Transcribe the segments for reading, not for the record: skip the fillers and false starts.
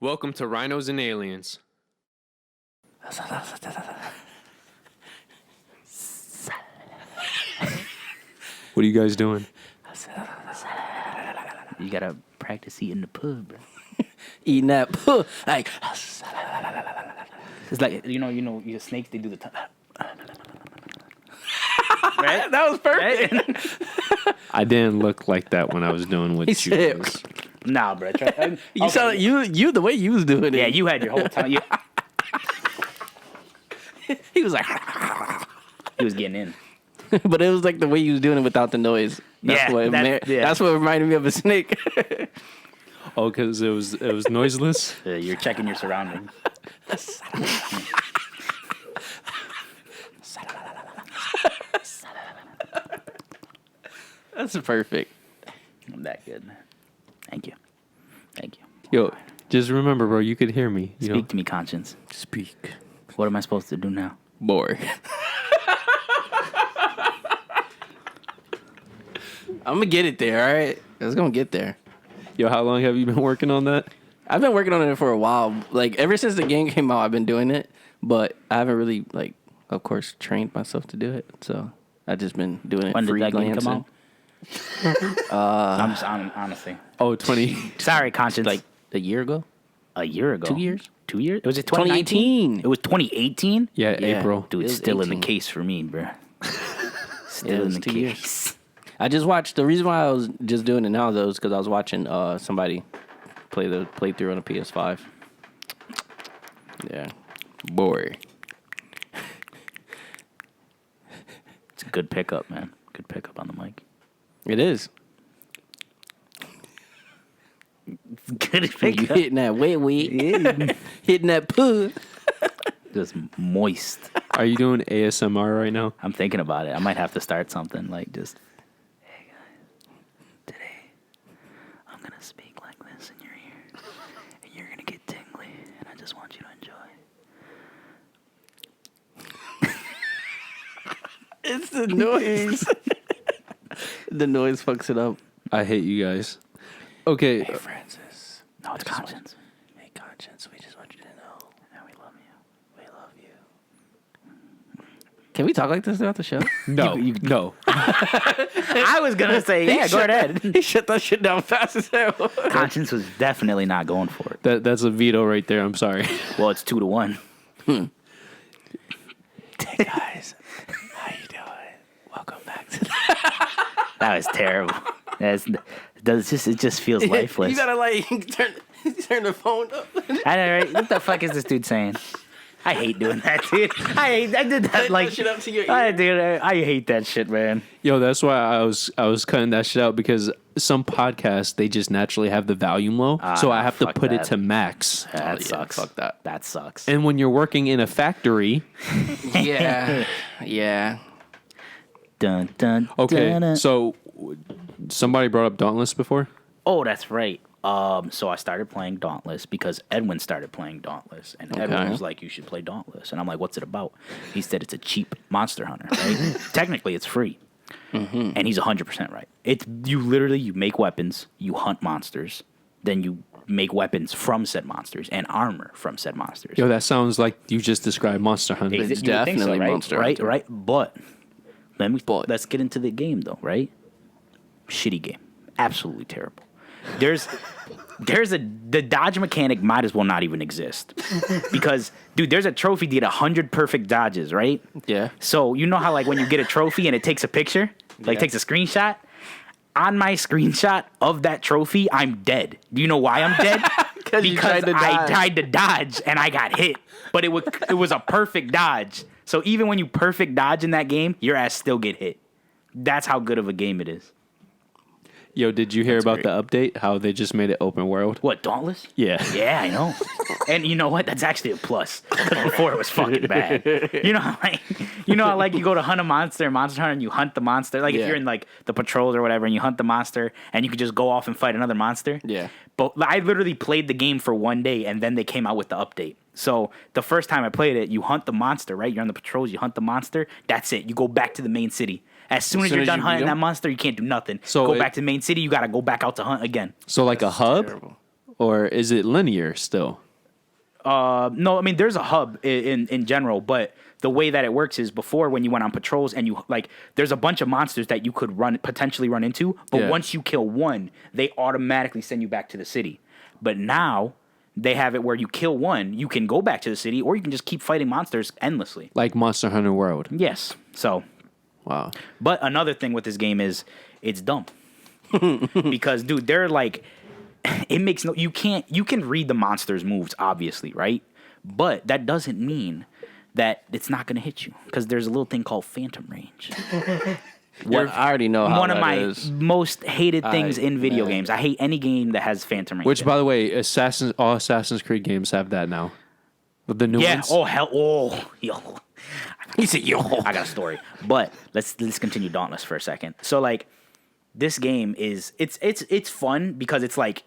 Welcome to Rhinos and Aliens. What are you guys doing? You gotta practice eating the pub, bro. Eating that puh. Like, It's like you snakes. They do the right. that was perfect. I didn't look like that when I was doing what He you said- guys. Nah, bro. You saw you the way you was doing it. Yeah, you had your whole time. He was like, He was getting in. but it was like the way you was doing it without the noise. That's Yeah, what reminded me of a snake. Oh, because it was noiseless. You're checking your surroundings. That's perfect. I'm that good. Thank you. Yo, just remember, bro, you could hear me. You know? Speak to me, conscience. Speak. What am I supposed to do now? Boy. I'm gonna get it there, all right? It's gonna get there. Yo, how long have you been working on that? I've been working on it for a while. Like, ever since the game came out, I've been doing it. But I haven't really, like, of course, trained myself to do it. So I've just been doing it When did free that game glancing. come out? I'm just honestly. Oh, 20. Sorry, conscience. Like, a year ago? a year ago. 2 years? 2 years? Was it 2018. It was 2018? Yeah, Yeah. April. Dude, It it's was still in the 18. case for me, bro. Still It in was the 2 case. years. I just watched, the reason why I was just doing it now, though, is because I was watching somebody play the playthrough on a PS5. Yeah. Boy. It's a good pickup, man. Good pickup on the mic. It is. Good You pickup. hitting that wet. Hitting that poo. Just moist. Are you doing ASMR right now? I'm thinking about it. I might have to start something like just, hey guys, today I'm going to speak like this in your ear. And you're going to get tingly. And I just want you to enjoy. It's the noise. The noise fucks it up. I hate you guys. Okay. Hey, Francis. No, it's conscience. Hey, Conscience, we just want you to know And we love you. we love you. Can we talk like this throughout the show? No. No. I was going to say, yeah, go ahead. He shut that shit down fast as hell. Conscience was definitely not going for it. That's a veto right there. I'm sorry. Well, it's 2-1. Hey, guys. How you doing? Welcome back to That was terrible. It just feels lifeless. You gotta, like, turn the phone up. I know, right? What the fuck is this dude saying? I hate doing that, dude. I did that Turn like that shit up to your I ear. dude, I hate that shit, man. Yo, that's why I was cutting that shit out because some podcasts they just naturally have the volume low, so I have to fuck put it that. to max. That yeah, sucks. fuck that. That sucks. And when you're working in a factory, Yeah. Yeah. Dun, dun, okay. dun, dun. So somebody brought up Dauntless before. Oh, that's right. So I started playing Dauntless because Edwin started playing Dauntless, and Edwin was like, "You should play Dauntless," and I'm like, "What's it about?" He said, "It's a cheap Monster Hunter. Right? Technically, it's free." And he's 100% right. It's you make weapons, you hunt monsters, then you make weapons from said monsters and armor from said monsters. Yo, that sounds like you just described Monster Hunter. You would It's think so, definitely right? Monster right, Hunter. right. But let's get into the game though, right? Shitty game, absolutely terrible. The dodge mechanic might as well not even exist because, dude, there's a trophy to get 100 perfect dodges, right? Yeah. So you know how like when you get a trophy and it takes a picture, like Yeah. takes a screenshot. On my screenshot of that trophy, I'm dead. Do you know why I'm dead? Because you Because tried to I dodge. tried to dodge and I got hit, but it was a perfect dodge. So even when you perfect dodge in that game, your ass still get hit. That's how good of a game it is. Yo, did you hear about the update? How they just made it open world? What, Dauntless? Yeah. Yeah, I know. And you know what? That's actually a plus. Because before it was fucking bad. You know how like you go to hunt a monster, Monster Hunter, and you hunt the monster. Like if Yeah. you're in like the patrols or whatever, and you hunt the monster, and you could just go off and fight another monster. Yeah. But I literally played the game for one day, and then they came out with the update. So the first time I played it, you hunt the monster, right? You're on the patrols, you hunt the monster. That's it. You go back to the main city. As soon as you're done hunting that monster, you can't do nothing. So go back to the main city. You got to go back out to hunt again. So like a hub, terrible. or is it linear still? No, I mean there's a hub in general, but the way that it works is before when you went on patrols and you like there's a bunch of monsters that you could potentially run into, but once you kill one, they automatically send you back to the city. But now they have it where you kill one, you can go back to the city, or you can just keep fighting monsters endlessly. Like Monster Hunter World. Yes. So, wow. But another thing with this game is it's dumb because dude, they're like. It makes no. You can read the monster's moves, obviously, right? But that doesn't mean that it's not going to hit you because there's a little thing called phantom range. I already know how one of that my is. most hated things in video games. I hate any game that has phantom range. Which, by the way, all Assassin's Creed games have that now. The new ones. Oh hell. Oh yo. He said yo. I got a story, but let's continue Dauntless for a second. So like, this game is it's fun because it's like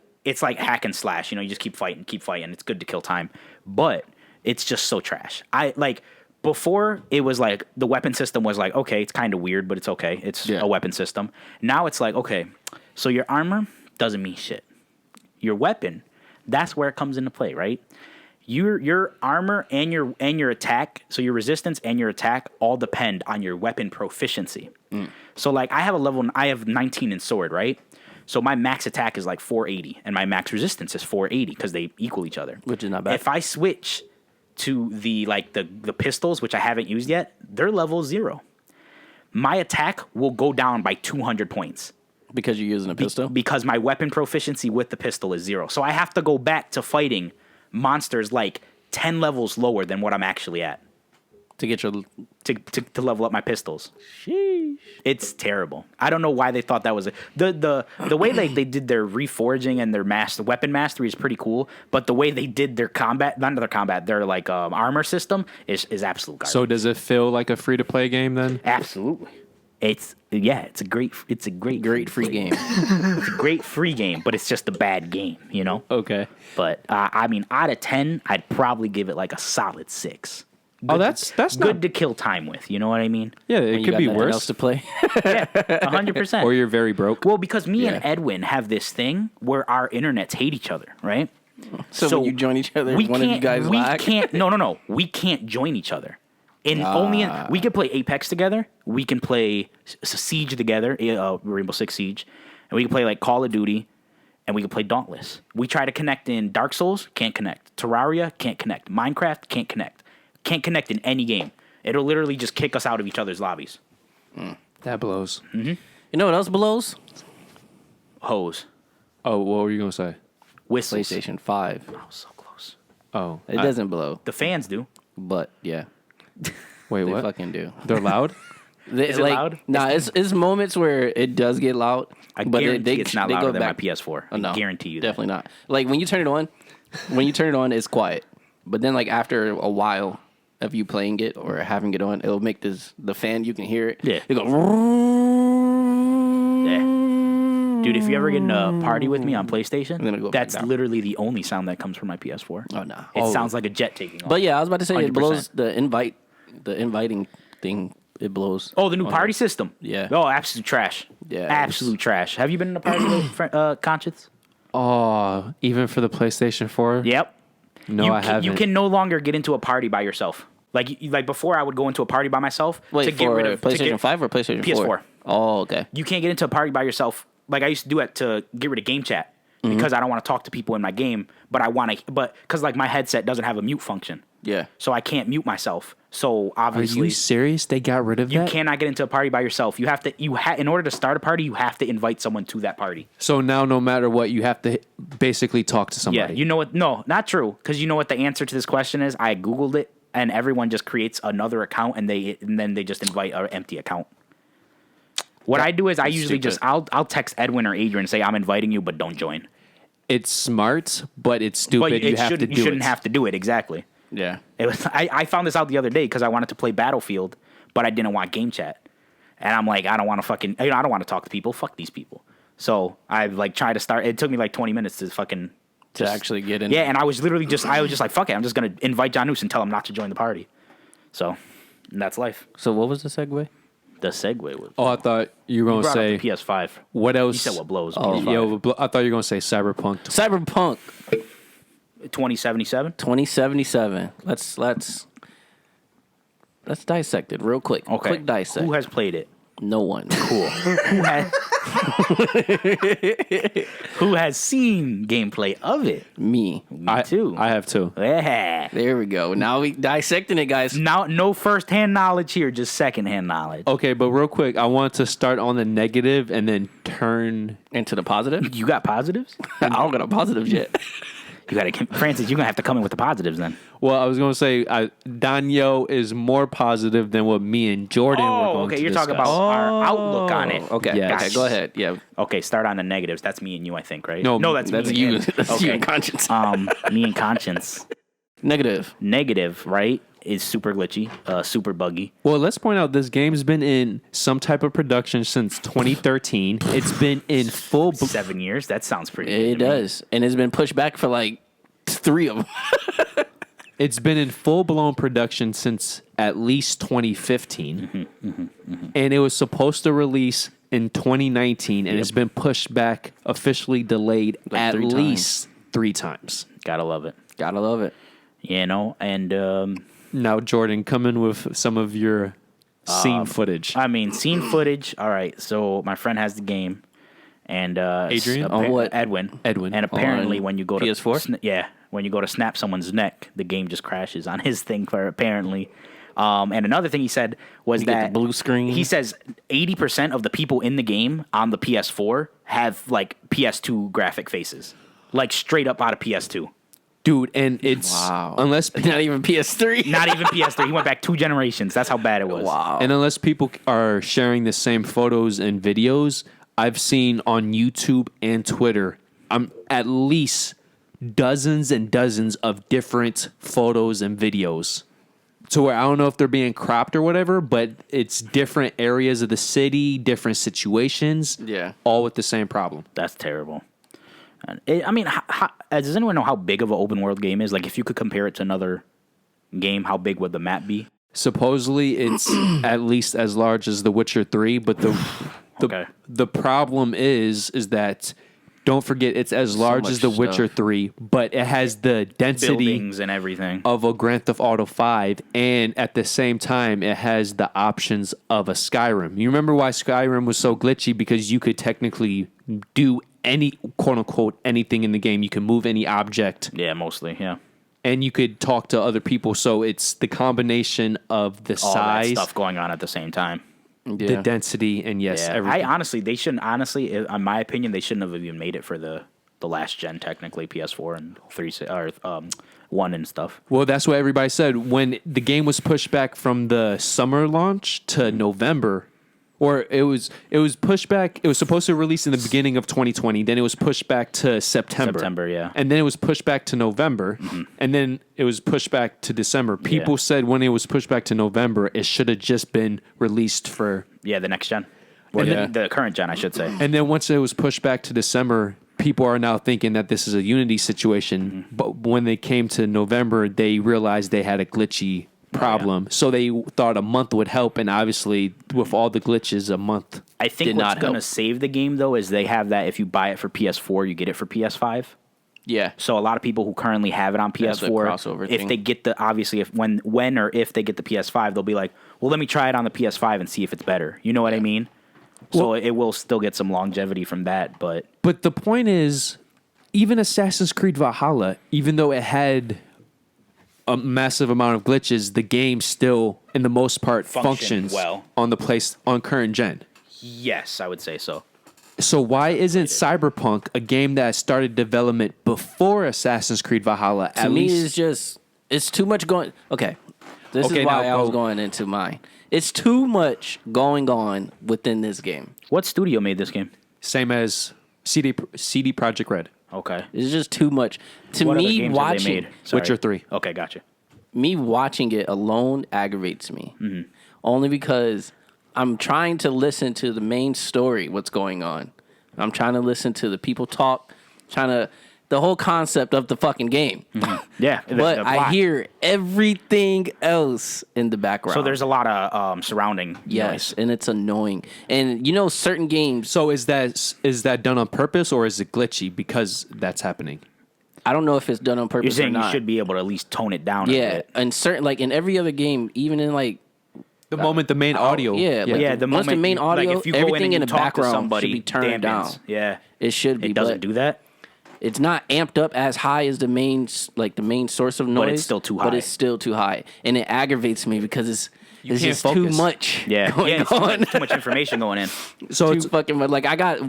hack and slash. You know, you just keep fighting. It's good to kill time, but it's just so trash. I like before it was like the weapon system was like okay, it's kind of weird, but it's okay. It's a weapon system. Now it's like okay, so your armor doesn't mean shit. Your weapon, that's where it comes into play, right? Your armor and your attack, so your resistance and your attack all depend on your weapon proficiency. So like I have 19 in sword, right? So my max attack is like 480 and my max resistance is 480 because they equal each other. Which is not bad. If I switch to the pistols, which I haven't used yet, they're level 0. My attack will go down by 200 points. Because you're using a pistol? Because my weapon proficiency with the pistol is 0. So I have to go back to fighting monsters like 10 levels lower than what I'm actually at. To get your... To level up my pistols. Sheesh. It's terrible. I don't know why they thought that was the way they did their reforging and their weapon mastery is pretty cool, but the way they did their their like armor system is absolute garbage. So does it feel like a free to play game then? Absolutely. It's a great free game. It's a great free game, but it's just a bad game, you know? Okay. But I mean, out of 10, I'd probably give it like a solid 6. Oh, that's good not to kill time with. You know what I mean? Yeah, it could be worse. Else to play. Yeah, 100%. Or you're very broke. Well, because me and Edwin have this thing where our internets hate each other, right? So when you join each other, we one of you guys lag? No. We can't join each other. We can play Apex together. We can play Siege together, Rainbow Six Siege, and we can play like Call of Duty, and we can play Dauntless. We try to connect in Dark Souls, can't connect. Terraria, can't connect. Minecraft, can't connect. Can't connect in any game. It'll literally just kick us out of each other's lobbies. That blows. Mm-hmm. You know what else blows? Hose. Oh, what were you going to say? Whistles. PlayStation 5. Oh, so close. Oh. It doesn't blow, The fans do. but yeah, Wait, they what? fucking do. They're loud? Is it loud? Nah, it's moments where it does get loud. I but guarantee it's not they louder go than back. my PS4. Oh, no, I guarantee you that. definitely not. Like when you turn it on, it's quiet. But then like after a while of you playing it or having it on, it'll make the fan, you can hear it. Yeah. It go. Yeah. Dude, if you ever get in a party with me on PlayStation, gonna go that's down. literally the only sound that comes from my PS4. Oh no. It sounds like a jet taking off. But yeah, I was about to say 100%. it blows the inviting thing. It blows. Oh, the new party system. Yeah. Oh, absolute trash. Yeah, Absolute trash. Have you been in a party with Conscience? Oh, even for the PlayStation 4? Yep. No, I haven't. You can no longer get into a party by yourself. Like before, I would go into a party by myself Wait, to get for rid of PlayStation 5 or PlayStation 4? PS4. Oh, okay. You can't get into a party by yourself. Like I used to do it to get rid of game chat because I don't want to talk to people in my game, but because like my headset doesn't have a mute function, Yeah. so I can't mute myself. So Are obviously, you serious? They got rid of you that? cannot get into a party by yourself. You have to. In order to start a party, you have to invite someone to that party. So now, no matter what, you have to basically talk to somebody. Yeah, you know what? No, not true. Because you know what the answer to this question is? I Googled it, and everyone just creates another account, and then they just invite an empty account. What I do is I usually stupid. I'll text Edwin or Adrian and say I'm inviting you, but don't join. It's smart, but it's stupid. But You shouldn't have to do it exactly. Yeah. It was I found this out the other day because I wanted to play Battlefield, but I didn't want game chat, and I'm like I don't want to I don't want to talk to people. Fuck these people. So I like tried to start. It took me like 20 minutes to actually get in. Yeah, and I was just like fuck it. I'm just gonna invite Yanius and tell him not to join the party. So that's life. So what was the segue? The segue was. Oh, I thought you were You going to brought up say the PS5. what else? You said what blows. Oh, PS5. I thought you were going to say Cyberpunk. Cyberpunk 2077. 2077. Let's dissect it real quick. Okay. Quick dissect. Who has played it? No one. Cool. Who has seen gameplay of it? Me. Me too. I have too. Yeah. There we go. Now we dissecting it, guys. Now, no first-hand knowledge here, just second-hand knowledge. Okay, but real quick, I want to start on the negative and then turn. Into the positive. You got positives? I don't got a positive yet. You got to, Francis. You're gonna have to come in with the positives then. Well, I was going to say Donyhal is more positive than what me and Jordan were going to okay. You're discuss. talking about our outlook on it. Okay. Yes. Okay. Go ahead. Yeah. Okay, start on the negatives. That's me and you, I think, right? No, that's That's me you. and him. That's okay. you and conscience. Me and conscience. Negative. Negative, right? Is super glitchy, super buggy. Well, let's point out this game's been in some type of production since 2013. It's been in full. 7 years. That sounds pretty. It good to me. does, and it's been pushed back for like 3 of them. It's been in full blown production since at least 2015, and it was supposed to release in 2019, and it's been pushed back, officially delayed Like at 3 times. least 3 times. Gotta love it. Gotta love it. You know, and Now, Jordan, come in with some of your scene footage. I mean, scene footage. All right, so my friend has the game, and Adrian? appa- On what? Edwin. Edwin. And apparently, On when you go to PS4? when you go to snap someone's neck, the game just crashes on his thing. For apparently, and another thing he said was You get that the blue screen? He says 80% of the people in the game on the PS4 have like PS2 graphic faces, like straight up out of PS2. Dude, and it's Wow. unless Not even PS3. Not even PS3. He went back 2 generations. That's how bad it was. Wow. and unless people are sharing the same photos and videos, I've seen on YouTube and Twitter, at least dozens and dozens of different photos and videos. To where I don't know if they're being cropped or whatever, but it's different areas of the city, different situations, Yeah. all with the same problem. That's terrible. And I mean, does anyone know how big of an open world game is? Like, if you could compare it to another game, how big would the map be? Supposedly, it's at least as large as The Witcher 3, but Okay. the problem is that don't forget it's as large as much The Witcher stuff. 3, but it has the density Buildings and everything. of a Grand Theft Auto 5, and at the same time, it has the options of a Skyrim. You remember why Skyrim was so glitchy? Because you could technically do any quote unquote anything in the game. You can move any object, Yeah, mostly. Yeah. and you could talk to other people. So it's the combination of the All size, that stuff going on at the same time. the density, and yes, Yeah. everything. They shouldn't. Honestly, in my opinion, they shouldn't have even made it for the last gen. Technically, PS4 and 3 or 1 and stuff. Well, that's what everybody said when the game was pushed back from the summer launch to November, or it was pushed back. It was supposed to release in the beginning of 2020. Then it was pushed back to September. September, yeah. And then it was pushed back to November, and then it was pushed back to December. People said when it was pushed back to November, it should have just been released for. Yeah, the next gen. Or Yeah. the current gen, I should say. And then once it was pushed back to December, people are now thinking that this is a Unity situation. But when they came to November, they realized they had a glitchy problem. So they thought a month would help. And obviously, with all the glitches, a month I think Did what's not going to help. save the game, though, is they have that if you buy it for PS4, you get it for PS5. Yeah. So a lot of people who currently have it on have the PS4, crossover if thing. they get the obviously if when or if they get the PS5, they'll be like, well, let me try it on the PS5 and see if it's better. You know what I mean? So it will still get some longevity from that, but But the point is, even Assassin's Creed Valhalla, even though it had a massive amount of glitches, the game still, in the most part, Functioned functions well. on current gen. yes, I would say so. So why isn't Cyberpunk, a game that started development before Assassin's Creed Valhalla, To at me, least? it's just it's too much going. Okay, this Okay, is why now I was go. going into mine. It's too much going on within this game. What studio made this game? Same as CD Projekt Red, Okay. It's just too much. To What other me, games have they watching made? Sorry. Witcher 3. Okay, gotcha. me watching it alone aggravates me. Mm-hmm. Only because I'm trying to listen to the main story, what's going on. I'm trying to listen to the people talk, trying to the whole concept of the fucking game. Yeah, But the I plot. hear everything else in the background. So there's a lot of surrounding yes, noise. and it's annoying. And you know, certain games. So is that done on purpose or is it glitchy because that's happening? I don't know if it's done on purpose. You're saying or not. you should be able to at least tone it down a Yeah, bit. and certain like in every other game, even in like The moment the main audio. yeah, like, Yeah, the once the moment main you- audio, like if you go everything in in and the you talk to background somebody, should be turned down. dampens. Yeah, It should be. it doesn't but do that. It's not amped up as high as the main source of noise, it's still too But high. it's still too high, and it aggravates me because it's can't just focus. too much. Yeah, going yeah, it's too on. much, too much information going in. So Too it's fucking much. Like I got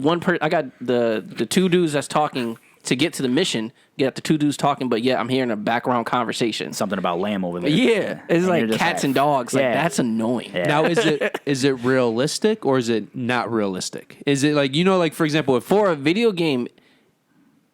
I got the two dudes that's talking to get to the mission. Get the two dudes talking, but yeah, I'm hearing a background conversation. Something about lamb over there. Yeah, it's And like you're just cats like, and dogs. Like yeah. that's annoying. Yeah. now is it realistic or is it not realistic? Is it like like for example if For a video game,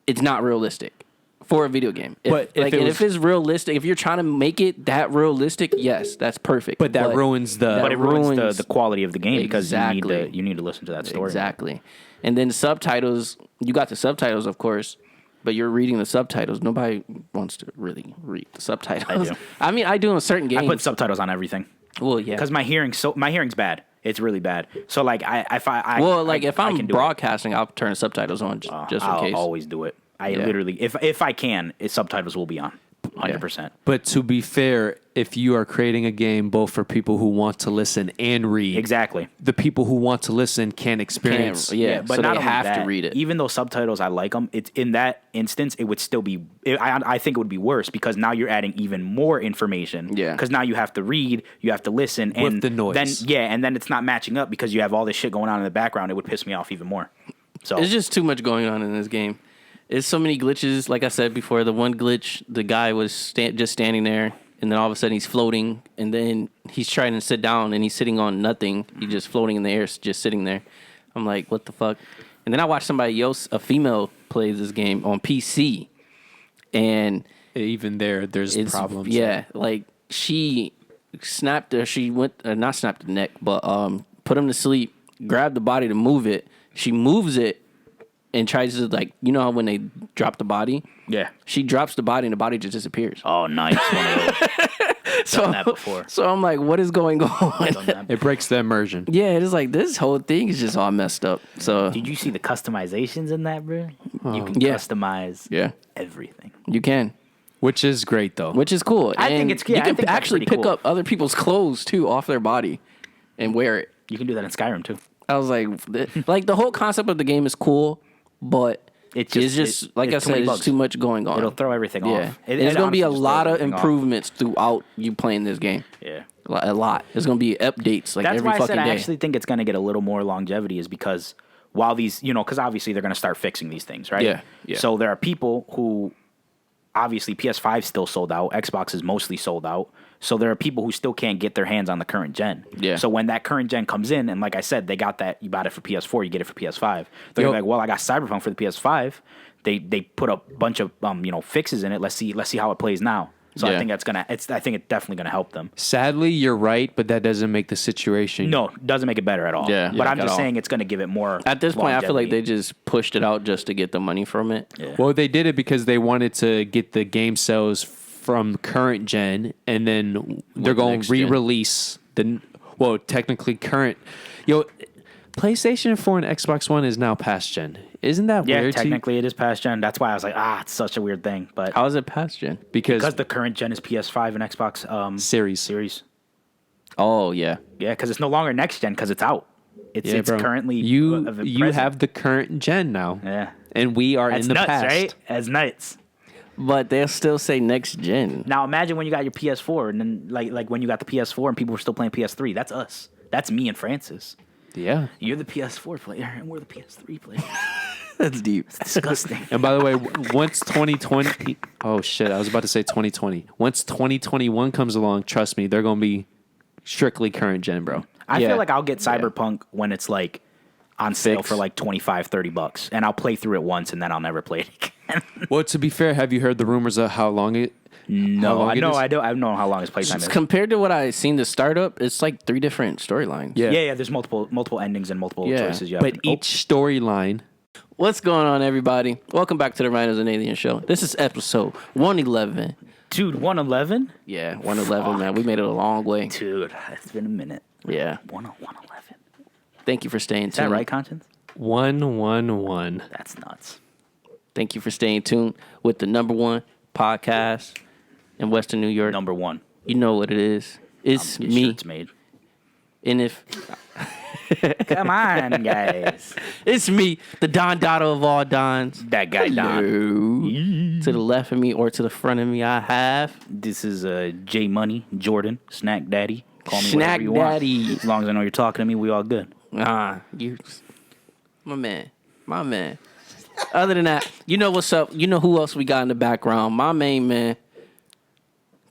it's not realistic. For a video game, But if like it and was- if it's realistic, if you're trying to make it that realistic, yes, that's perfect. but that ruins the But it ruins ruins- the quality of the game because Exactly. you need to listen to that story. Exactly. And then subtitles, you got the subtitles, of course, but you're reading the subtitles. Nobody wants to really read the subtitles. I do. I mean, I do in certain games. I put subtitles on everything well, yeah. because my hearing's bad. It's really bad. So like if If I'm can do broadcasting, I'll turn subtitles on just in I'll case. always do it. I Yeah. literally, if I can, subtitles will be on, 100%. But to be fair, if you are creating a game both for people who want to listen and read, Exactly. the people who want to listen can experience. Yeah, but so not they only have to that, read it. Even though subtitles, I like them. It's in that instance, it would still be. I think it would be worse because now you're adding even more information. Yeah. Because now you have to read, you have to listen, With and the noise. then it's not matching up because you have all this shit going on in the background. It would piss me off even more. So It's just too much going on in this game. It's so many glitches. Like I said before, the one glitch, the guy was just standing there, and then all of a sudden he's floating, and then he's trying to sit down, and he's sitting on nothing. He's just floating in the air, just sitting there. I'm like, what the fuck? And then I watched somebody else, a female, play this game on PC, and Even there's it's problems. yeah, like she snapped her. She went not snapped the neck, but put him to sleep. Grabbed the body to move it. She moves it and tries to like how when they drop the body. yeah. She drops the body and the body just disappears. Oh, nice. One of those. So Done that before. So I'm like, what is going on? Done that. It breaks the immersion. Yeah, it's like this whole thing is just all messed up. So Did you see the customizations in that, bro? You can Yeah. customize yeah, everything. you can, Which is great though. which is cool. I think And it's- yeah, you I can think that's actually pretty pick cool. up other people's clothes too off their body and wear it. You can do that in Skyrim too. I was like, like the whole concept of the game is cool, but It's it's just- just like it's I too many said, bugs. it's too much going on. It'll throw everything yeah. off. There's going to be a honestly just lot throws of everything off. improvements throughout you playing this game. Yeah. A lot. There's going to be updates like That's every why I fucking said day. I actually think it's going to get a little more longevity is because while these, because obviously they're going to start fixing these things, right? Yeah, yeah. So there are people who, obviously PS5 still sold out. Xbox is mostly sold out. So there are people who still can't get their hands on the current gen. Yeah. So when that current gen comes in, and like I said, they got that, you bought it for PS4, you get it for PS5. They're Yo. like, well, I got Cyberpunk for the PS5. They put a bunch of fixes in it. Let's see how it plays now. So Yeah. I think I think it's definitely gonna help them. Sadly, you're right, but that doesn't make the situation. No, doesn't make it better at all. Yeah. But Yeah, I'm at just all. saying it's gonna give it more. At this point, I feel like longevity. they just pushed it out just to get the money from it. Yeah. Well, they did it because they wanted to get the game sales from current gen, and then they're going next to gen. re-release technically current. PlayStation 4 and Xbox One is now past gen. Isn't that Yeah, weird? technically it is past gen. That's why I was like, it's such a weird thing. But How is it past gen? because because the current gen is PS5 and Xbox series. Oh, yeah. Yeah, because it's no longer next gen because it's out. It's bro. currently you present. have the current gen now. Yeah. And we are That's in the nuts, past. right? That's nuts. But they'll still say next gen. Now imagine when you got your PS4 and then like when you got the PS4 and people were still playing PS3. That's us. That's me and Francis. Yeah. You're the PS4 player and we're the PS3 player. That's deep. Disgusting. And by the way, once 2020, oh shit, I was about to say 2020. Once 2021 comes along, trust me, they're going to be strictly current gen, bro. I Yeah. feel like I'll get Cyberpunk when it's like on sale Fix. for like $25-$30 and I'll play through it once and then I'll never play it again. Well, to be fair, have you heard the rumors of how long it? No, long I it know, is? I don't know how long his playtime is. Compared to what I seen the startup, it's like 3 different storylines. Yeah. Yeah, there's multiple endings and multiple choices you have. But each storyline What's going on, everybody? Welcome back to the Rhinos Aliens show. This is episode 111. Dude, 111? Yeah, 111, man. We made it a long way. Dude, it's been a minute. Yeah. 111. Thank you for staying tuned. Is that right, Conscience? 111. That's nuts. Thank you for staying tuned with the number one podcast in Western New York. Number one. You know what it is. It's Get me. shirts made. And if Come on, guys. it's me, the Don Dotto of all Dons. That guy, Don. To the left of me or to the front of me, I have This is J Money, Jordan, Snack Daddy. Call me Snack whatever you Daddy. want. As long as I know you're talking to me, we all good. you, my man. Other than that, you know what's up. You know who else we got in the background. My main man,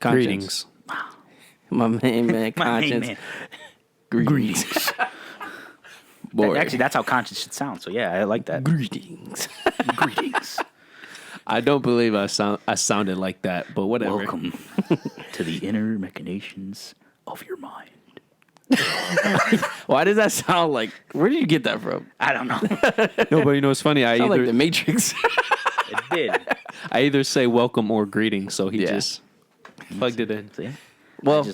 Conscience. Greetings. My main man, My main Conscience. man. Greetings. Boy. Actually, that's how Conscience should sound. So yeah, I like that. Greetings. Greetings. I don't believe I sounded like that, but whatever. Welcome to the inner machinations of your mind. Why does that sound like? Where did you get that from? I don't know. No, but you know what's funny? I Sound like either the Matrix. It did. I either say welcome or greeting, so he Yeah. just plugged it in. See? Well,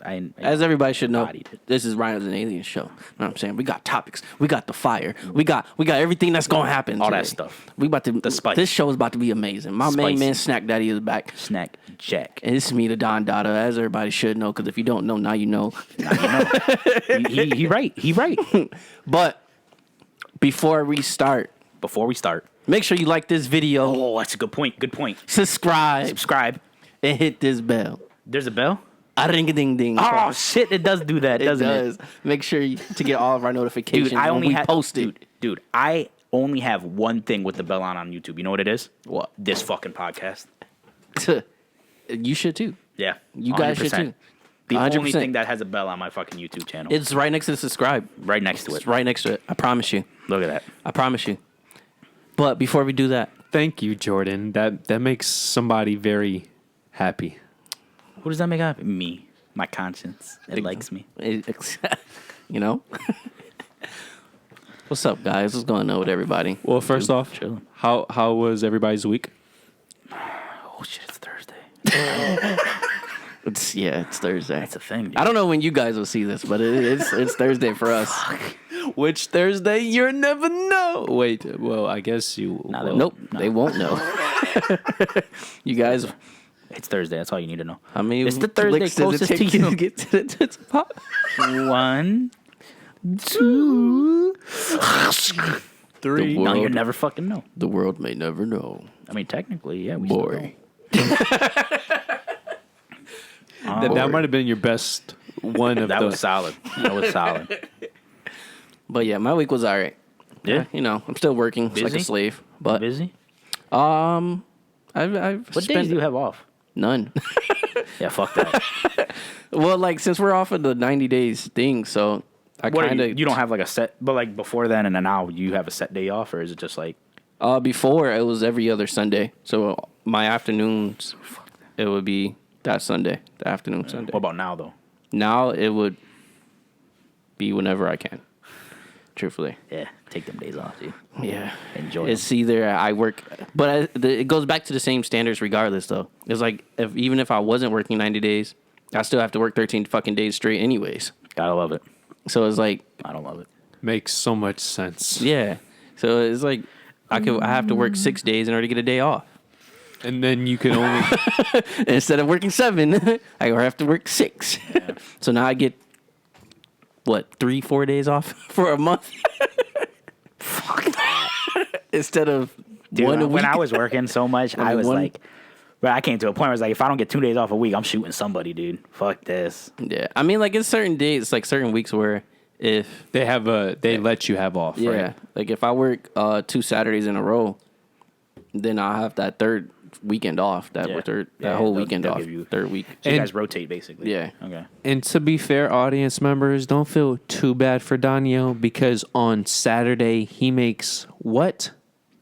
I as everybody should know, embodied it. this is Rhinos and Aliens show. You know what I'm saying? We got topics. We got the fire. We got everything that's gonna happen. All that today. stuff. We about to The spice. This show is about to be amazing. My main Spicy. man Snack Daddy is back. Snack Jack. And this is me, the Don Dada, as everybody should know, because if you don't know, now you know. He right. He right. But before we start, Before we start. make sure you like this video, Oh, that's a good point. Good point. subscribe, Subscribe. and hit this bell. There's a bell? A ring a ding ding. Oh shit! It does do that, it doesn't does. Make sure to get all of our notifications Dude, I when only we have post it. Dude, I only have one thing with the bell on YouTube. You know what it is? What? This fucking podcast. You should too. Yeah. You guys should 100%. too. The only 100%. thing that has a bell on my fucking YouTube channel. It's right next to the subscribe. right next to it. It's right next to it. I promise you. Look at that. I promise you. But before we do that, Thank you, Jordan. That makes somebody very happy. Who does that make happy? Me. My conscience. It likes me. you know? What's up, guys? What's going on with everybody? Well, first off, chilling. how was everybody's week? Oh shit! It's Thursday. It's Thursday. That's a thing. Dude. I don't know when you guys will see this, but it's Thursday for us. Which Thursday? You never know. Wait, well, I guess you. Nah, well, Nope, they won't know. You guys, It's Thursday. That's all you need to know. how many It's the Thursday licks does it closest to take you. to get to the top? 1, 2, 3. The No, you world- never fucking know. The world may never know. I mean, technically, yeah. We Boy. that might have been your best one of That the. was solid. That was solid. But yeah, my week was all right. Yeah. You know, I'm still working like a Busy? slave. But Busy? I've What spent days do you have off? none. Yeah, fuck that. Well, like since we're off of the 90 days thing, so I What kind of you don't have like a set, but like before then and then now, you have a set day off, or is it just like before it was every other Sunday. So my afternoons, it would be that Sunday, the afternoon Sunday. what about now though? Now it would be whenever I can. Truthfully, Yeah, take them days off, dude. yeah. Enjoy It's either I work, but it goes back to the same standards regardless. Though it's like even if I wasn't working 90 days, I still have to work 13 fucking days straight, anyways. Gotta love it. So it's like, I don't love it. Makes so much sense. yeah. So it's like I have to work 6 days in order to get a day off. And then you can only. Instead of working 7, I have to work 6. So now I get what 3-4 days off for a month. Fuck that. Instead of Dude, one a week. when I was working so much, I was one- like, but I came to a point where I was like, if I don't get 2 days off a week, I'm shooting somebody, dude. Fuck this. Yeah, I mean, like it's certain days, like certain weeks where if They let you have off. yeah, Right? like if I work 2 Saturdays in a row, then I'll have that third weekend off. That Yeah. third Yeah, that whole they'll- weekend they'll off. give you- Third week. So you And- guys rotate basically. Yeah. Okay. And to be fair, audience members, don't feel too bad for Donyhal because on Saturday he makes what?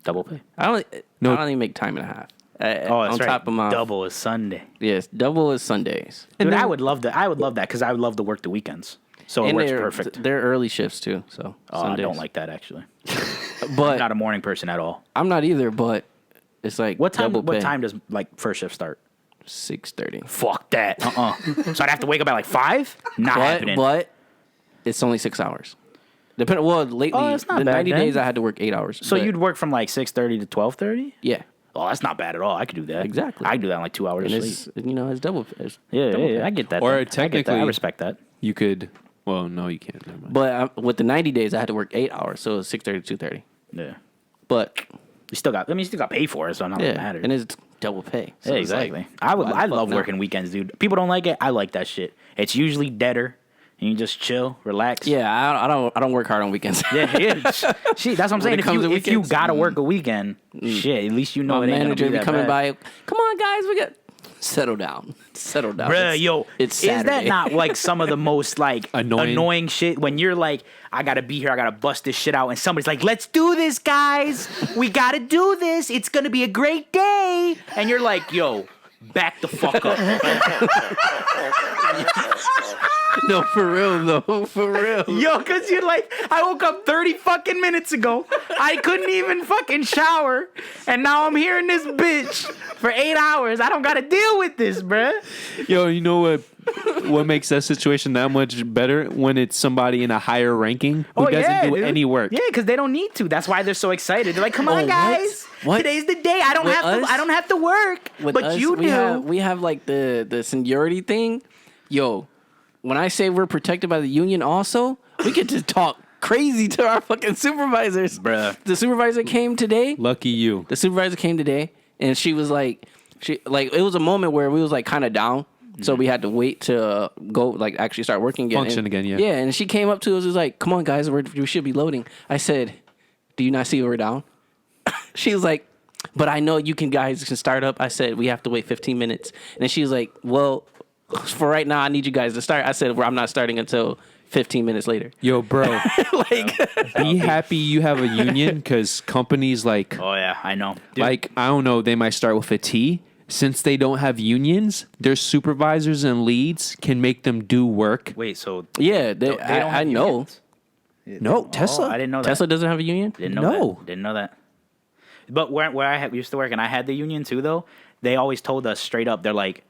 Double pay. I don't No. even make time and a half. Oh, that's on right. top of my Double is Sunday. yes, double is Sundays. Dude, I would love that. I would love that because I would love to work the weekends. So it And works they're perfect. They're early shifts too. So Oh, I Sundays. don't like that actually. But Not a morning person at all. I'm not either. But it's like What time? double What pay. time does like first shift start? 6:30. Fuck that. So I'd have to wake up at like 5. Not happening. But it's only 6 hours. Depending. Well, lately, that's not the bad 90 then. days I had to work 8 hours. So but you'd work from like 6:30 to 12:30. yeah, Oh, that's not bad at all. I could do that. Exactly. I could do that in like 2 hours and of it's sleep. it's double. It's Yeah, double pay. I get that. Or then. I get that. technically- I respect that. You could. Well, no, you can't. Never mind. But with the 90 days, I had to work 8 hours, so it was 6:30 to 2:30. Yeah. But You still got. I mean, you still got paid for it, so not that yeah, matters. and it's double pay. So Yeah, it's like, exactly. why the I fuck love not? working weekends, dude. People don't like it. I like that shit. It's usually deader, and you just chill, relax. Yeah, I don't work hard on weekends. Yeah, yeah. Shit, that's what I'm saying. it If comes you, to if you weekends, gotta work a weekend, shit, at least you know My it ain't gonna manager be be that coming bad. by. Come on, guys, we got settle down. Bruh, yo, it's is that Saturday. not like some of the most like Annoying. annoying shit when you're like, I gotta be here, I gotta bust this shit out, and somebody's like, let's do this, guys. We gotta do this. It's gonna be a great day. And you're like, yo, back the fuck up. No, for real though, for real. Yo, cause you're like, I woke up 30 fucking minutes ago. I couldn't even fucking shower. And now I'm here in this bitch for 8 hours. I don't gotta deal with this, bruh. Yo, you know what? What makes that situation that much better when it's somebody in a higher ranking who doesn't do dude. any work. Yeah, because they don't need to. That's why they're so excited. They're like, "Come on, what? guys! What? Today's the day. I don't With have us? to. I don't have to work, With but us, you do." we have like the seniority thing. Yo, when I say we're protected by the union, also we get to talk crazy to our fucking supervisors, Bruh. The supervisor came today. Lucky you. The supervisor came today, and she was like, it was a moment where we was like kind of down. So we had to wait to go, like, actually start working again. Function again, yeah. Yeah, and she came up to us and was like, come on, guys, we should be loading. I said, do you not see we're down? She was like, but I know you guys can start up. I said, we have to wait 15 minutes. And then she was like, well, for right now, I need you guys to start. I said, well, I'm not starting until 15 minutes later. Yo, bro, Like, be happy you have a union because companies like, Oh yeah, I know. Dude, like, I don't know, they might start with a T. Since they don't have unions, their supervisors and leads can make them do work. wait, so yeah, they don't I have know. unions? No, Tesla. Oh, I didn't know that. Tesla doesn't have a union? Didn't know No. that. Didn't know that. But where used to work and I had the union too, though, they always told us straight up. They're like,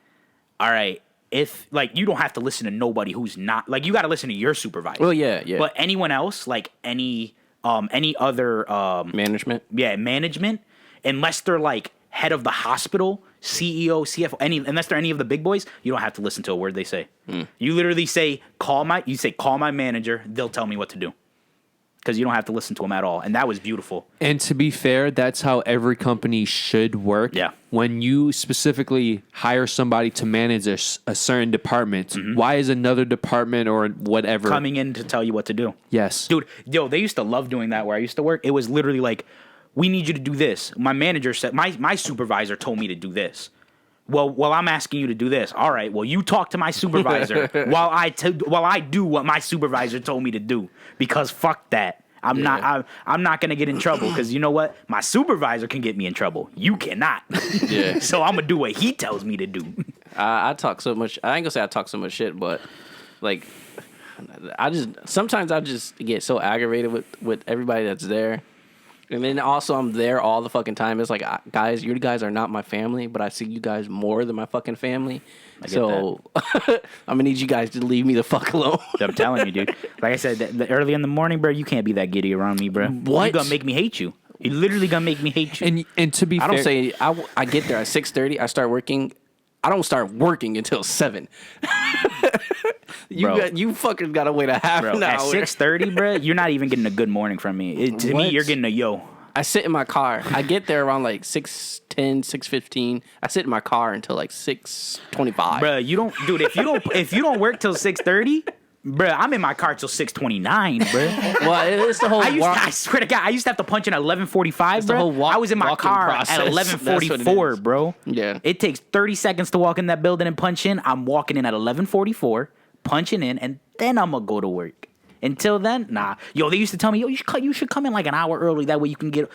all right, if like you don't have to listen to nobody who's not like you got to listen to your supervisor. Well, yeah. But anyone else, like any other Management. management, unless they're like head of the hospital, CEO, CFO, unless they're any of the big boys, you don't have to listen to a word they say. You literally say call my manager, they'll tell me what to do. Because you don't have to listen to them at all. And that was beautiful. And to be fair, that's how every company should work. Yeah. When you specifically hire somebody to manage a certain department, why is another department or whatever Coming in to tell you what to do. Yes. Dude, yo, they used to love doing that where I used to work. It was literally like, we need you to do this. My manager said, my supervisor told me to do this. Well, I'm asking you to do this. All right. Well, you talk to my supervisor while I do what my supervisor told me to do. Because fuck that. I'm not gonna get in trouble because you know what? My supervisor can get me in trouble. You cannot. Yeah. So I'm gonna do what he tells me to do. I talk so much. I ain't gonna say I talk so much shit, but like, sometimes I just get so aggravated with everybody that's there. And then also I'm there all the fucking time. It's like, guys, you guys are not my family, but I see you guys more than my fucking family. So I'm gonna need you guys to leave me the fuck alone. I'm telling you, dude. Like I said, early in the morning, bro, you can't be that giddy around me, bro. What? You're gonna make me hate you. You're literally gonna make me hate you. And to be I fair, don't say I get there at 6:30. I start working. I don't start working until 7. Bro. You fucking gotta wait a half Bro, an at hour. 6:30, bro, you're not even getting a good morning from me. To me, What? you're getting a yo. I sit in my car. I get there around like 6:10, 6:15. I sit in my car until like 6:25. Bro, you don't, dude. If you don't work till 6:30, bro, I'm in my car till 6:29, bro. Well, it's the whole. I swear to God, I used to have to punch in at 11:45, the bro. whole I was in my walk-in car process. at That's what it 11:44, is. bro. Yeah. It takes 30 seconds to walk in that building and punch in. I'm walking in at 11:44, punching in, and then I'm gonna go to work. Until then, nah. Yo, they used to tell me, yo, you should come in like an hour early. That way you can get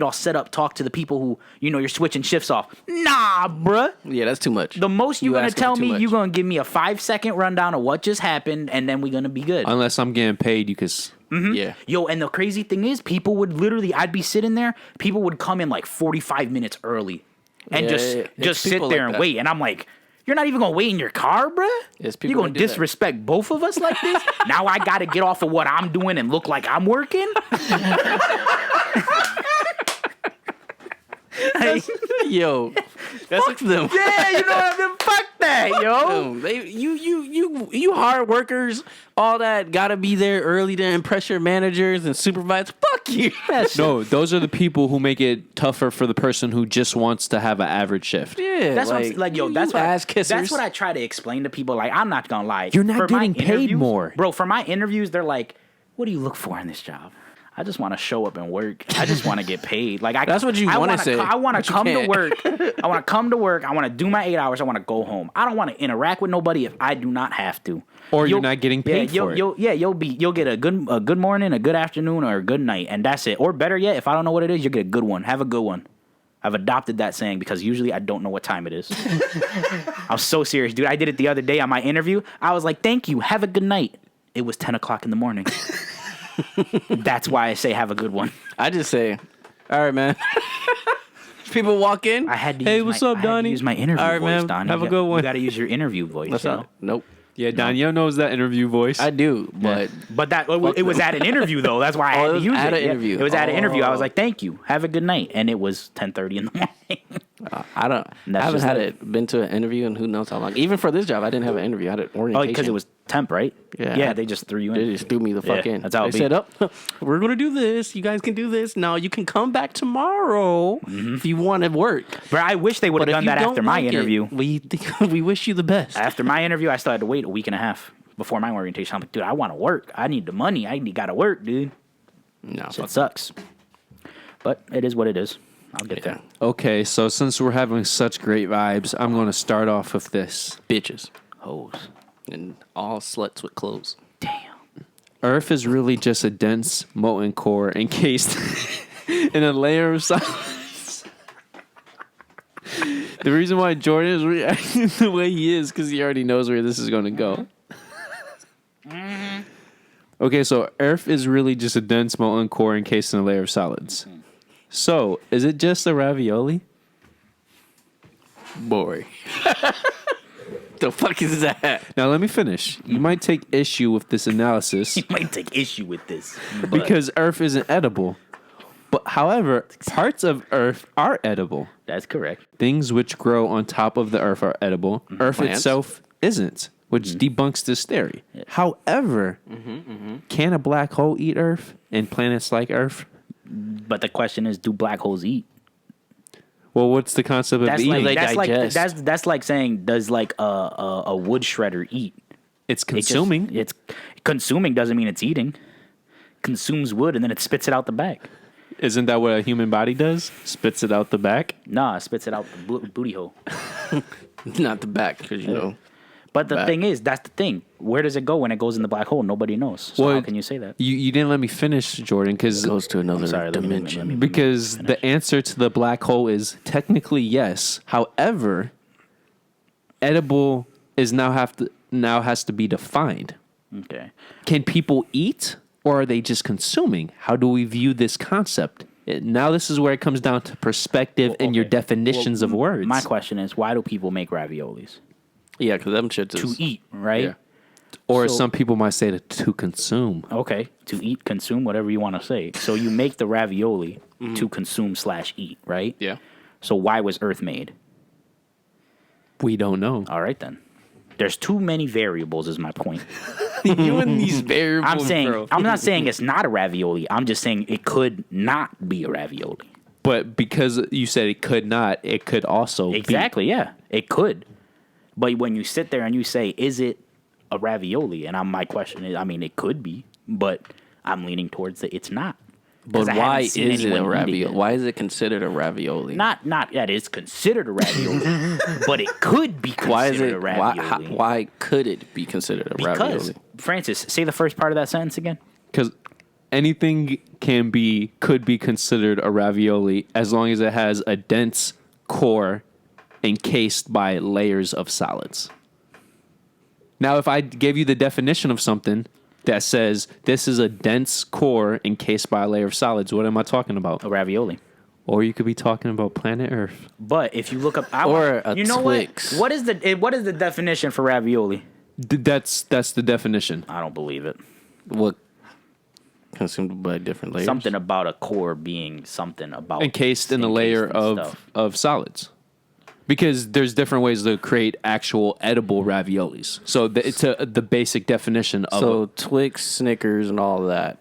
all set up, talk to the people who, you're switching shifts off. Nah, bruh. Yeah, that's too much. The most you're going to asking tell for too me, much. you're going to give me a 5-second rundown of what just happened, and then we're going to be good. Unless I'm getting paid, you could. Yeah. Yo, and the crazy thing is, people would literally, I'd be sitting there, people would come in like 45 minutes early and Yeah, just it's sit people there like and that. wait. And I'm like, you're not even going to wait in your car, bruh? It's You people going that to do that. disrespect both of us like this? Now I got to get off of what I'm doing and look like I'm working? Yo, that's up to them. Yeah, you know what I mean? Fuck that, yo. You hard workers, all that gotta be there early to impress your managers and supervisors. Fuck you. No, those are the people who make it tougher for the person who just wants to have an average shift. Yeah, That's what I'm like, yo. That's what ass kissers. that's what I try to explain to people. Like, I'm not gonna lie. You're not For my getting paid interviews- more. bro. For my interviews, they're like, "What do you look for in this job?" I just want to show up and work. I just want to get paid. Like, That's what you wanna say, I want but to you come to can't. work. I want to come to work. I want to do my 8 hours. I want to go home. I don't want to interact with nobody if I do not have to. Or you're not getting paid for it. You'll get a good morning, a good afternoon, or a good night, and that's it. Or better yet, if I don't know what it is, you'll get a good one. Have a good one. I've adopted that saying because usually I don't know what time it is. I'm so serious, dude. I did it the other day on my interview. I was like, "Thank you. Have a good night." It was 10 o'clock in the morning. That's why I say have a good one. I just say, all right, man. People walk in. I had to. Hey, use what's my, up, I had to Donnie? use my interview All right, voice, man. Donnie. Have a You good got- one. You got to use your interview voice. What's you up? know? Nope. Yeah, Danielle knows that interview voice. I do, but But it was at an interview though. That's why I had it to was use at it. an Yeah. interview. It was at an interview. I was Oh. like, "Thank you. Have a good night." And it was 10:30 in the morning. I don't. I That's haven't just had it. been to an interview in who knows how long. Even for this job, I didn't have an interview. I had an orientation. Oh, because it was temp, right? Yeah. Yeah, they just threw you in. They just threw me the fuck Yeah, in. that's how it they be. said, "Oh, we're gonna do this. You guys can do this. Now you can come back tomorrow if you want to work." But I wish they would But have if done you that don't after my like it, interview. we wish you the best. After my interview, I still had to wait a week and a half before my orientation. I'm like, dude, I want to work. I need the money. Got to work, dude. No, It sucks. But it is what it is. I'll get yeah. there. Okay, so since we're having such great vibes, I'm going to start off with this. Bitches Hoes. and all sluts with clothes. Damn. Earth is really just a dense molten core encased in a layer of silence. The reason why Jordan is reacting the way he is because he already knows where this is going to go. Okay, so Earth is really just a dense molten core encased in a layer of solids. So, is it just a ravioli? Boy, the fuck is that? Now, let me finish. You might take issue with this analysis You might take issue with this. But because Earth isn't edible. But, however, parts of Earth are edible. that's correct. Things which grow on top of the Earth are edible. Earth Plants. itself isn't, which debunks this theory. However, can a black hole eat Earth and planets like Earth? But the question is, do black holes eat? Well, what's the concept of That's eating? like They digest. that's like saying, does like a wood shredder eat? It's It just- consuming. it's consuming doesn't mean it's eating. Consumes wood and then it spits it out the back. Isn't that what a human body does? Spits it out the back? Nah, it spits it out the booty hole. Not the back, because you know. But the Back. thing is, that's the thing. Where does it go when it goes in the black hole? Nobody knows. So Well, how can you say that? You didn't let me finish, Jordan, because Goes to another sorry, let me- dimension. let me- because the answer to the black hole is technically yes. However, edible is now has to be defined. Okay. Can people eat or are they just consuming? How do we view this concept? Now this is where it comes down to perspective and your Okay. definitions of words. My question is, why do people make raviolis? Yeah, because them shits To is eat, right? Yeah. Or So- some people might say to consume. Okay. To eat, consume, whatever you want to say. So you make the ravioli to consume/eat, right? Yeah. So why was Earth made? We don't know. All right then. There's too many variables, is my point. You and these variables, I'm saying bro. I'm not saying it's not a ravioli. I'm just saying it could not be a ravioli. But because you said it could not, it could also Exactly, yeah. It could. But when you sit there and you say, is it a ravioli? And my question is, I mean, it could be, but I'm leaning towards that it's not. 'Cause But I haven't why seen is it anyone a eating ravioli? it. Why is it considered a ravioli? Not that it's considered a ravioli, but it could be considered Why is it? a Why, ravioli. why could it be considered a Because ravioli? Francis, say the first part of that sentence again. Because anything could be considered a ravioli as long as it has a dense core encased by layers of solids. Now, if I gave you the definition of something that says this is a dense core encased by a layer of solids, what am I talking about? A ravioli. Or you could be talking about planet Earth. But if you look up, You know Twix. What is the definition for ravioli? That's the definition. I don't believe it. What consumed by different layers? Something about a core being something about Encased in a layer of solids. Because there's different ways to create actual edible raviolis. So it's the basic definition of So Twix, Snickers, and all of that.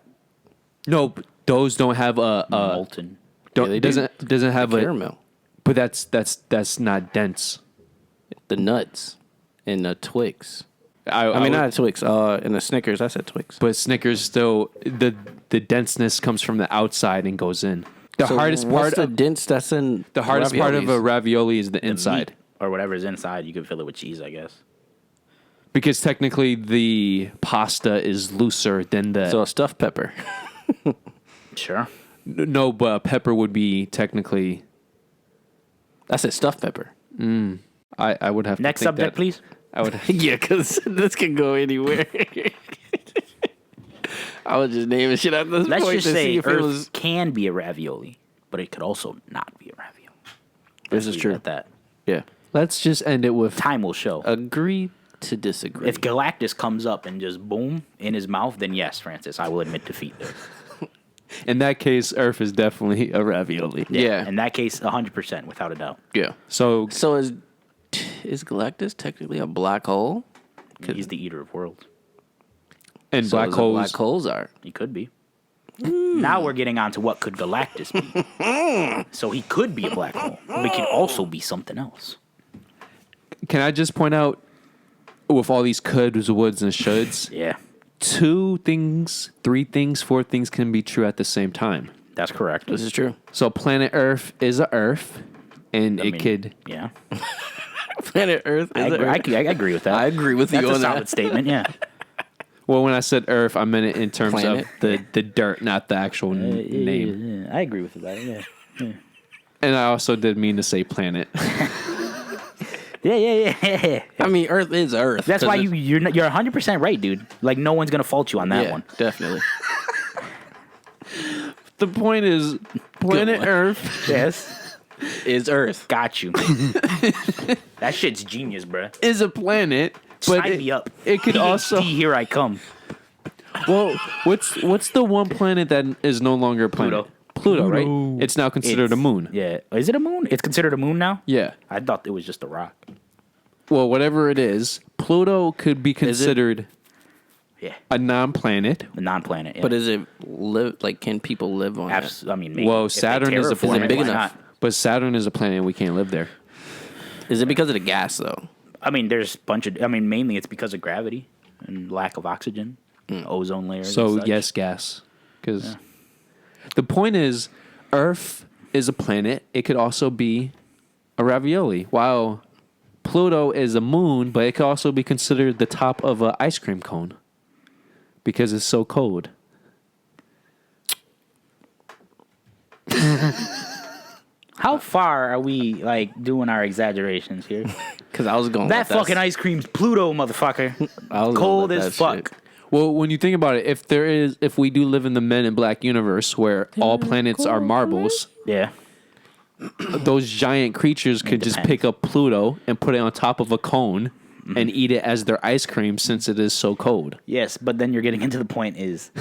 no, those don't have a molten. don't Yeah, they do. doesn't have a Caramel. but that's not dense. The nuts and the Twix. I I mean, would- not a Twix. And the Snickers. I said Twix. but Snickers still the denseness comes from the outside and goes in. The So hardest what's part the dense that's in the hardest part of a raviolis? ravioli is the The inside. meat or whatever's inside, you can fill it with cheese, I guess. Because technically the pasta is looser than the So a stuffed pepper. Sure. no, but pepper would be technically I said stuffed pepper. I would have Next to think subject, that. please. I would Yeah, because this can go anywhere. I was just naming shit at this Let's point just to say see if Earth it was. can be a ravioli, but it could also not be a ravioli. This is Leave it true. At that. Yeah. Let's just end it with Time will show. Agree to disagree. If Galactus comes up and just boom in his mouth, then yes, Francis, I will admit defeat there. in that case Earth is definitely a ravioli. Yeah. In that case, 100%, without a doubt. Yeah. So So is Galactus technically a black hole? He's the eater of worlds. and So black is holes Black holes are. He could be. Now we're getting on to what could Galactus be. So he could be a black hole, but he can also be something else. Can I just point out with all these coulds, woulds, and shoulds, Yeah, 2 things, 3 things, 4 things can be true at the same time. that's correct. This is true. So planet Earth is a Earth, and I it mean, could. Yeah, Planet Earth I is agree, I agree with that. I agree with That's you a on solid that. statement, yeah. Well, when I said Earth, I meant it in terms Planet? of the dirt, not the actual name. Yeah, I agree with that, yeah. And I also did mean to say planet. Yeah. I mean, Earth is Earth. That's 'cause why it's- you're 100% right, dude. Like, no one's going to fault you on that yeah, one. definitely. The point is, planet one. Earth Yes. Is Earth. Got you. That shit's genius, bruh. is a planet, but Sign me up. it could also. PhD, here I come. Well, what's the one planet that is no longer a planet? Pluto, right? It's now considered a moon. Yeah. Is it a moon? It's considered a moon now? Yeah. I thought it was just a rock. Well, whatever it is, Pluto could be considered Yeah. a non-planet. A non-planet. Yeah. But is it live? Like, can people live on it? I mean, maybe. Well, If they Saturn is a terraform planet. it, big why enough? not? But Saturn is a planet and we can't live there. Is it because of the gas though? I mean, there's a bunch of. I mean, mainly it's because of gravity and lack of oxygen, ozone layers. and So such. yes, gas. Because the point is, Earth is a planet. It could also be a ravioli. While Pluto is a moon, but it could also be considered the top of an ice cream cone because it's so cold. How far are we like doing our exaggerations here? Because I was going That fucking ice cream's Pluto, motherfucker. I was Cold going with as that fuck. shit. Well, when you think about it, if we do live in the Men in Black universe where all planets are marbles, Yeah. those giant creatures could just depends. pick up Pluto and put it on top of a cone and eat it as their ice cream since it is so cold. Yes, but then you're getting into the point is,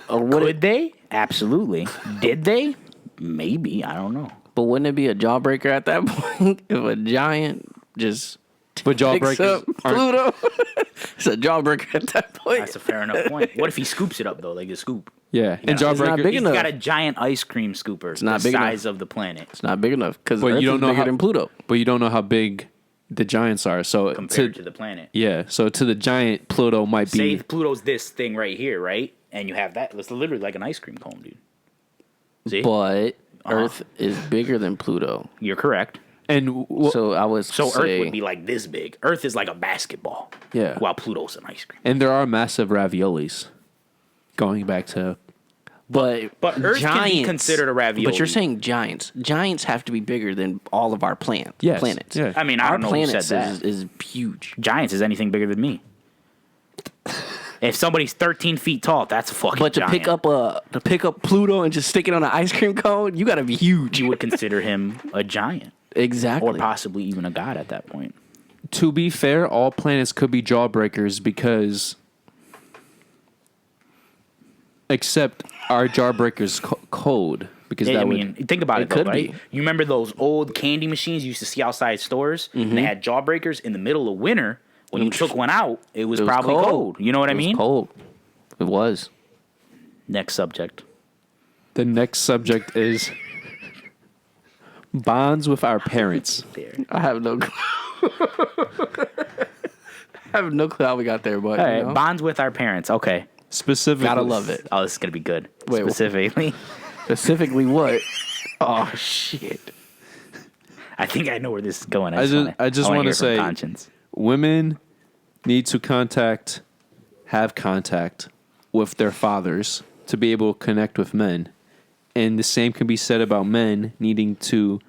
What could they? Absolutely. Did they? Maybe. I don't know. But wouldn't it be a jawbreaker at that point if a giant just But picks up jawbreakers aren't. Pluto? It's a jawbreaker at that point. That's a fair enough point. What if he scoops it up though, like a scoop? Yeah, and It's not jawbreaker. big He's enough. got a giant ice cream scooper. It's not the big enough. size of the planet It's not big enough because But Earth you don't is know bigger how- than Pluto. But you don't know how big the giants are. So compared to the planet. yeah, so to the giant, Pluto might Say be. Pluto's this thing right here, right? And you have that. It's literally like an ice cream cone, dude. See? But Earth is bigger than Pluto. You're correct. And So I was So say, Earth would be like this big. Earth is like a basketball. Yeah. While Pluto's an ice cream. and there are massive raviolis. Going back to but Earth can be considered a ravioli. But you're saying giants. Giants have to be bigger than all of our planets. Yeah. I mean, I Our don't know who planet said that. is huge. Giants is anything bigger than me. If somebody's 13 feet tall, that's a fucking But to giant. pick up Pluto and just stick it on an ice cream cone, you got to be huge. You would consider him a giant. Exactly. Or possibly even a god at that point. To be fair, all planets could be jawbreakers because, except our jawbreakers code because Yeah, that I would. mean, think about it though, could right? be. You remember those old candy machines you used to see outside stores? And they had jawbreakers in the middle of winter. When you took one out, it was probably cold. You know what I mean? It was cold. It was. Next subject. The next subject is bonds with our parents. There. I have no clue. I have no clue how we got there, but All right, you know. bonds with our parents. Okay. Specifically, Gotta love it. Oh, this is gonna be good. Wait, Specifically, Specifically what? Oh, shit. I think I know where this is going. I just wanna want to hear from say, conscience. women need to have contact with their fathers to be able to connect with men, and the same can be said about men needing to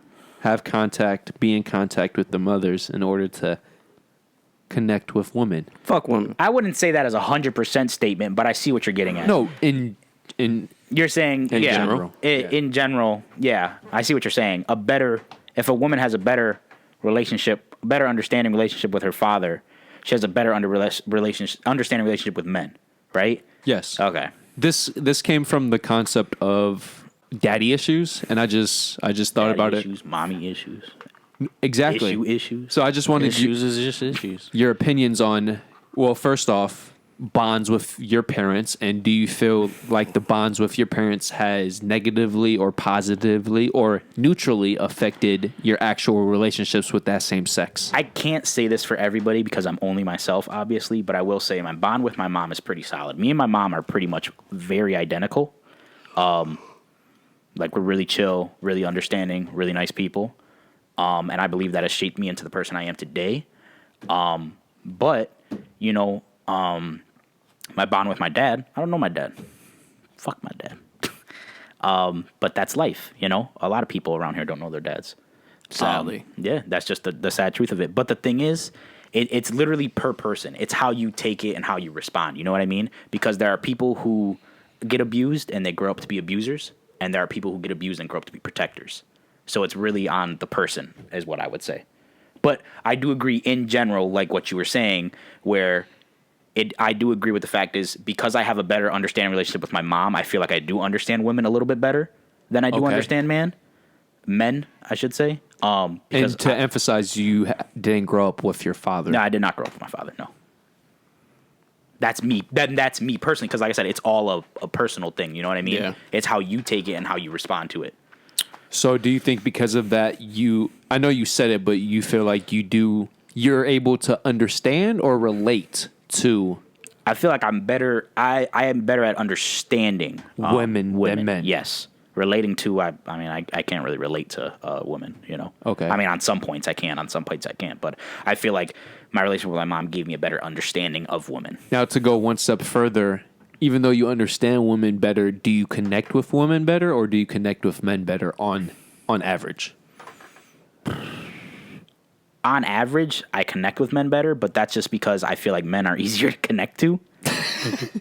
have contact, be in contact with the mothers in order to connect with women. Fuck women. I wouldn't say that as 100% statement, but I see what you're getting at. No, in You're saying, In yeah, general. In general, yeah, I see what you're saying. If a woman has a better relationship, better understanding relationship with her father, she has a better understanding relationship with men, right? yes. Okay. This came from the concept of daddy issues, and I just thought Daddy about issues, mommy issues, exactly. issues. So I just wanted Issues is just issues. your opinions on, well, first off, bonds with your parents, and do you feel like the bonds with your parents has negatively or positively or neutrally affected your actual relationships with that same sex? I can't say this for everybody because I'm only myself, obviously, but I will say my bond with my mom is pretty solid. Me and my mom are pretty much very identical. Like we're really chill, really understanding, really nice people. And I believe that has shaped me into the person I am today. But, you know, my bond with my dad, I don't know my dad. Fuck my dad. But that's life, you know? A lot of people around here don't know their dads. Sadly. Yeah, that's just the sad truth of it. But the thing is, it's literally per person. It's how you take it and how you respond. You know what I mean? Because there are people who get abused and they grow up to be abusers. And there are people who get abused and grow up to be protectors. So it's really on the person, is what I would say. But I do agree in general, like what you were saying, where I do agree with the fact is because I have a better understanding relationship with my mom, I feel like I do understand women a little bit better than I do understand men, I should say. And to emphasize, you didn't grow up with your father. No, I did not grow up with my father, no. That's me. That's me personally, because like I said, it's all a personal thing, you know what I mean? Yeah. It's how you take it and how you respond to it. So do you think because of that, I know you said it, but you feel like you're able to understand or relate to I feel like I'm better. I am better at understanding women than men? Yes, relating to. I mean, I can't really relate to women. You know. Okay. I mean, on some points I can. On some points I can't. But I feel like my relationship with my mom gave me a better understanding of women. Now, to go one step further, even though you understand women better, do you connect with women better, or do you connect with men better on average? On average, I connect with men better, but that's just because I feel like men are easier to connect to.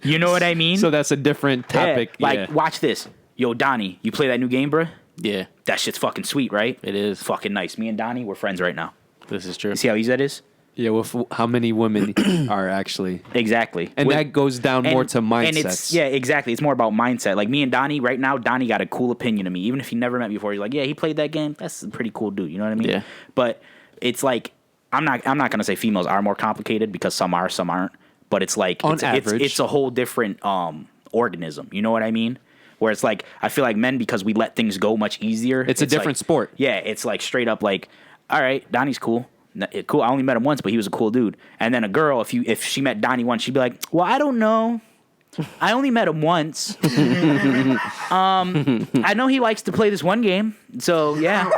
You know what I mean? So that's a different topic. Yeah. Like, yeah. watch this. Yo, Donnie, you play that new game, bruh? Yeah, That shit's fucking sweet, right? it is. Fucking nice. Me and Donnie, we're friends right now. This is true. You see how easy that is? Yeah, with how many women are actually. Exactly. And that goes down more to mindsets. And it's, yeah, exactly. It's more about mindset. Like me and Donnie, right now, Donnie got a cool opinion of me. Even if he never met me before, he's like, yeah, he played that game. That's a pretty cool dude. You know what I mean? Yeah. But it's like, I'm not going to say females are more complicated because some are, some aren't. But it's like, On average. it's a whole different organism. You know what I mean? Where it's like, I feel like men, because we let things go much easier. It's a different like, sport. Yeah, it's like straight up like, all right, Donnie's cool. Cool. I only met him once, but he was a cool dude. And then a girl, if she met Donnie once, she'd be like, well, I don't know. I only met him once. I know he likes to play this one game. So, yeah.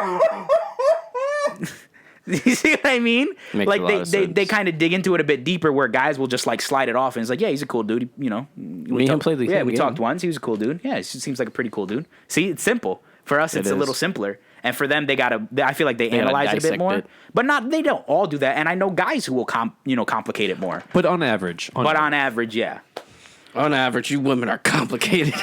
You see what I mean? Makes Like a lot of they sense. kind of dig into it a bit deeper, where guys will just like slide it off, and it's like, yeah, he's a cool dude. You know, Me and him played the yeah, same we game. talked once. He was a cool dude. Yeah, it seems like a pretty cool dude. See, it's simple. For us, it's a little is. simpler, and for them, I feel like they gotta analyze it a bit dissect more, it. but not. They don't all do that, and I know guys who will complicate it more. But on average, But on average, yeah, On average, you women are complicated.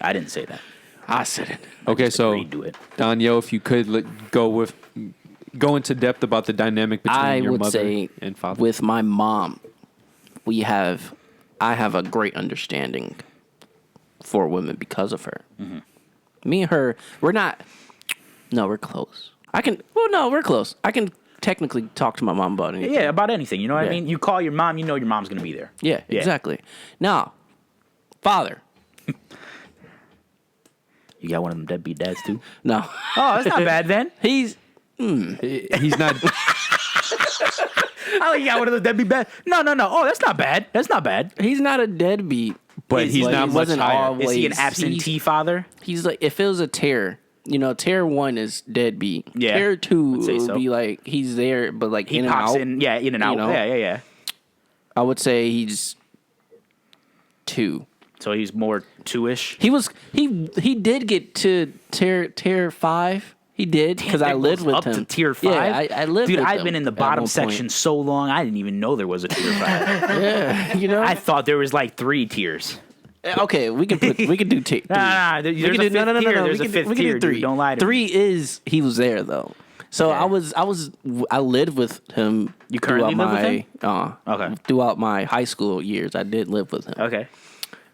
I didn't say that. I said it. okay, so Do it. Daniel, if you could go into depth about the dynamic between I your would mother say and father. with my mom, I have a great understanding for women because of her. Mm-hmm. Me and her, we're close. We're close. I can technically talk to my mom about anything. Yeah, about anything. You know what I Yeah. mean? You call your mom, you know your mom's gonna be there. Yeah, exactly. Now, father. You got one of them deadbeat dads too. No. Oh, that's not bad then. He's not. Oh, you got one of those deadbeat dads. No. Oh, that's not bad. That's not bad. He's not a deadbeat. But he's not much higher. Is he an absentee father? He's like, if it was a tear, tier 1 is deadbeat. Yeah, Tier 2 I'd say would so. be like, he's there, but like He in pops and out. in and out. know? Yeah. I would say he's 2. So he's more 2-ish. He did get to tier 5. He did because I It lived goes with up him. to tier 5. Yeah, I lived Dude, with I've him been in the at bottom one section point. so long, I didn't even know there was a tier 5. Yeah, I thought there was like 3 tiers. Okay, we can do three. Nah, there's a fifth tier. There's a fifth tier, dude. Don't lie to me. 3 is he was there though. So Yeah. I lived with him. You currently live with him? Okay. Throughout my high school years, I did live with him. Okay.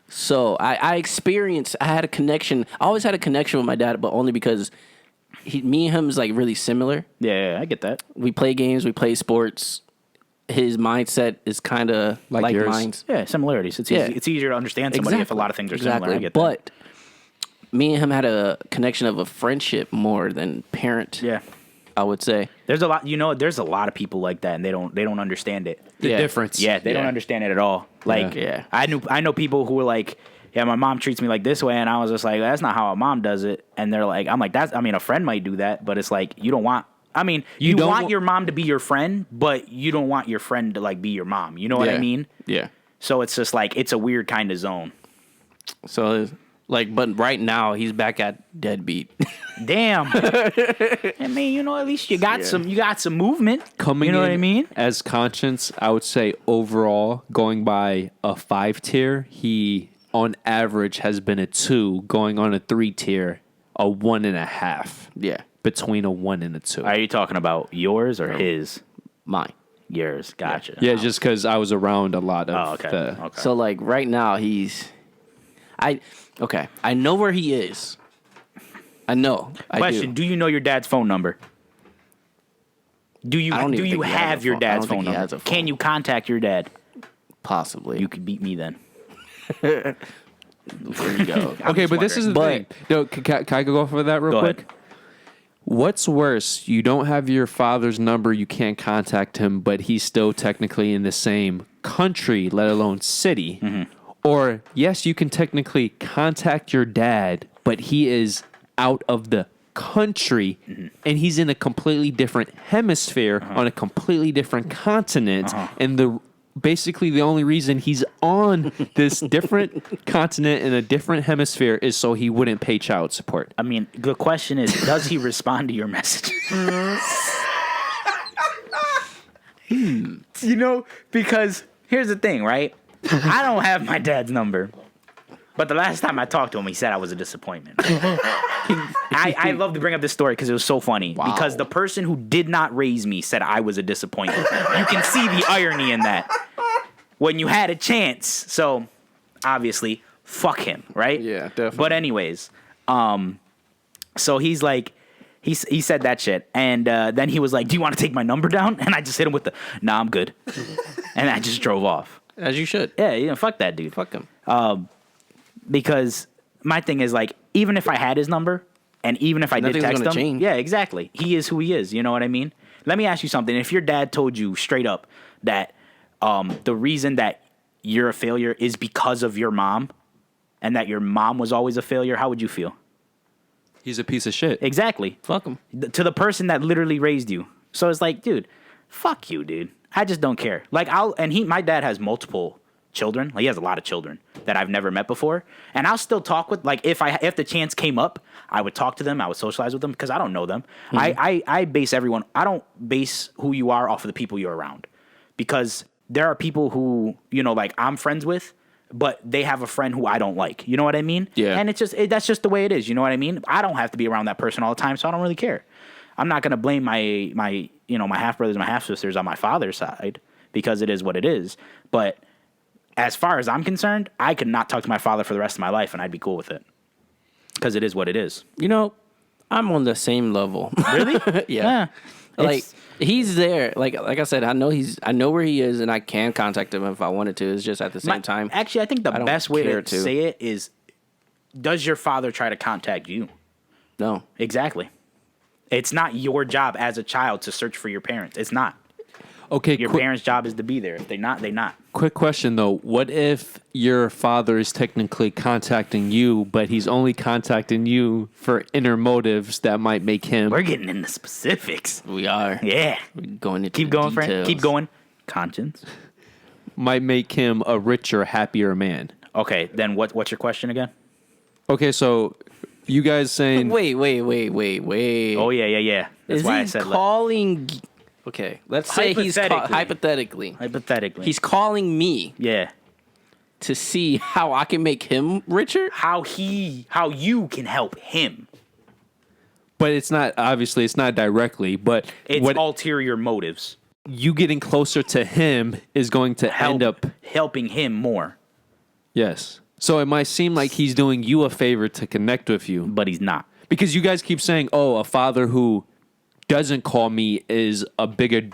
So I experienced. I had a connection. I always had a connection with my dad, but only because me and him is like really similar. Yeah, I get that. We play games. We play sports. His mindset is kind of like yours. mine. Yeah, similarities. It's Yeah. easy. It's easier to understand somebody if a lot of things are similar. I get that. But me and him had a connection of a friendship more than parent. Yeah. I would say. There's a lot, there's a lot of people like that, and they don't understand it. The Yeah. difference. Yeah, they don't understand it at all. Like, Yeah. I know people who were like, yeah, my mom treats me like this way, and I was just like, that's not how a mom does it. And they're like, I'm like, a friend might do that, but it's like you don't want. I mean, you don't want wa- your mom to be your friend, but you don't want your friend to like be your mom. You know what I Yeah. mean? Yeah. So it's just like it's a weird kind of zone. So but right now he's back at deadbeat. Damn. I mean, at least you got some movement. Coming you know in what I mean? as conscience, I would say overall, going by a 5 tier, he on average has been a 2, going on a 3 tier, a 1.5. Yeah. Between a 1 and a 2. Are you talking about yours or his? Mine. Yours. Gotcha. Yeah, just because I was around a lot of Oh, okay. the. Okay. So like right now I know where he is. I know. Question: Do you know your dad's phone number? Do you I don't even think he has have a your phone. I dad's don't think phone he has number? a phone. Can you contact your dad? Possibly. You could beat me then. There you go. Okay, but this is the thing. No, can I go for that real Go quick? ahead. What's worse? You don't have your father's number, you can't contact him, but he's still technically in the same country, let alone city. Mm-hmm. Or, yes, you can technically contact your dad, but he is out of the country Mm-hmm. and he's in a completely different hemisphere on a completely different continent. And basically the only reason he's on this different continent in a different hemisphere is so he wouldn't pay child support. I mean, the question is, does he respond to your message? Because here's the thing, right? I don't have my dad's number. But the last time I talked to him, he said I was a disappointment. I love to bring up this story because it was so funny. Wow. Because the person who did not raise me said I was a disappointment. You can see the irony in that. When you had a chance. So, obviously, fuck him, right? Yeah, definitely. But anyways, so he's like, he said that shit. And then he was like, do you want to take my number down? And I just hit him with the, nah, I'm good. And I just drove off. As you should. Yeah, fuck that dude. Fuck him. Because my thing is like, even if I had his number and even if I did Nothing's text gonna him, change. yeah, exactly. He is who he is. You know what I mean? Let me ask you something. If your dad told you straight up that the reason that you're a failure is because of your mom and that your mom was always a failure, how would you feel? He's a piece of shit. Exactly. Fuck him. To the person that literally raised you, So it's like, dude, fuck you, dude. I just don't care. Like my dad has multiple children. Like, he has a lot of children that I've never met before, and I'll still talk with, like, if the chance came up, I would talk to them, I would socialize with them because I don't know them. I base everyone. I don't base who you are off of the people you're around, because there are people who, you know, like, I'm friends with, but they have a friend who I don't like. You know what I mean? Yeah. And it's just that's just the way it is. You know what I mean? I don't have to be around that person all the time, so I don't really care. I'm not gonna blame my half brothers and my half sisters on my father's side, because it is what it is. But as far as I'm concerned, I could not talk to my father for the rest of my life, and I'd be cool with it, because it is what it is. You know, I'm on the same level. Really? Yeah. Like, he's there. Like I said, I know where he is, and I can contact him if I wanted to. It's just at the same time. Actually, I think the best way to say it is, does your father try to contact you? No. Exactly. It's not your job as a child to search for your parents. It's not. Okay, Your parents' job is to be there. If they're not, they're not. quick question though. What if your father is technically contacting you, but he's only contacting you for inner motives that might make him... We're getting into specifics. We are. Yeah. We're going into Keep the going, friend. details. Keep going. Conscience. might make him a richer, happier man. Okay, then what's your question again? Okay, so you guys saying... Wait. Oh, yeah. That's why I said... calling... Okay, let's say he's Hypothetically. hypothetically. He's calling me Yeah. to see how I can make him richer. How you can help him. But it's not, obviously, it's not directly, but It's ulterior motives. you getting closer to him is going to end up... helping him more. Yes. So it might seem like he's doing you a favor to connect with you. But he's not. Because you guys keep saying, oh, a father who doesn't call me is a bigger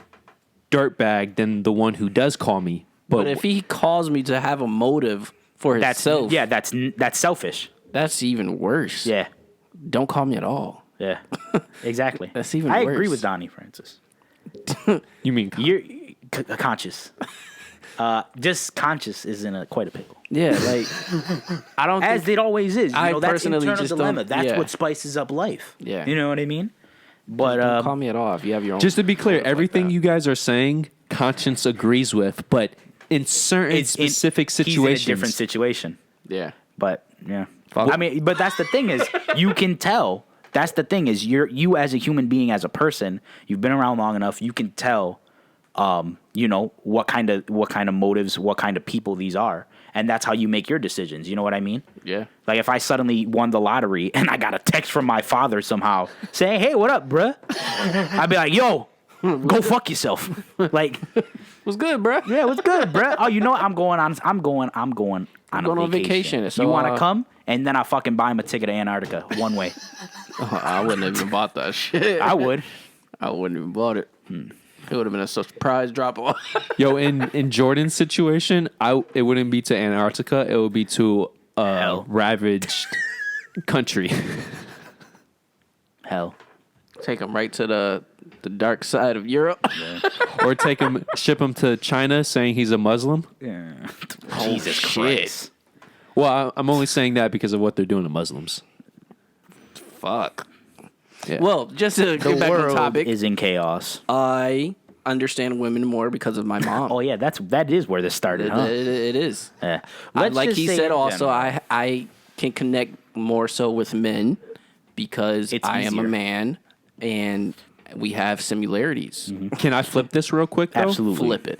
dirtbag than the one who does call me. But if he calls me to have a motive for himself, that's selfish. that's even worse. Yeah. Don't call me at all. Yeah. Exactly. That's even I worse. agree with Donnie Francis. You mean... You're conscious. Just conscious is in quite a pickle. Yeah, like I don't. As it always is. I that's personally internal just dilemma. don't- That's yeah. what spices up life. Yeah. You know what I mean? But Don't call me at all if you have your own. Just to be clear, motive like everything that. you guys are saying, conscience agrees with, but in certain specific situations... he's in a different situation. Yeah. But yeah, Fuck. I mean, but that's the thing is, you can tell. That's the thing is, you as a human being, as a person, you've been around long enough. You can tell, you know, what kind of motives, what kind of people these are, and that's how you make your decisions. You know what I mean? Yeah. Like, if I suddenly won the lottery and I got a text from my father somehow saying, "Hey, what up, bruh?" I'd be like, "Yo, go fuck yourself." Like, What's good, bro? yeah, what's good, bruh? Oh, you know what? I'm going on going on vacation. So, you want to come? And then I fucking buy him a ticket to Antarctica one way. I wouldn't have even bought that shit. I would. I wouldn't even bought it. It would have been a surprise drop off. Yo, in Jordan's situation, it wouldn't be to Antarctica. It would be to a Hell. ravaged country. Hell. Take him right to the dark side of Europe. Or ship him to China saying he's a Muslim. Jesus shit. Christ. Well, I'm only saying that because of what they're doing to Muslims. Fuck. Yeah. Well, just to The get back on world topic, is in chaos. I understand women more because of my mom. Oh yeah, that is where this started, huh? It is. Yeah. Like just he say said, in also, general. I can connect more so with men because It's I am a easier. man and we have similarities. Can I flip this real quick, though? Absolutely. Flip it.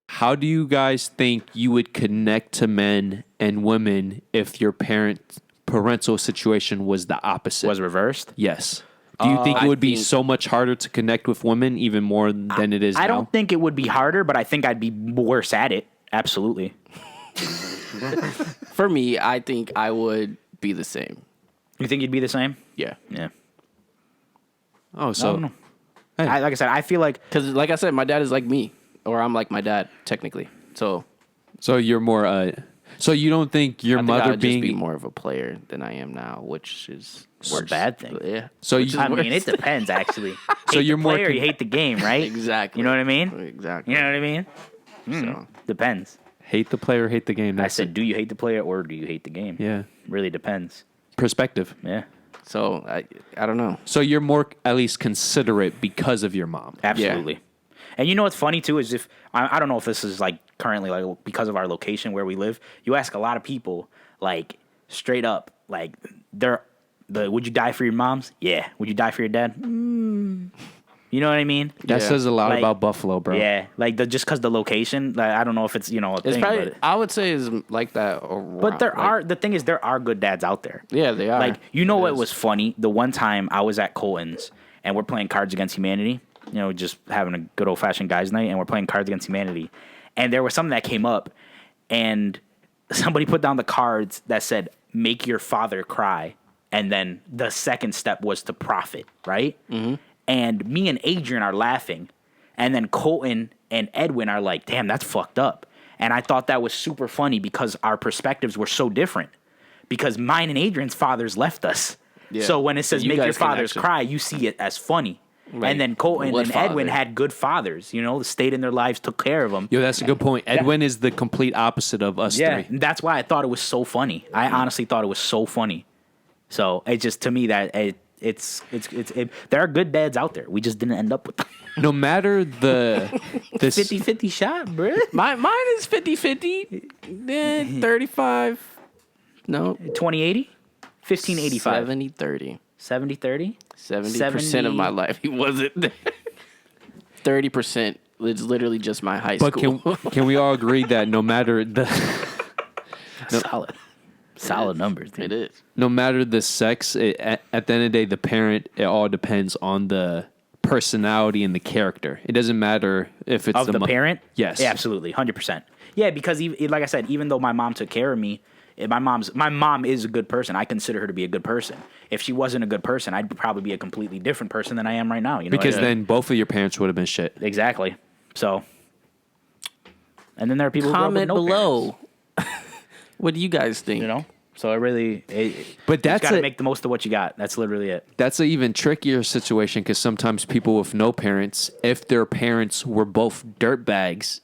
How do you guys think you would connect to men and women if your parental situation was the opposite? Was reversed. Yes. Do you think it would be think- so much harder to connect with women even more than it is now? I don't think it would be harder, but I think I'd be worse at it. Absolutely. For me, I think I would be the same. You think you'd be the same? Yeah. Yeah. Oh, I don't so know. Hey. Like I said, I feel like Because, like I said, my dad is like me, or I'm like my dad, technically. So you're more. So you don't think your I think mother I would being just be more of a player than I am now, which is It's a worse. bad thing. But yeah. So Which you- is I mean, worse. it depends actually. So Hate you're the more player, you hate the game, right? Exactly. You know what I mean? Exactly. You know what I mean? So, Depends. hate the player, hate the game. I That's said, do you hate the player or do you hate the game? yeah, Really depends. perspective. Yeah. So I don't know. So you're more at least considerate because of your mom. Absolutely. And you know what's funny too is if I don't know if this is like currently like because of our location where we live, you ask a lot of people like straight up like would you die for your moms? Yeah. Would you die for your dad? You know what I mean? That says a lot Like, about Buffalo, bro. Yeah, like just because the location, like, I don't know if it's a It's thing, probably but I would say is like that. but the thing is there are good dads out there. Yeah, they are. Like what was funny? The one time I was at Colton's and we're playing Cards Against Humanity, just having a good old fashioned guys' night, and we're playing Cards Against Humanity, and there was something that came up, and somebody put down the cards that said "Make your father cry," and then the second step was to profit, right? Mm-hmm. And me and Adrian are laughing, and then Colton and Edwin are like, "Damn, that's fucked up." And I thought that was super funny because our perspectives were so different. Because mine and Adrian's fathers left us. Yeah. So when it says "Make your fathers cry," you see it as funny. Right. And then Colton and Edwin had good fathers, stayed in their lives, took care of them. Yo, that's a good point. Edwin is the complete opposite of us three. And that's why I thought it was so funny. I honestly thought it was so funny. So it just, to me, that there are good dads out there. We just didn't end up with them. No matter this 50-50 shot, bro. Mine is 50-50. 35. No. 20-80? 15-85. 70-30. 70-30? 70% of my life he wasn't there. 30% is literally just my high school. But can we all agree that no matter the solid numbers, dude. It is. No matter the sex, at the end of the day, the parent, it all depends on the personality and the character. It doesn't matter if it's the parent. Yes, yeah, absolutely, 100%. Yeah, because like I said, even though my mom took care of me, my mom is a good person. I consider her to be a good person. If she wasn't a good person, I'd probably be a completely different person than I am right now. Because then both of your parents would have been shit. Exactly. So, and then there are people comment who below. What do you guys think? So but that's you got to make the most of what you got. That's literally it. That's an even trickier situation because sometimes people with no parents, if their parents were both dirtbags,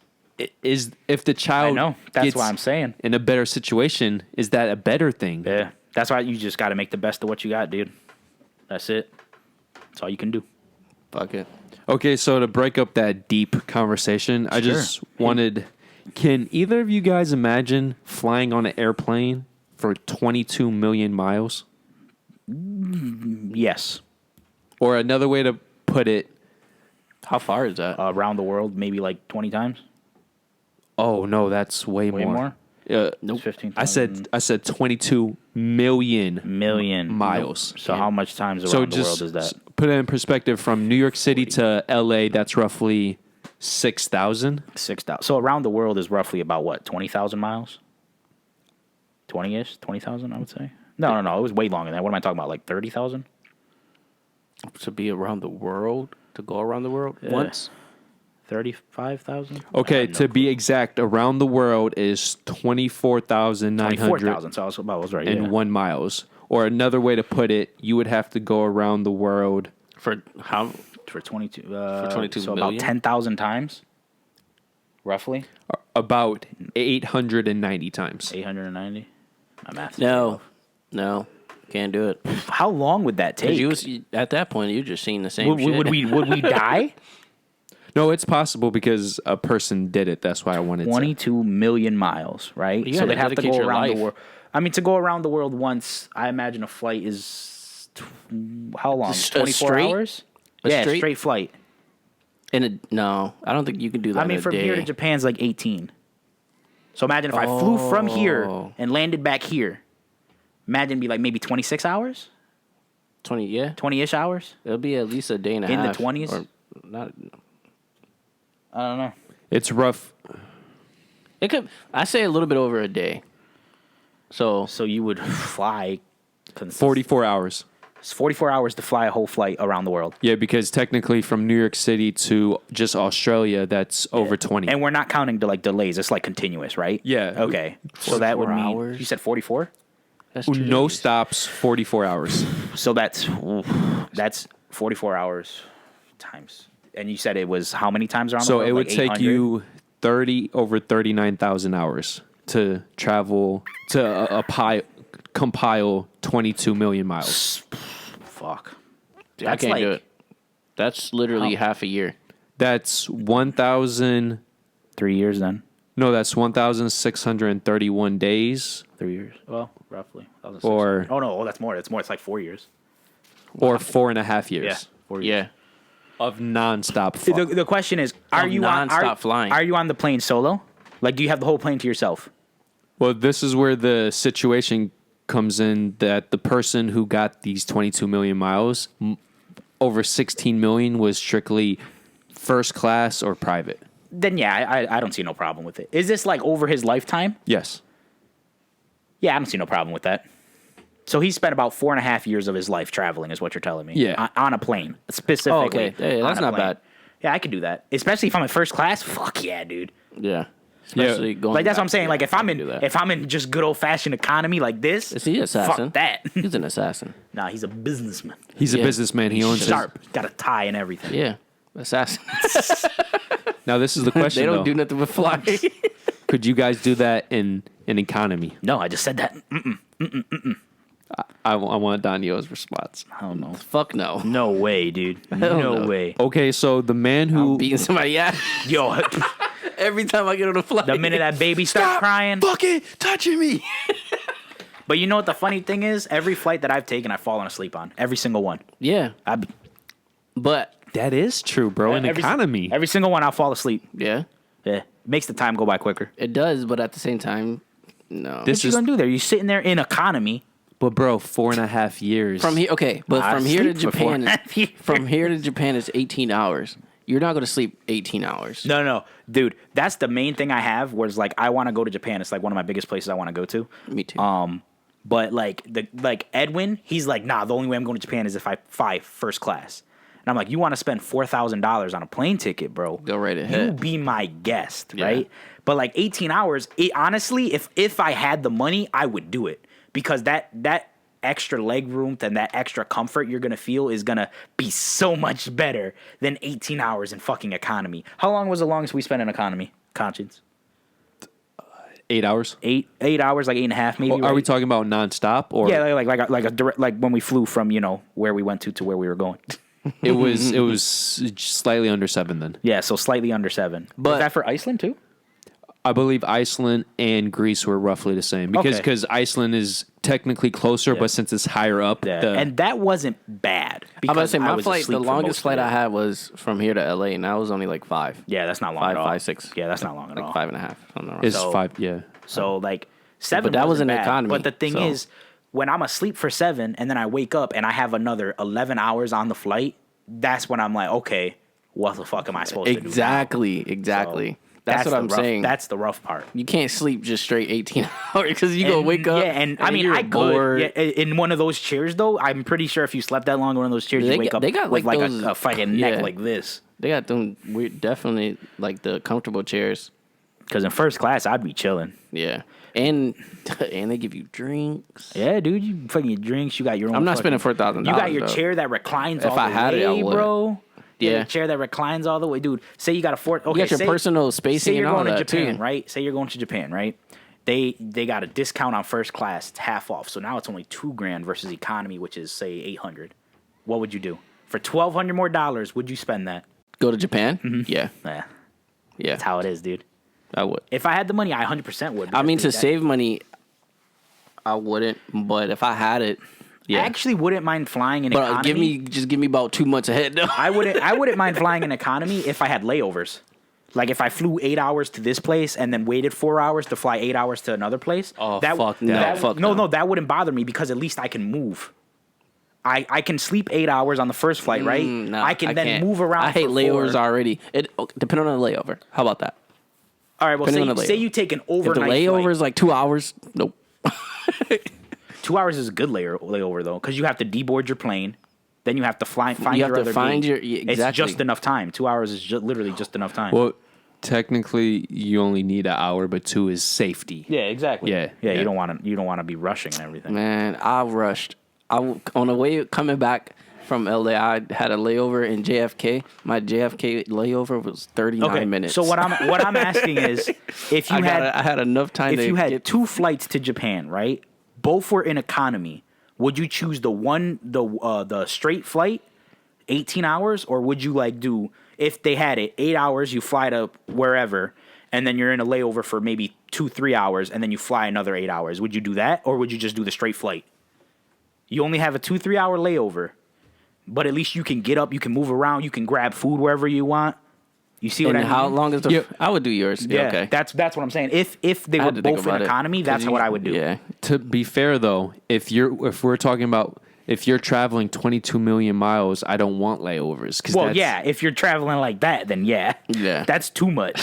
if the child, I know, that's what I'm saying, in a better situation, is that a better thing? Yeah, that's why you just got to make the best of what you got, dude. That's it. That's all you can do. Fuck it. Okay, so to break up that deep conversation, I just wanted. Can either of you guys imagine flying on an airplane for 22 million miles? Yes. Or another way to put it, how far is that? Around the world, maybe like 20 times. Oh no, that's way more. Nope. 15. I said 22 million miles. Nope. So how much times around the world is that? Put it in perspective. From New York City to LA, that's roughly 6,000. 6,000. So around the world is roughly about what? 20,000 miles. 20-ish, 20,000, I would say. No. It was way longer than that. What am I talking about? Like 30,000? To be around the world, to go around the world once. 35,000. Okay, to be exact, around the world is 24,900. 24,000. So I was right. In 1 miles. Or another way to put it, you would have to go around the world for how? For 22. For 22 so million? about 10,000 times, roughly. About 890 times. 890. My math. No, can't do it. How long would that take? At that point, you're just seeing the same shit. Would we die? No, it's possible because a person did it. That's why I wanted 22 million miles, right? So they'd have to go around the world. I mean, to go around the world once, I imagine a flight is how long? 24 hours? Straight flight. No, I don't think you can do that. I mean, from here to Japan's like 18. So imagine if I flew from here and landed back here. Imagine it'd be like maybe 26 hours? 20-ish hours? It'll be at least a day and a half. In the 20s? Or not. I don't know. It's rough. It could. I say a little bit over a day. So you would fly 44 hours. It's 44 hours to fly a whole flight around the world. Yeah, because technically from New York City to just Australia, that's over 20. And we're not counting to like delays. It's like continuous, right? Yeah. Okay. So that would mean hours? You said 44? that's 2 No days. stops, 44 hours. So that's 44 hours times. And you said it was how many times around the So world? it would Like take 800? you over 39,000 hours to travel to compile 22 million miles. fuck. I can't do it. That's literally half a year. That's 1,000. 3 years then. No, that's 1,631 days. 3 years. Well, roughly. Or That's more. It's more. It's like 4 years. Or 4.5 years. Yeah, 4 years. Yeah. Of nonstop fuck. The question is, are you nonstop flying? Are you on the plane solo? Like, do you have the whole plane to yourself? Well, this is where the situation comes in that the person who got these 22 million miles, over 16 million was strictly first class or private. Then yeah, I don't see no problem with it. Is this like over his lifetime? Yes. Yeah, I don't see no problem with that. So he spent about 4.5 years of his life traveling, is what you're telling me. Yeah. On a plane, specifically. Oh, okay. Yeah, that's on a not plane. bad. Yeah, I could do that. Especially if I'm in first class. Fuck yeah, dude. Yeah. Especially going Like, that's what back. I'm saying. Yeah, Like, if I I'm can do that. in just good old fashioned economy like this, Is he an assassin? fuck that. He's an assassin. Nah, he's a businessman. He's a Yeah. businessman. He owns his. Sharp. Got a tie and everything. Yeah. Assassin. Now, this is the question, They don't though. do nothing but fly. Could you guys do that in an economy? No, I just said that. I want Daniel's response. I don't know. Fuck no. No way, dude. Hell No no. way. Okay, so the man who... Beating somebody ass Yo, every time I get on a flight. the minute that baby starts crying. fucking touching me. But you know what the funny thing is? Every flight that I've taken, I've fallen asleep on. Every single one. Yeah. But That is true, bro. In economy. Every single one, I'll fall asleep. yeah, Yeah. Makes the time go by quicker. it does. But at the same time, no. This What you is... gonna do there? You're sitting there in economy. But, bro, 4.5 years. From here, okay, but I from here to sleep for Japan, 4.5 years. from here to Japan is 18 hours. You're not going to sleep 18 hours. No. Dude, that's the main thing I have where it's like, I want to go to Japan. It's like one of my biggest places I want to go to. Me too. But like Edwin, he's like, nah, the only way I'm going to Japan is if I fly first class. And I'm like, you want to spend $4,000 on a plane ticket, bro? Go right You ahead. be my guest, Yeah. right? But like 18 hours, honestly, if I had the money, I would do it because that extra leg room and that extra comfort you're gonna feel is gonna be so much better than 18 hours in fucking economy. How long was the longest we spent in economy? Conscience. 8 hours? 8 hours, like 8.5 maybe. Are right? we talking about nonstop? Or Yeah, like a direct, like when we flew from where we went to where we were going. it was slightly under 7 then. Yeah, so slightly under 7. But- was that for Iceland too? I believe Iceland and Greece were roughly the same Okay. because Iceland is technically closer, but since it's higher up, Yeah, and that wasn't bad. I'm about to say I my was flight. asleep The for longest most of flight it. I had was from here to LA, and that was only like 5, Yeah, that's not long at all. 6. Yeah, that's not long at all. Like 5.5. Something around. is so- 5. Yeah, So like 7, But that was wasn't in bad. economy, But the thing so- is, when I'm asleep for 7 and then I wake up and I have another 11 hours on the flight, that's when I'm like, okay, what the fuck am I supposed to do? now? Exactly. So, That's what the I'm rough- saying. That's the rough part. You can't sleep just straight 18 hours because you go wake up. Yeah, and I mean, you're I could. bored. Yeah, in one of those chairs, though, I'm pretty sure if you slept that long in one of those chairs, They you wake got- up they got, with like, like those- a fucking yeah. neck like this. They got them weird, definitely like the comfortable chairs. Because in first class, I'd be chilling. Yeah, and they give you drinks. Yeah, dude, you fucking get drinks. You got your own. I'm not fucking- spending $4,000. You got your though. chair that reclines If all I the had way, it, I would. bro. You got Yeah. a chair that reclines all the way, dude. Say you got a fort. Okay, You got your say, personal say spacing you're and all going to that Japan, too. right? Say you're going to Japan, right? They got a discount on first class. It's half off. So now it's only $2,000 versus economy, which is say $800. What would you do for $1,200 more dollars? Would you spend that? Go to Japan? Mm-hmm. Yeah, Yeah, that's how it is, dude. I would. If I had the money, I 100% would. I mean, because, to dude, save money, I wouldn't. But if I had it, yeah. I actually wouldn't mind flying in but economy. give me about 2 months ahead. Though. I wouldn't mind flying in economy if I had layovers. Like if I flew 8 hours to this place and then waited 4 hours to fly 8 hours to another place. Oh, fuck no. Fuck no. No, that wouldn't bother me because at least I can move. I can sleep 8 hours on the first flight, right? No, I can then can't. move around. I hate for layovers 4. already. Depending on the layover. How about that? All right, well, depending on the say layover. you take an If the overnight layover flight. is like 2 hours, nope. 2 hours is a good layover though, because you have to deboard your plane, then you have to find You your have to other find gate. your- yeah, It's exactly. just enough time. 2 hours is literally just enough time. well, technically you only need an hour, but 2 is safety. yeah, exactly. Yeah, yeah. yeah. You don't want to be rushing and everything. Man, I rushed. On the way coming back from LA, I had a layover in JFK. My JFK layover was 39 minutes. So what I'm asking is, if you I had enough time if to you had get 2 flights to Japan, right? Both were in economy. would you choose the straight flight, 18 hours, or would you like do, if they had it 8 hours, you fly to wherever, and then you're in a layover for maybe 2-3 hours, and then you fly another 8 hours? Would you do that, or would you just do the straight flight? You only have a 2-3 hour layover, but at least you can get up, you can move around, you can grab food wherever you want. You see what I mean? How long is the? I would do yours. Yeah, okay. That's what I'm saying. If they were both in economy, that's what I would do. Yeah. To be fair though, if we're talking about if you're traveling 22 million miles, I don't want layovers. If you're traveling like that, then that's too much.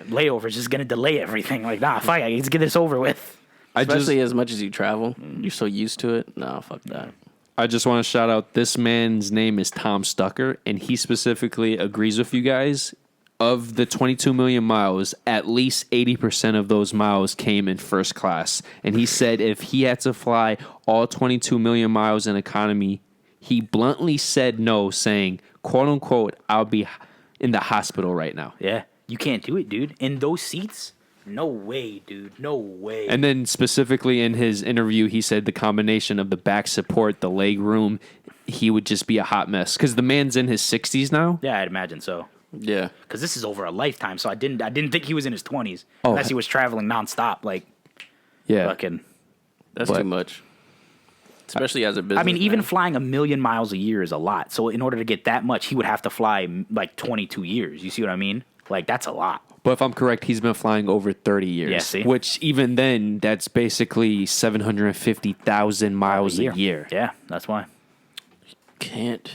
Layovers is gonna delay everything. Like, nah, fuck, let's get this over with. Especially as much as you travel, you're so used to it. No, fuck that. I just want to shout out, this man's name is Tom Stucker, and he specifically agrees with you guys. Of the 22 million miles, at least 80% of those miles came in first class. And he said if he had to fly all 22 million miles in economy, he bluntly said no, saying, quote unquote, I'll be in the hospital right now. Yeah, you can't do it, dude. In those seats, no way, dude. No way. And then specifically in his interview, he said the combination of the back support, the leg room, he would just be a hot mess. Because the man's in his 60s now. Yeah, I'd imagine so. Yeah. Because this is over a lifetime, so I didn't think he was in his 20s. Unless he was traveling nonstop. Like, fucking. That's too much. Especially as a business. I mean, even flying 1 million miles a year is a lot. So in order to get that much, he would have to fly like 22 years. You see what I mean? Like, that's a lot. But if I'm correct, he's been flying over 30 years. Yeah, see? Which even then, that's basically 750,000 miles a year. Yeah, that's why. I can't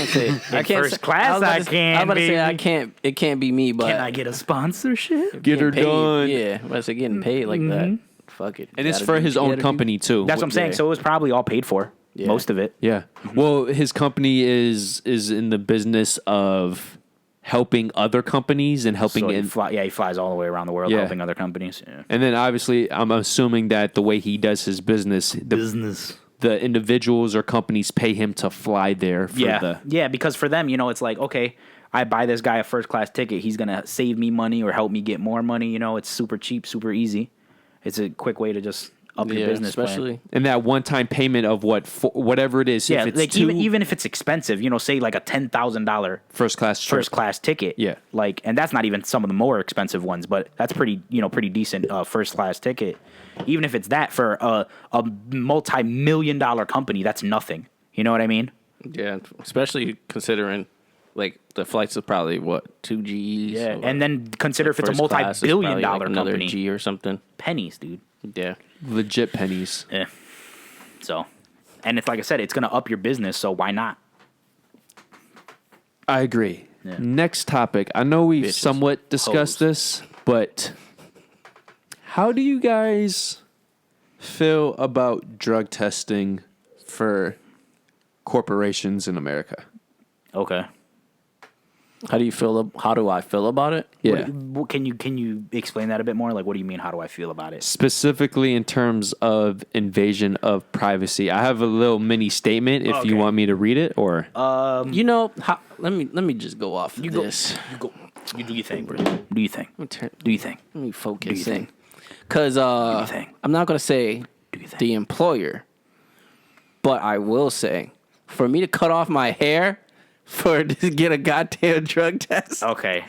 say. I can't. First class, I can. I'm about to say I can't. It can't be me. But can I get a sponsorship? Get her paid, done. Yeah, I was getting paid like that. Fuck it. And it's for his own company too. That's what I'm saying. So it was probably all paid for. Yeah. Most of it. Yeah. Well, his company is in the business of helping other companies and helping. So he flies all the way around the world helping other companies. Yeah. And then obviously, I'm assuming that the way he does his business, the individuals or companies pay him to fly there. Because for them, it's like, okay, I buy this guy a first class ticket. He's gonna save me money or help me get more money. It's super cheap, super easy. It's a quick way to just up your business, especially. And that one-time payment of whatever it is. Yeah, if it's like even if it's expensive, say like a $10,000 first class ticket. Yeah, like, and that's not even some of the more expensive ones, but that's pretty decent first class ticket. Even if it's that for a multi-million-dollar company, that's nothing. You know what I mean? Yeah, especially considering like the flights are probably what, 2 Gs. Yeah, and then consider if it's a multi-billion-dollar like company, G or something. Pennies, dude. Yeah, legit pennies. Yeah. So, and it's like I said, it's gonna up your business. So why not? I agree. Yeah. Next topic. I know we've somewhat discussed this, but how do you guys feel about drug testing for corporations in America? Okay. How do I feel about it? Yeah. Can you explain that a bit more? Like, what do you mean? How do I feel about it? Specifically in terms of invasion of privacy. I have a little mini statement if you want me to read it, or let me just go off of this. You do your thing, bro. Do your thing. Do your thing. Let me focus in. Because I'm not going to say the employer, but I will say, for me to cut off my hair to get a goddamn drug test. Okay.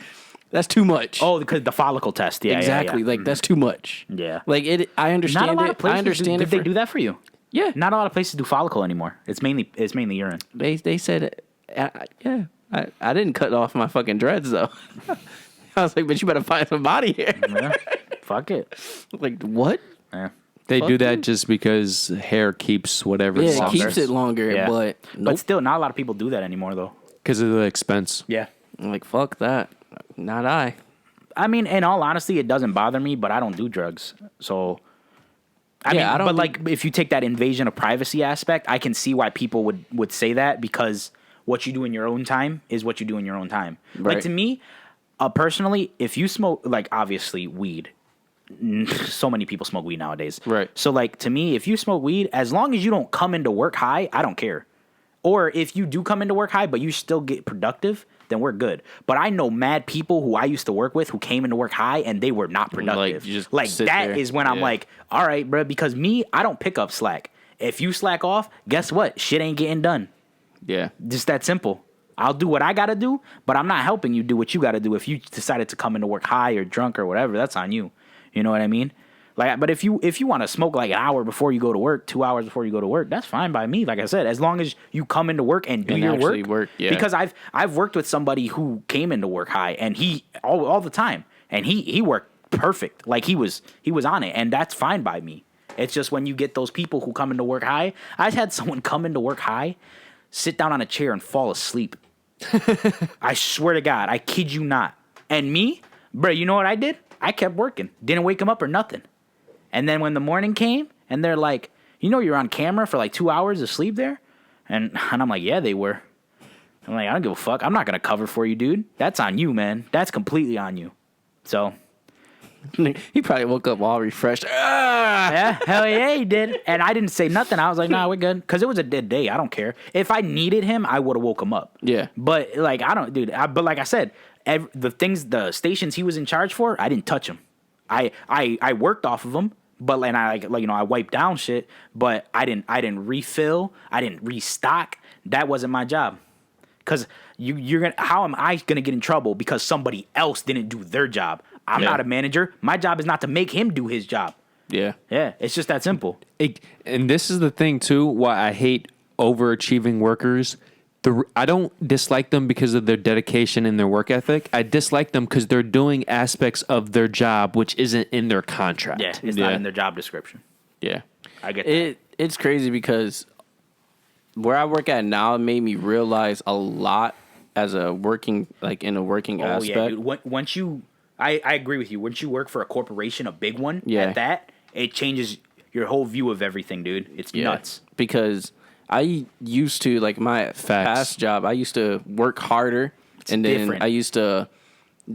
That's too much. Oh, because the follicle test. Yeah, exactly. Yeah. Like, that's too much. Yeah. Like, I understand not a lot of places I understand did they do that for you? Yeah. Not a lot of places do follicle anymore. It's mainly urine. They said, yeah. I didn't cut off my fucking dreads, though. I was like, but you better find somebody here. Yeah. Fuck it. Like, what? Yeah. They do that just because hair keeps whatever. Yeah, it keeps it longer, but nope. But still, not a lot of people do that anymore, though. Because of the expense. Yeah. I'm like, fuck that. Not I. I mean, in all honesty, it doesn't bother me, but I don't do drugs. So, if you take that invasion of privacy aspect, I can see why people would say that, because what you do in your own time is what you do in your own time. Right. Like, to me, personally, if you smoke, like, obviously, weed. So many people smoke weed nowadays. Right. So, like, to me, if you smoke weed, as long as you don't come into work high, I don't care. Or if you do come into work high, but you still get productive, then we're good. But I know mad people who I used to work with who came into work high and they were not productive. Like that is when I'm like, all right, bro, because me, I don't pick up slack. If you slack off, guess what? Shit ain't getting done. Yeah. Just that simple. I'll do what I got to do, but I'm not helping you do what you got to do. If you decided to come into work high or drunk or whatever, that's on you. You know what I mean? Like, but if you want to smoke like an hour before you go to work, 2 hours before you go to work, that's fine by me. Like I said, as long as you come into work and do your work. Yeah. Because I've worked with somebody who came into work high, and he all the time, and he worked perfect. Like he was on it, and that's fine by me. It's just when you get those people who come into work high. I had someone come into work high, sit down on a chair and fall asleep. I swear to God, I kid you not. And me, bro, you know what I did? I kept working. Didn't wake him up or nothing. And then when the morning came, and they're like, you know, you're on camera for like 2 hours of sleep there? And I'm like, yeah, they were. I'm like, I don't give a fuck. I'm not going to cover for you, dude. That's on you, man. That's completely on you. So... He probably woke up all refreshed. Yeah, hell yeah, he did. And I didn't say nothing. I was like, nah, we're good. Because it was a dead day. I don't care. If I needed him, I would have woke him up. Yeah. But, like, I don't, dude. But like I said, the stations he was in charge for, I didn't touch him. I worked off of them. But, and I wiped down shit. But I didn't refill. I didn't restock. That wasn't my job. Because how am I gonna get in trouble because somebody else didn't do their job? I'm not a manager. My job is not to make him do his job. Yeah. Yeah, it's just that simple. And this is the thing, too, why I hate overachieving workers. I don't dislike them because of their dedication and their work ethic. I dislike them because they're doing aspects of their job which isn't in their contract. Yeah, it's not in their job description. Yeah. I get that. It's crazy because where I work at now, it made me realize a lot as a working, like in a working aspect. Yeah, dude. Once you... I agree with you. Once you work for a corporation, a big one, at that, it changes your whole view of everything, dude. It's nuts. Because I used to, like my past job, I used to work harder, and then different. I used to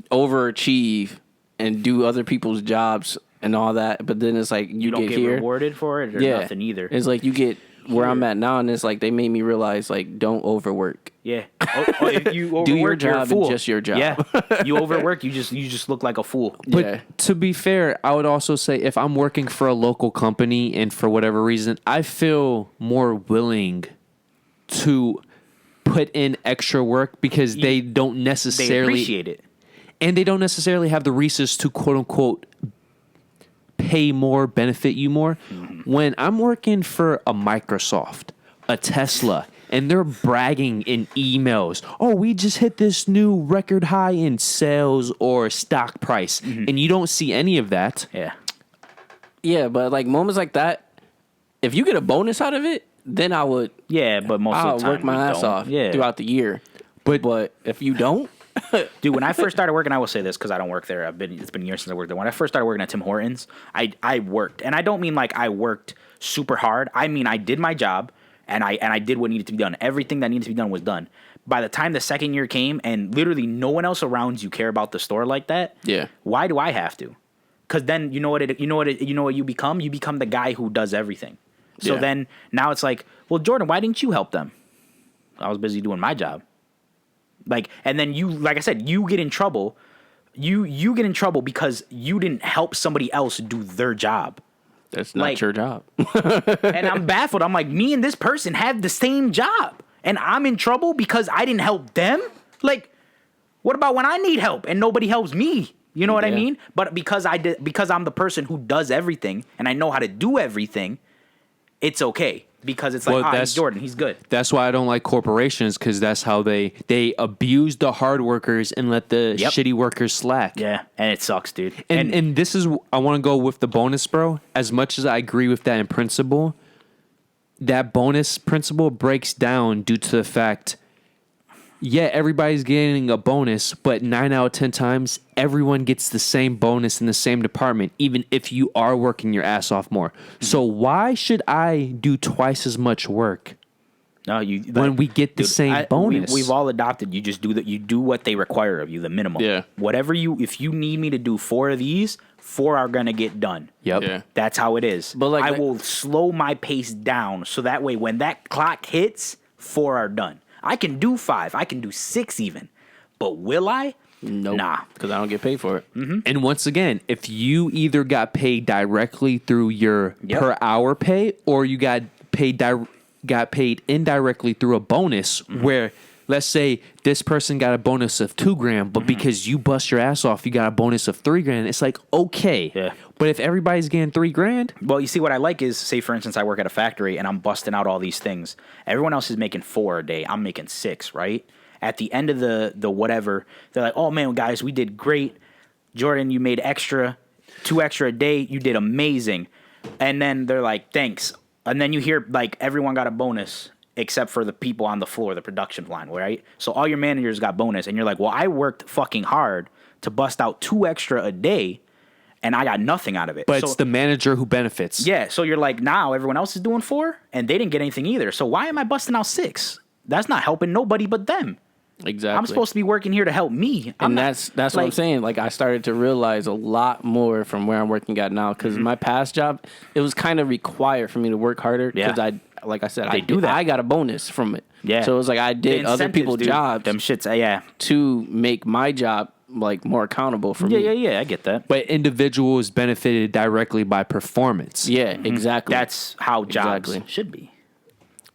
overachieve and do other people's jobs and all that. But then it's like you don't get get here, rewarded for it or nothing either. It's like you get where I'm at now, and it's like they made me realize, like, don't overwork. Yeah. If you overwork, do your you're a job fool. and just your job. Yeah. You overwork, you just look like a fool. But to be fair, I would also say if I'm working for a local company and for whatever reason, I feel more willing to put in extra work because they don't necessarily... They appreciate it. And they don't necessarily have the resources to, quote-unquote, pay more, benefit you more. Mm-hmm. When I'm working for a Microsoft, a Tesla... and they're bragging in emails, oh, we just hit this new record high in sales or stock price. Mm-hmm. And you don't see any of that. Yeah. Yeah, but like moments like that, if you get a bonus out of it, then I would. Yeah, but most of the time work my ass off throughout the year. But if you don't. Dude, when I first started working, I will say this because I don't work there. It's been years since I worked there. When I first started working at Tim Hortons, I worked. And I don't mean like I worked super hard. I mean, I did my job. And I did what needed to be done. Everything that needed to be done was done. By the time the second year came, and literally no one else around you care about the store like that. Yeah. Why do I have to? Because then you know what you become. You become the guy who does everything. So then now it's like, well, Jordan, why didn't you help them? I was busy doing my job. Like, and then you, like I said, you get in trouble. You get in trouble because you didn't help somebody else do their job. That's not your job. And I'm baffled. I'm like, me and this person have the same job. And I'm in trouble because I didn't help them? Like, what about when I need help and nobody helps me? You know what I mean? But because I'm the person who does everything and I know how to do everything, it's okay. Because it's like, he's Jordan, he's good. That's why I don't like corporations, because that's how they abuse the hard workers and let the shitty workers slack. Yeah, and it sucks, dude. And this is, I want to go with the bonus, bro. As much as I agree with that in principle, that bonus principle breaks down due to the fact, everybody's getting a bonus, but 9 out of 10 times, everyone gets the same bonus in the same department, even if you are working your ass off more. Mm-hmm. So why should I do twice as much work? No, when we get the same bonus? We've all adopted. You just do that. You do what they require of you, the minimum. Yeah. Whatever if you need me to do 4 of these, 4 are gonna get done. Yep. Yeah. That's how it is. But like I will slow my pace down so that way when that clock hits, 4 are done. I can do 5. I can do 6 even. But will I? Nope. Nah. Because I don't get paid for it. Mm-hmm. And once again, if you either got paid directly through your per hour pay or you got got paid indirectly through a bonus where, let's say this person got a bonus of $2,000, but because you bust your ass off, you got a bonus of $3,000. It's like, okay. Yeah. But if everybody's getting $3,000, Well, you see, what I like is, say, for instance, I work at a factory and I'm busting out all these things. Everyone else is making 4 a day. I'm making 6, right? At the end of the whatever, they're like, oh, man, guys, we did great. Jordan, you made 2 extra a day. You did amazing. And then they're like, thanks. And then you hear, like, everyone got a bonus except for the people on the floor, the production line, right? So all your managers got bonus. And you're like, well, I worked fucking hard to bust out 2 extra a day, and I got nothing out of it. but So- it's the manager who benefits. Yeah, so you're like, now everyone else is doing 4, and they didn't get anything either. So why am I busting out 6? That's not helping nobody but them. Exactly. I'm supposed to be working here to help me. And that's what I'm saying. Like, I started to realize a lot more from where I'm working at now, because my past job, it was kind of required for me to work harder, because Yeah. like I said, They do that. I got a bonus from it. Yeah. So it was like I The did other incentives, people's dude. jobs Them shits, yeah. to make my job like more accountable for me. Yeah, I get that. But individuals benefited directly by performance. Yeah, exactly. That's how jobs Exactly. should be.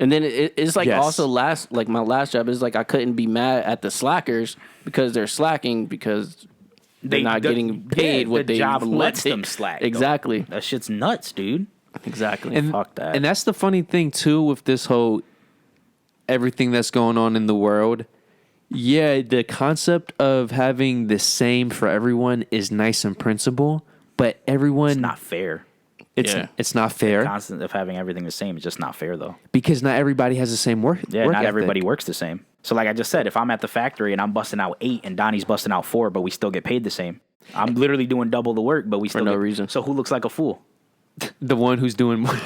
And then it's like Yes. also my last job is like I couldn't be mad at the slackers because they're slacking because they're not getting paid what the they job what lets they- them slack. though. Exactly. That shit's nuts, dude. Exactly. And, Fuck that. And that's the funny thing too with this whole everything that's going on in the world. Yeah, the concept of having the same for everyone is nice in principle, but everyone It's not fair. it's not fair Constant of having everything the same is just not fair, though. because not everybody has the same work. Yeah, work not ethic. everybody works the same. So like I just said, if I'm at the factory and I'm busting out 8 and Donnie's busting out 4, but we still get paid the same. I'm literally doing double the work, but we still no get, reason. So who looks like a fool? The one who's doing more.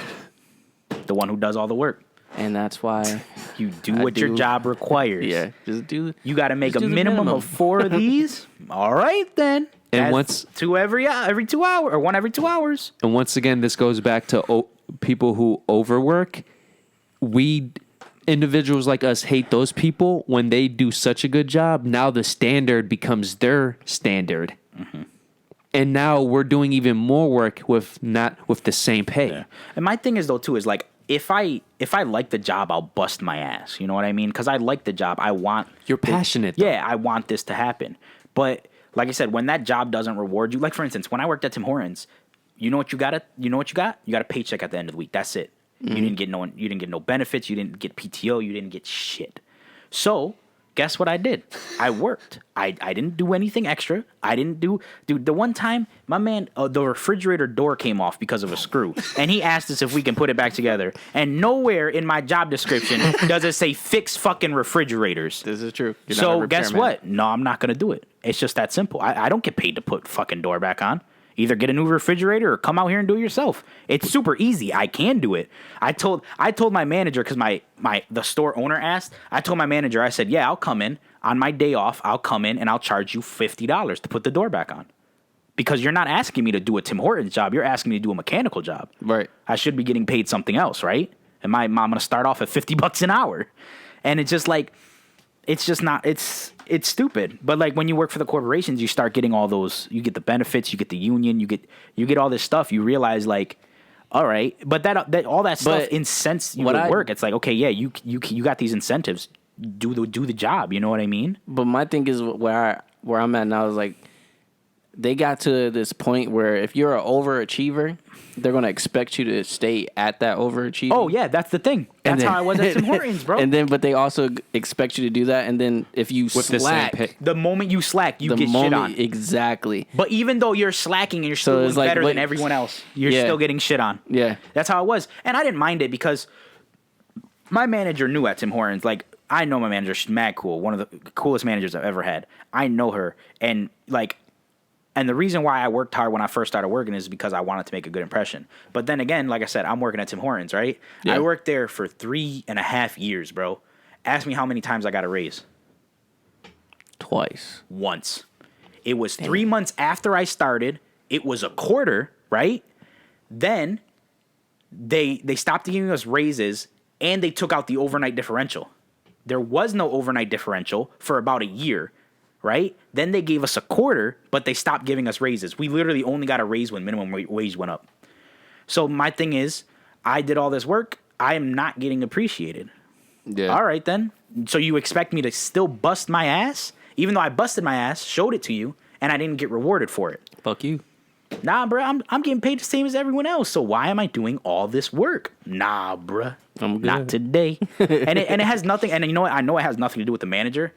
The one who does all the work. And that's why You do what your do. job requires. just do You got to make a Just do the minimum minimum. of 4 of these. All right, then. And That's once- 2 every 2 hours, or 1 every 2 hours. And once again, this goes back to people who overwork. Individuals like us hate those people when they do such a good job. Now the standard becomes their standard. And now we're doing even more work with the same pay. And my thing is though too is like if I like the job, I'll bust my ass. You know what I mean? Because I like the job. I want. You're passionate, though. Yeah, I want this to happen. But like I said, when that job doesn't reward you, like for instance, when I worked at Tim Hortons, you know what you got? You got a paycheck at the end of the week. That's it. You didn't get no benefits. You didn't get PTO. You didn't get shit. So guess what I did? I worked. I didn't do anything extra. I didn't do... Dude, the one time, my man, the refrigerator door came off because of a screw. And he asked us if we can put it back together. And nowhere in my job description does it say fix fucking refrigerators. This is true. You're not a So guess repairman. what? No, I'm not going to do it. It's just that simple. I don't get paid to put fucking door back on. Either get a new refrigerator or come out here and do it yourself. It's super easy. I can do it. I told my manager, because the store owner asked, I told my manager, I said, yeah, I'll come in. On my day off, I'll come in and I'll charge you $50 to put the door back on. Because you're not asking me to do a Tim Hortons job. You're asking me to do a mechanical job. Right. I should be getting paid something else, right? And I'm going to start off at $50 an hour. And it's just like, it's just not, it's stupid. But like when you work for the corporations, you start getting all those, you get the benefits, you get the union, you get all this stuff. You realize like, all right, but that all that stuff But incents you what at I- work. It's like, okay, yeah, you got these incentives. Do the job. You know what I mean? But my thing is where I'm at now is like they got to this point where if you're an overachiever, they're gonna expect you to stay at that overachieving. Oh yeah, that's the thing. That's how I was at Tim Hortons, bro. But they also expect you to do that, and then if you With the same slack, pay. The moment you slack, you the get shit on. exactly. But even though you're slacking and you're still it's doing like, better wait- than everyone else, you're Yeah. still getting shit on. Yeah. That's how it was. And I didn't mind it because my manager knew at Tim Hortons, like, I know my manager. She's mad cool. One of the coolest managers I've ever had. I know her. And, like, and the reason why I worked hard when I first started working is because I wanted to make a good impression. But then again, like I said, I'm working at Tim Hortons, right? Yeah. I worked there for 3.5 years, bro. Ask me how many times I got a raise. Twice. Once. It was 3 months after I started. It was a quarter, right? Then they stopped giving us raises and they took out the overnight differential. There was no overnight differential for about a year, right? Then they gave us a quarter, but they stopped giving us raises. We literally only got a raise when minimum wage went up. So my thing is, I did all this work. I am not getting appreciated. Yeah. All right, then. So you expect me to still bust my ass? Even though I busted my ass, showed it to you, and I didn't get rewarded for it. Fuck you. Nah, bruh, I'm getting paid the same as everyone else. So why am I doing all this work? Nah, bruh. I'm good. Not today. and it has nothing. And you know what? I know it has nothing to do with the manager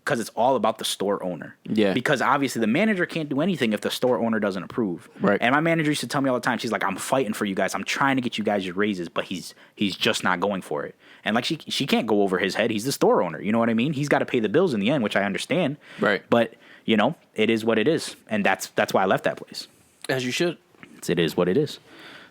because it's all about the store owner. Yeah. Because obviously the manager can't do anything if the store owner doesn't approve. Right. And my manager used to tell me all the time. She's like, I'm fighting for you guys. I'm trying to get you guys your raises, but he's just not going for it. And like she can't go over his head. He's the store owner. You know what I mean? He's got to pay the bills in the end, which I understand. Right. But you know, it is what it is, and that's why I left that place. As you should. It is what it is.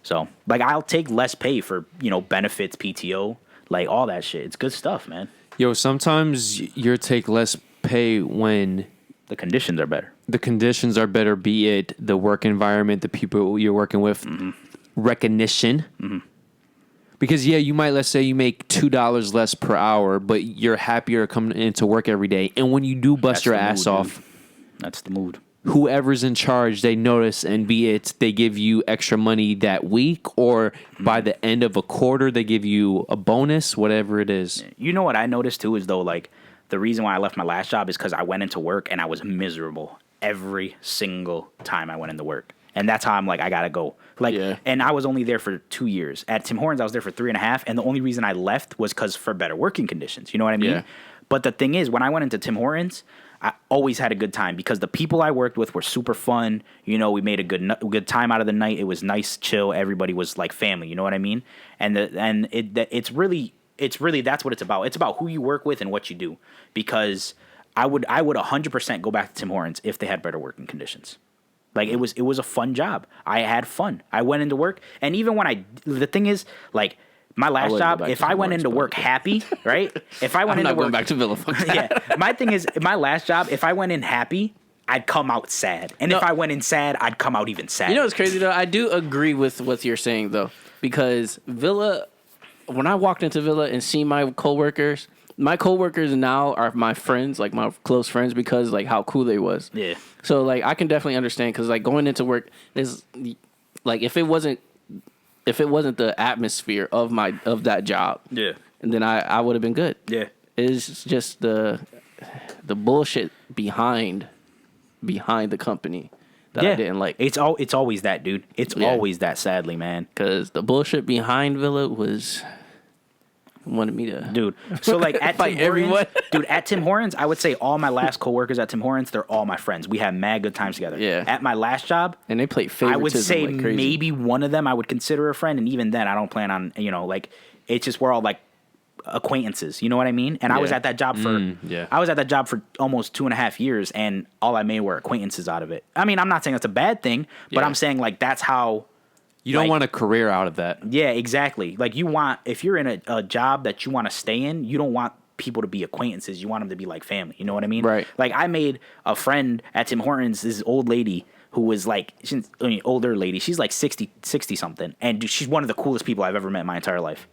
So, like, I'll take less pay for, you know, benefits, PTO, like all that shit. It's good stuff, man. Yo, sometimes you take less pay when The conditions are better. the conditions are better, be it the work environment, the people you're working with, recognition. Because, yeah, you might, let's say you make $2 less per hour, but you're happier coming into work every day. And when you do bust That's your the ass mood, off, dude. That's the mood. whoever's in charge, they notice, and be it they give you extra money that week, or by the end of a quarter, they give you a bonus, whatever it is. You know what I noticed, too, is though, like, the reason why I left my last job is because I went into work and I was miserable every single time I went into work. And that's how I'm like, I gotta go. Like, Yeah. and I was only there for 2 years. At Tim Hortons, I was there for 3.5, and the only reason I left was because for better working conditions. You know what I mean? Yeah. But the thing is, when I went into Tim Hortons, I always had a good time because the people I worked with were super fun. You know, we made a good time out of the night. It was nice, chill. Everybody was like family. You know what I mean? It's really that's what it's about. It's about who you work with and what you do. Because I would 100% go back to Tim Hortons if they had better working conditions. Like, it was a fun job. I had fun. I went into work, and even when the thing is, like, my last wouldn't job, go back if to I Tim went Hortons, into but work okay. happy, right? If I went I'm into not going work, back to Villa. Fuck that. yeah. My thing is, my last job, if I went in happy, I'd come out sad, and if I went in sad, I'd come out even sad. You know what's crazy though? I do agree with what you're saying though, because Villa, when I walked into Villa and see my coworkers now are my friends, like my close friends, because like how cool they was. Yeah. So like I can definitely understand because like going into work is like if it wasn't the atmosphere of that job, Yeah. and then I would have been good. Yeah. It's just the bullshit behind the company that I didn't like. It's always that, dude. It's always that, sadly, man. Because the bullshit behind Villa wanted me to... Dude, so like at Fight Tim everyone. Hortons, dude, at Tim Hortons, I would say all my last coworkers at Tim Hortons, they're all my friends. We had mad good times together. Yeah. At my last job, And they played I favoritism would say like crazy. maybe one of them I would consider a friend, and even then, I don't plan on, you know, like, it's just we're all like acquaintances. You know what I mean? And I was Yeah. at that job for I was at that job for almost 2.5 years, and all I made were acquaintances out of it. I mean, I'm not saying that's a bad thing, but Yeah. I'm saying like that's how. You don't Like- want a career out of that. Yeah, exactly. Like if you're in a job that you want to stay in, you don't want people to be acquaintances. You want them to be like family. You know what I mean? Right. Like I made a friend at Tim Hortons, this old lady who was like, older lady. She's like 60 something. And dude, she's one of the coolest people I've ever met in my entire life.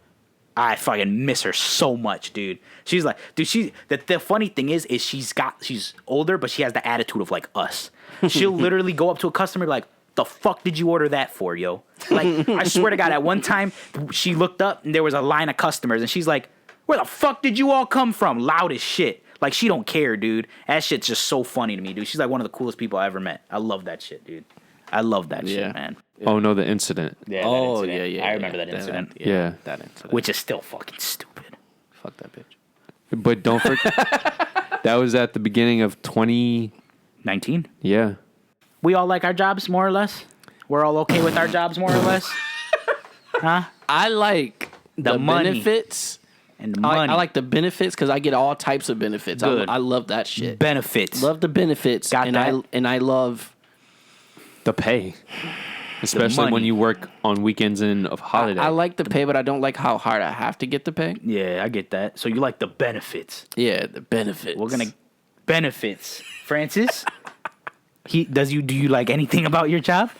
I fucking miss her so much, dude. She's like, dude, the funny thing is she's older, but she has the attitude of like us. She'll literally go up to a customer and be like, the fuck did you order that for, yo? Like, I swear to God, at one time, she looked up and there was a line of customers and she's like, where the fuck did you all come from? Loud as shit. Like, she don't care, dude. That shit's just so funny to me, dude. She's like one of the coolest people I ever met. I love that shit, dude. I love that shit, man. Oh, no, the incident. Yeah, that Oh, incident. yeah. I remember that incident. Yeah. That incident. Which is still fucking stupid. Fuck that bitch. But don't forget, that was at the beginning of 20... 19? Yeah. We all like our jobs, more or less? We're all okay with our jobs, more or less? Huh? I like the money. benefits. And the money. I like the benefits because I get all types of benefits. Good. I love that shit. benefits. Love the benefits. Got that? I love... The pay. Especially when money. you work on weekends and of holiday. I like the pay, but I don't like how hard I have to get the pay. Yeah, I get that. So you like the benefits. Yeah, the benefits. We're gonna benefits. Francis? Do you like anything about your job?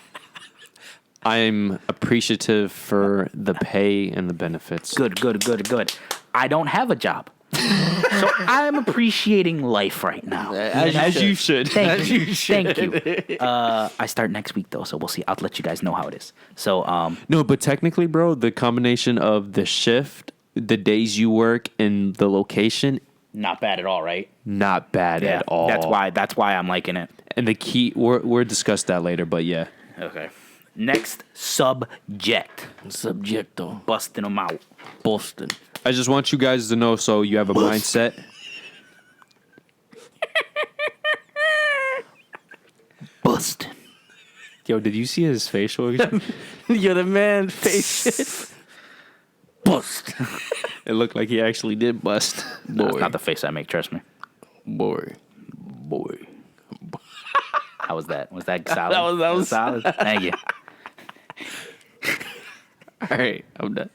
I'm appreciative for the pay and the benefits. Good. I don't have a job. So I'm appreciating life right now. As you should. Thank you. Thank you. I start next week though, so we'll see. I'll let you guys know how it is. So No, but technically, bro, the combination of the shift, the days you work, and the location, not bad at all, right? not bad at all. That's why I'm liking it. And the key, we'll discuss that later, but yeah. Okay. Next subject. Subjecto. Busting them out. Boston. I just want you guys to know so you have a mindset. Busting. Yo, did you see his facial? You're the man face. Bust. It looked like he actually did bust. That's not the face I make, trust me. Boy. How was that? Was that solid? That was solid. Thank you. All right, I'm done.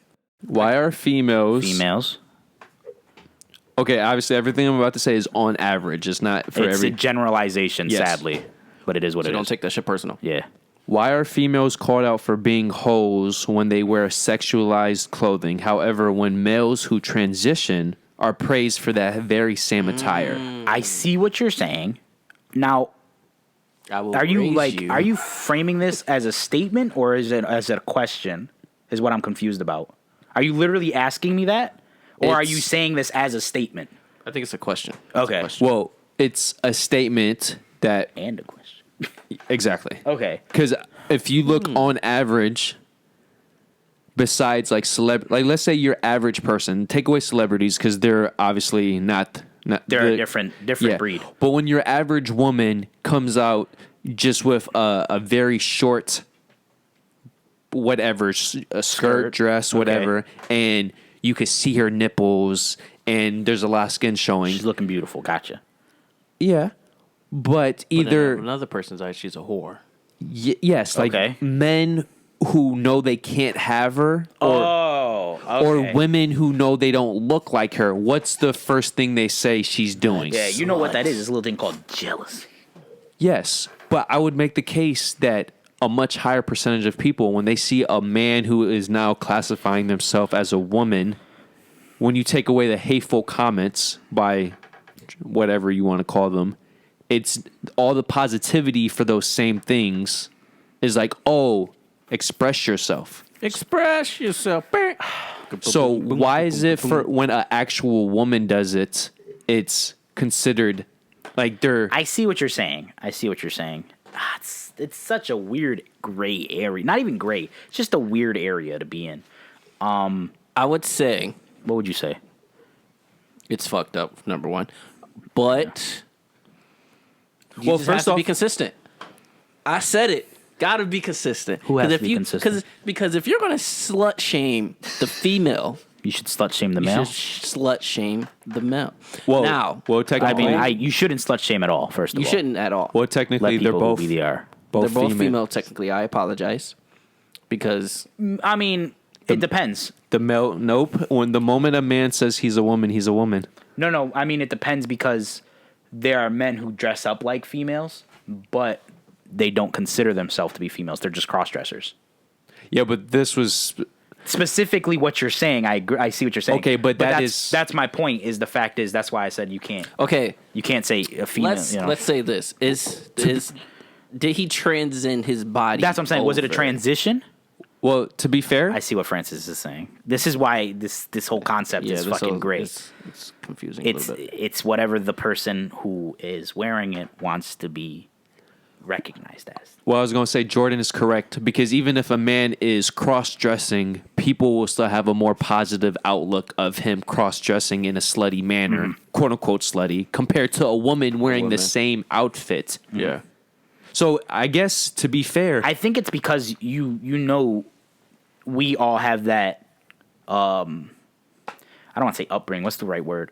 Why are Females. Okay, obviously everything I'm about to say is on average. It's not for It's every. a generalization, Yes. sadly. But it is what So it don't is. take that shit personal. Yeah. Why are females called out for being hoes when they wear sexualized clothing? However, when males who transition are praised for that very same attire. I see what you're saying. Now, are you framing this as a statement or is it as a question? Is what I'm confused about. Are you literally asking me that? Or are you It's- saying this as a statement? I think it's a question. Okay. Well, it's a statement that And a question. exactly. Okay. Because if you look on average, besides like like let's say your average person, take away celebrities because they're obviously not They're the- a different breed. But when your average woman comes out just with a very short, whatever, a skirt, dress, Okay. whatever, and you could see her nipples and there's a lot of skin showing. She's looking beautiful. Gotcha. Yeah. But But in either another person's eyes, she's a whore. yes, like Okay. men who know they can't have her, or or women who know they don't look like her. What's the first thing they say she's doing? Yeah, you know what that is. It's a little thing called jealousy. Yes, but I would make the case that a much higher percentage of people, when they see a man who is now classifying themselves as a woman, when you take away the hateful comments by whatever you want to call them, it's all the positivity for those same things is like, oh, express yourself. Express yourself. So why is it for when an actual woman does it, it's considered like they're I see what you're saying. It's such a weird gray area. Not even gray. It's just a weird area to be in. I would say What would you say? it's fucked up, number one. But you Well, just first have to be off- consistent. I said it. Gotta be consistent. Who has 'Cause to if be you, consistent? Because if you're gonna slut shame the female, You should slut shame the you male. should slut shame the male. well, Now, well I technically, mean, you shouldn't slut shame at all. First of you all, shouldn't at all. well let technically people they're both who be they are. They're both female technically. I apologize. Because I mean, it depends. The male, nope. When the moment a man says he's a woman, he's a woman. No. I mean, it depends because there are men who dress up like females, but they don't consider themselves to be females. They're just cross dressers. Yeah, but this was Specifically, what you're saying, I agree, I see what you're saying. Okay, but that's my point. Is the fact is that's why I said you can't say a female. let's say this did he transcend his body? That's what I'm saying. Was it a over? transition? well. To be fair, I see what Francis is saying. This is why this whole concept is this fucking whole- great. It's confusing. A little bit. It's whatever the person who is wearing it wants to be recognized as. well, I was going to say Jordan is correct because even if a man is cross-dressing, people will still have a more positive outlook of him cross-dressing in a slutty manner, quote unquote slutty, compared to a woman wearing the same outfit. Yeah. So I guess to be fair, I think it's because you know we all have that. I don't want to say upbringing. What's the right word?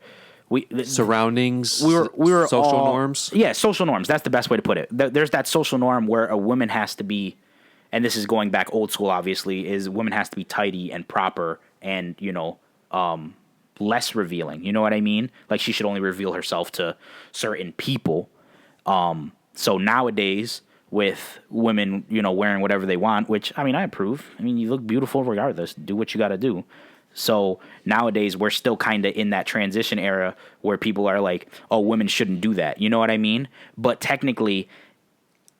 surroundings, we were social all- norms. Yeah, social norms. That's the best way to put it. There's that social norm where a woman has to be, and this is going back old school. Obviously, is a woman has to be tidy and proper, and less revealing. You know what I mean? Like she should only reveal herself to certain people. So nowadays, with women, wearing whatever they want, which I mean, I approve. I mean, you look beautiful regardless. Do what you got to do. So nowadays we're still kind of in that transition era where people are like, oh, women shouldn't do that. You know what I mean? But technically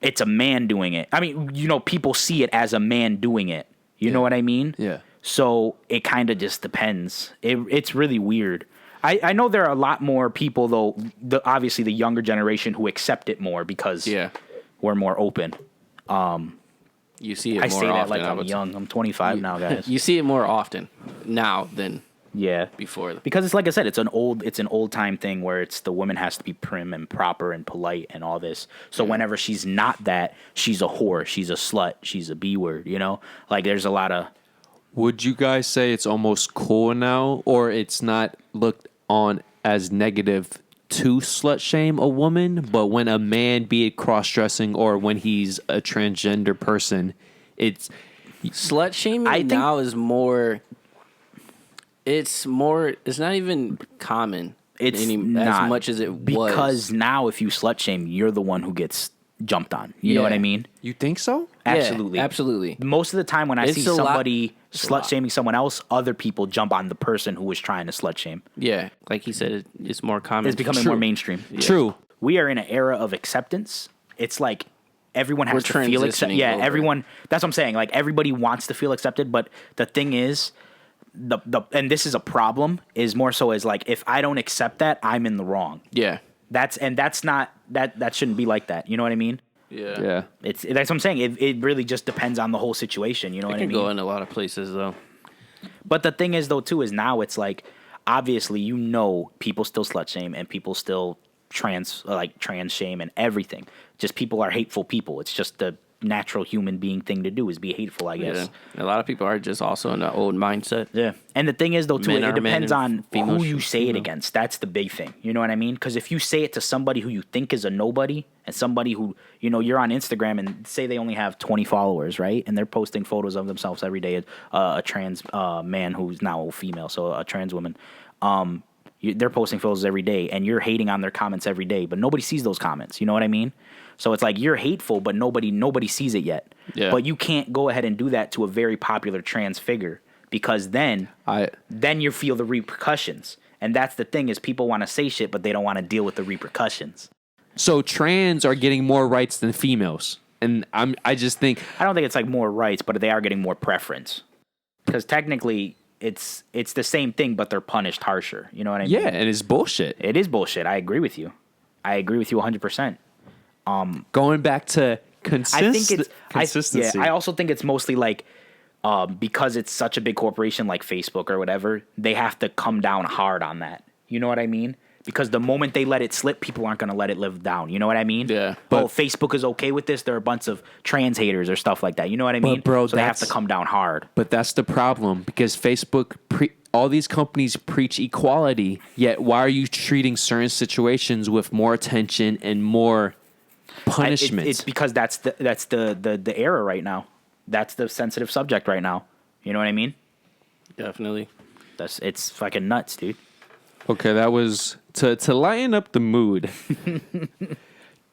it's a man doing it. I mean, people see it as a man doing it. You know what I mean? Yeah. So it kind of just depends. It's really weird. I know there are a lot more people, though, obviously the younger generation who accept it more because we're more open. You see it more I often. say that like I'm young. I'm 25 now, guys. You see it more often now than before. Because it's like I said, it's an old time thing where it's the woman has to be prim and proper and polite and all this. So whenever she's not that, she's a whore, she's a slut, she's a B word, Like there's a lot of. Would you guys say it's almost cool now, or it's not looked on as negative to slut shame a woman, but when a man, be it cross-dressing or when he's a transgender person, it's slut shaming now is more. It's not even common. It's not as much as it was. Because now if you slut shame, you're the one who gets jumped on. You know what I mean? You think so? Absolutely. Yeah, absolutely. Most of the time when I see somebody slut shaming someone else, other people jump on the person who was trying to slut shame. Yeah. Like he said, it's more common. It's becoming more mainstream. Yeah. True. We are in an era of acceptance. It's like everyone has to feel accepted. Yeah, over. everyone. That's what I'm saying. Like everybody wants to feel accepted, but the thing is, and this is a problem, is more so as like, if I don't accept that, I'm in the wrong. Yeah. That's not that shouldn't be like that. You know what I mean? Yeah. That's what I'm saying. It really just depends on the whole situation. You know what I mean? It can go in a lot of places though. But the thing is though too is now it's like obviously people still slut shame and people still trans shame and everything. Just people are hateful people. It's just the natural human being thing to do is be hateful, I guess. Yeah. A lot of people are just also in the old mindset. Yeah. And the thing is, though, too, it depends on who you say it female. against. That's the big thing. You know what I mean? Because if you say it to somebody who you think is a nobody and somebody who, you're on Instagram and say they only have 20 followers, right? And they're posting photos of themselves every day, a trans man who's now a female, so a trans woman. They're posting photos every day and you're hating on their comments every day, but nobody sees those comments. You know what I mean? So it's like you're hateful, but nobody sees it yet. Yeah. But you can't go ahead and do that to a very popular trans figure because then you feel the repercussions. And that's the thing is people want to say shit, but they don't want to deal with the repercussions. So trans are getting more rights than females. And I just think I don't think it's like more rights, but they are getting more preference. Because technically it's the same thing, but they're punished harsher. You know what I mean? Yeah, and it's bullshit. It is bullshit. I agree with you. 100%. Going back to consistency. consistency. I also think it's mostly like because it's such a big corporation like Facebook or whatever, they have to come down hard on that. You know what I mean? Because the moment they let it slip, people aren't going to let it live down. You know what I mean? Yeah. But Facebook is okay with this. There are a bunch of trans haters or stuff like that. You know what I mean? Bro, so they have to come down hard. But that's the problem because Facebook, all these companies preach equality, yet why are you treating certain situations with more attention and more punishment? It's because that's the era right now. That's the sensitive subject right now. You know what I mean? Definitely. It's fucking nuts, dude. Okay, that was to lighten up the mood.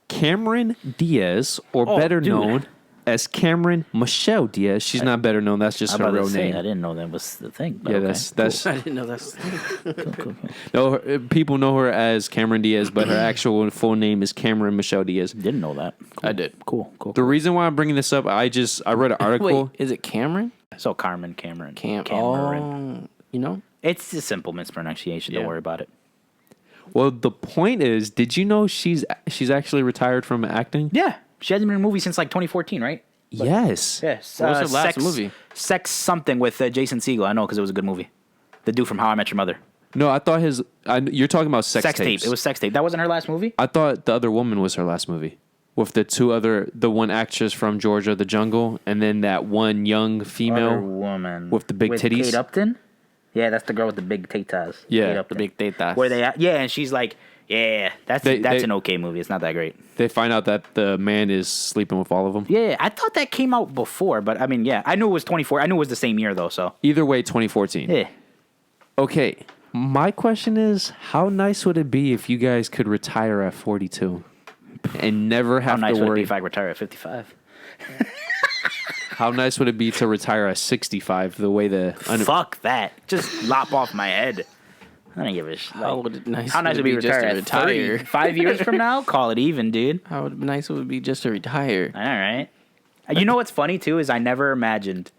Cameron Diaz, or better known as Cameron Michelle Diaz. She's not better known. That's just her real name. I didn't know that was the thing. Yeah, that's. I didn't know that's the thing. Cool. No, people know her as Cameron Diaz, but her actual full name is Cameron Michelle Diaz. Didn't know that. Cool. I did. Cool. The reason why I'm bringing this up, I read an article. Wait, is it Cameron? So Cameron. Cameron. You know? It's a simple mispronunciation. Don't worry about it. Well, the point is, did you know she's actually retired from acting? Yeah. She hasn't been in a movie since like 2014, right? Yes. Yes. What was her last movie? Sex something with Jason Segel. I know because it was a good movie. The dude from How I Met Your Mother. No, I thought you're talking about Sex Tape. Tapes. It was Sex Tape. That wasn't her last movie? I thought The Other Woman was her last movie. With the one actress from Georgia, The Jungle, and then that one young female Other woman. with the big titties. Kate Upton? Yeah, that's the girl with the big tatas. Yeah, Kate Upton. The big tetas. Where they at? Yeah, and she's like, yeah, that's an okay movie. It's not that great. They find out that the man is sleeping with all of them. Yeah, I thought that came out before, but I mean, yeah, I knew it was 24. I knew it was the same year though. So Either way, 2014. yeah, Okay, my question is, how nice would it be if you guys could retire at 42 and never how have nice to would it be worry? if I retire at 55? How nice would it be to retire at 65? The way Fuck that. Just lop off my head. I don't give a shit. How would it nice How nice would would it be be just retire to at 30? retire? 5 years from now? Call it even, dude. How would nice it would be just to retire? All right. You know what's funny, too, is I never imagined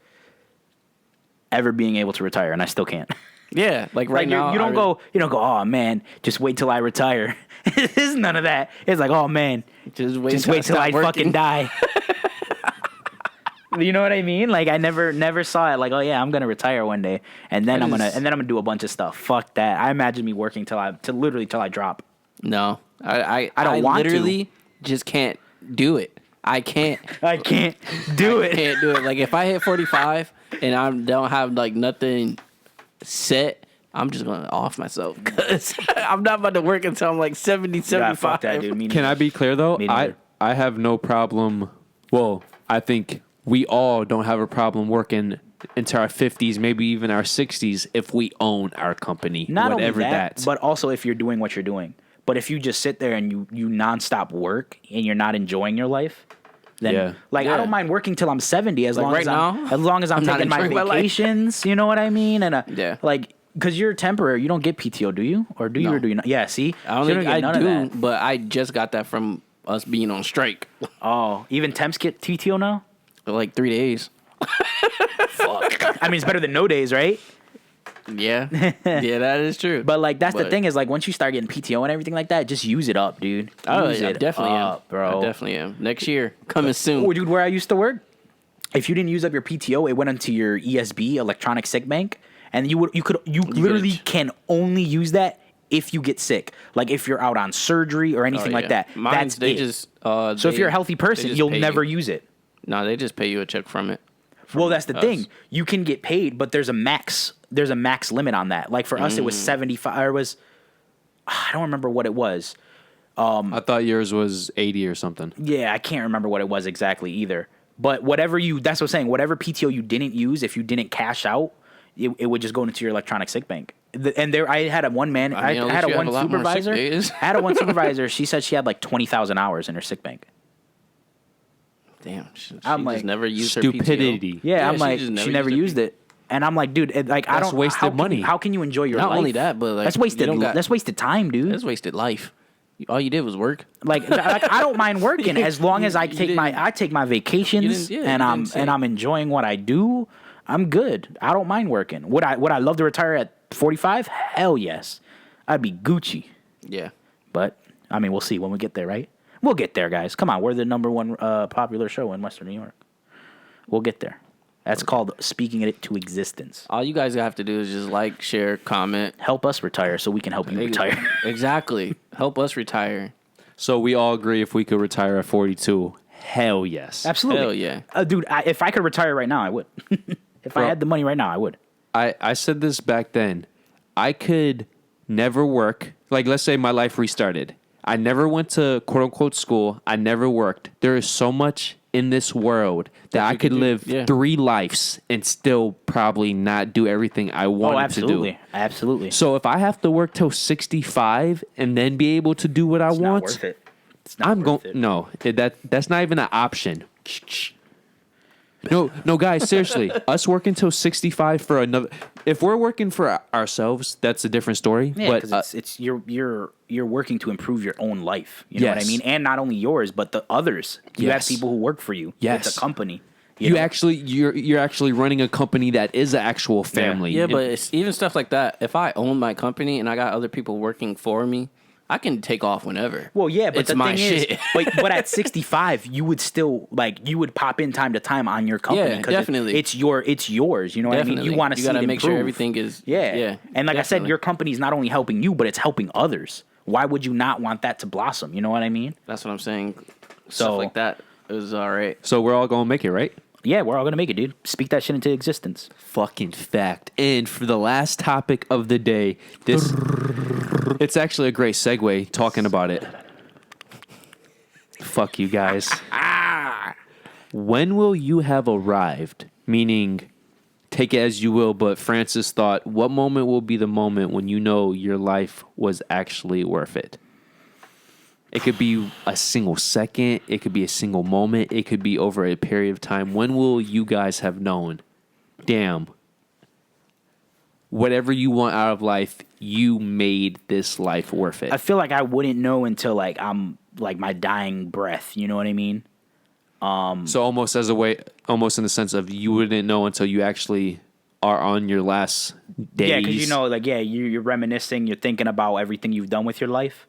ever being able to retire, and I still can't. Yeah, like right Like now. you don't go, oh, man, just wait till I retire. There's none of that. It's like, oh, man, just wait till stop I working. fucking die. You know what I mean? Like I never saw it. Like, oh yeah, I'm gonna retire one day, and then I'm gonna do a bunch of stuff. Fuck that. I imagine me working till I drop. No, I don't want to. literally just can't do it. I can't. I can't do it. Can't do it. Like if I hit 45 and I don't have like nothing set, I'm just gonna off myself because I'm not about to work until I'm like 70, 75. Yeah, fuck that, dude. Me Can I be clear though? Me neither. I have no problem. Well, I think we all don't have a problem working into our 50s, maybe even our 60s, if we own our company. Not whatever only that, that's. but also if you're doing what you're doing. But if you just sit there and you nonstop work and you're not enjoying your life, then Yeah. I don't mind working till I'm 70 as long right as now, as long as I'm not taking my enjoying my life. vacations. You know what I mean? And Yeah. like because you're temporary, you don't get PTO, do you? Or do you? No. Or do you not? Yeah. See, I don't So you think get I none of do, that. but I just got that from us being on strike. Oh, even temps get PTO now. For like 3 days. Fuck. I mean, it's better than no days, right? Yeah, yeah, that is true. But like that's the But- thing is like once you start getting PTO and everything like that, just use it up, dude. Oh, Use yeah, it definitely up, am, bro. I definitely am. Next year, coming soon. Oh, dude, where I used to work, if you didn't use up your PTO, it went into your ESB, electronic sick bank, and you literally can only use that if you get sick, like if you're out on surgery or anything like that. Mine's, That's they it. just. So if you're a healthy person, you'll never use it. No, they just pay you a check from it. Well, that's the us. thing. You can get paid, but there's a max. There's a max limit on that. Like for us, it was 75. Or it was I don't remember what it was. I thought yours was 80 or something. Yeah, I can't remember what it was exactly either. But that's what I'm saying. Whatever PTO you didn't use, if you didn't cash out, it would just go into your electronic sick bank. And there, I had a one man. I mean, I at had least a you one have a lot more sick supervisor. days. I had a one supervisor. She said she had like 20,000 hours in her sick bank. Damn, she I'm like, just never used her Stupidity. PTO. Yeah, I'm she like, just she never used it. And I'm like, dude, I That's don't. wasted money. How can you enjoy your Not life? only that, but like, that's you wasted. don't got- That's wasted time, dude. That's wasted life. All you did was work. Like I don't mind working as long as I take my vacations you didn't say. and I'm enjoying what I do. I'm good. I don't mind working. Would I love to retire at 45? Hell yes. I'd be Gucci. Yeah. But I mean, we'll see when we get there, right? We'll get there, guys. Come on, we're the number one popular show in Western New York. We'll get there. That's called speaking it to existence. All you guys have to do is just like, share, comment. Help us retire so we can help you retire. Exactly. Help us retire. So we all agree if we could retire at 42, hell yes. Absolutely. Hell yeah. Dude, if I could retire right now, I would. If I had the money right now, I would. I said this back then. I could never work. Like, let's say my life restarted. I never went to quote unquote school. I never worked. There is so much in this world that I could live 3 lives and still probably not do everything I wanted to do. Absolutely. So if I have to work till 65 and then be able to do what I It's want, not worth it. It's not I'm worth going. it. No, that's not even an option. No, guys, seriously. Us working till 65 for another. If we're working for ourselves, that's a different story. Yeah, but because it's you're working to improve your own life. You know what I Yes. mean? And not only yours, but the others. You have Yes. people who work for you. Yes. It's a company. you know? you're actually running a company that is an actual family. Yeah, but it's even stuff like that. If I own my company and I got other people working for me, I can take off whenever. Well, yeah, but it's the my thing shit. is, but at 65, you would still you would pop in time to time on your company. Yeah, 'cause definitely. It's yours. You know what I mean? Definitely. You want to see gotta it make sure improve. everything is. Yeah. And like I said, definitely. your company's not only helping you, but it's helping others. Why would you not want that to blossom? You know what I mean? That's what I'm saying. So- Stuff like that is all right. So we're all gonna make it, right? Yeah, we're all gonna make it, dude. Speak that shit into existence. Fucking fact. And for the last topic of the day, it's actually a great segue talking about it. Fuck you guys. When will you have arrived? Meaning, take it as you will, but Francis thought, what moment will be the moment when you know your life was actually worth it? It could be a single second. It could be a single moment. It could be over a period of time. When will you guys have known, damn, whatever you want out of life, you made this life worth it? I feel like I wouldn't know until like I'm like my dying breath. You know what I mean? So almost as a way, almost in the sense of you wouldn't know until you actually are on your last days. Yeah, because you know, like you're reminiscing. You're thinking about everything you've done with your life.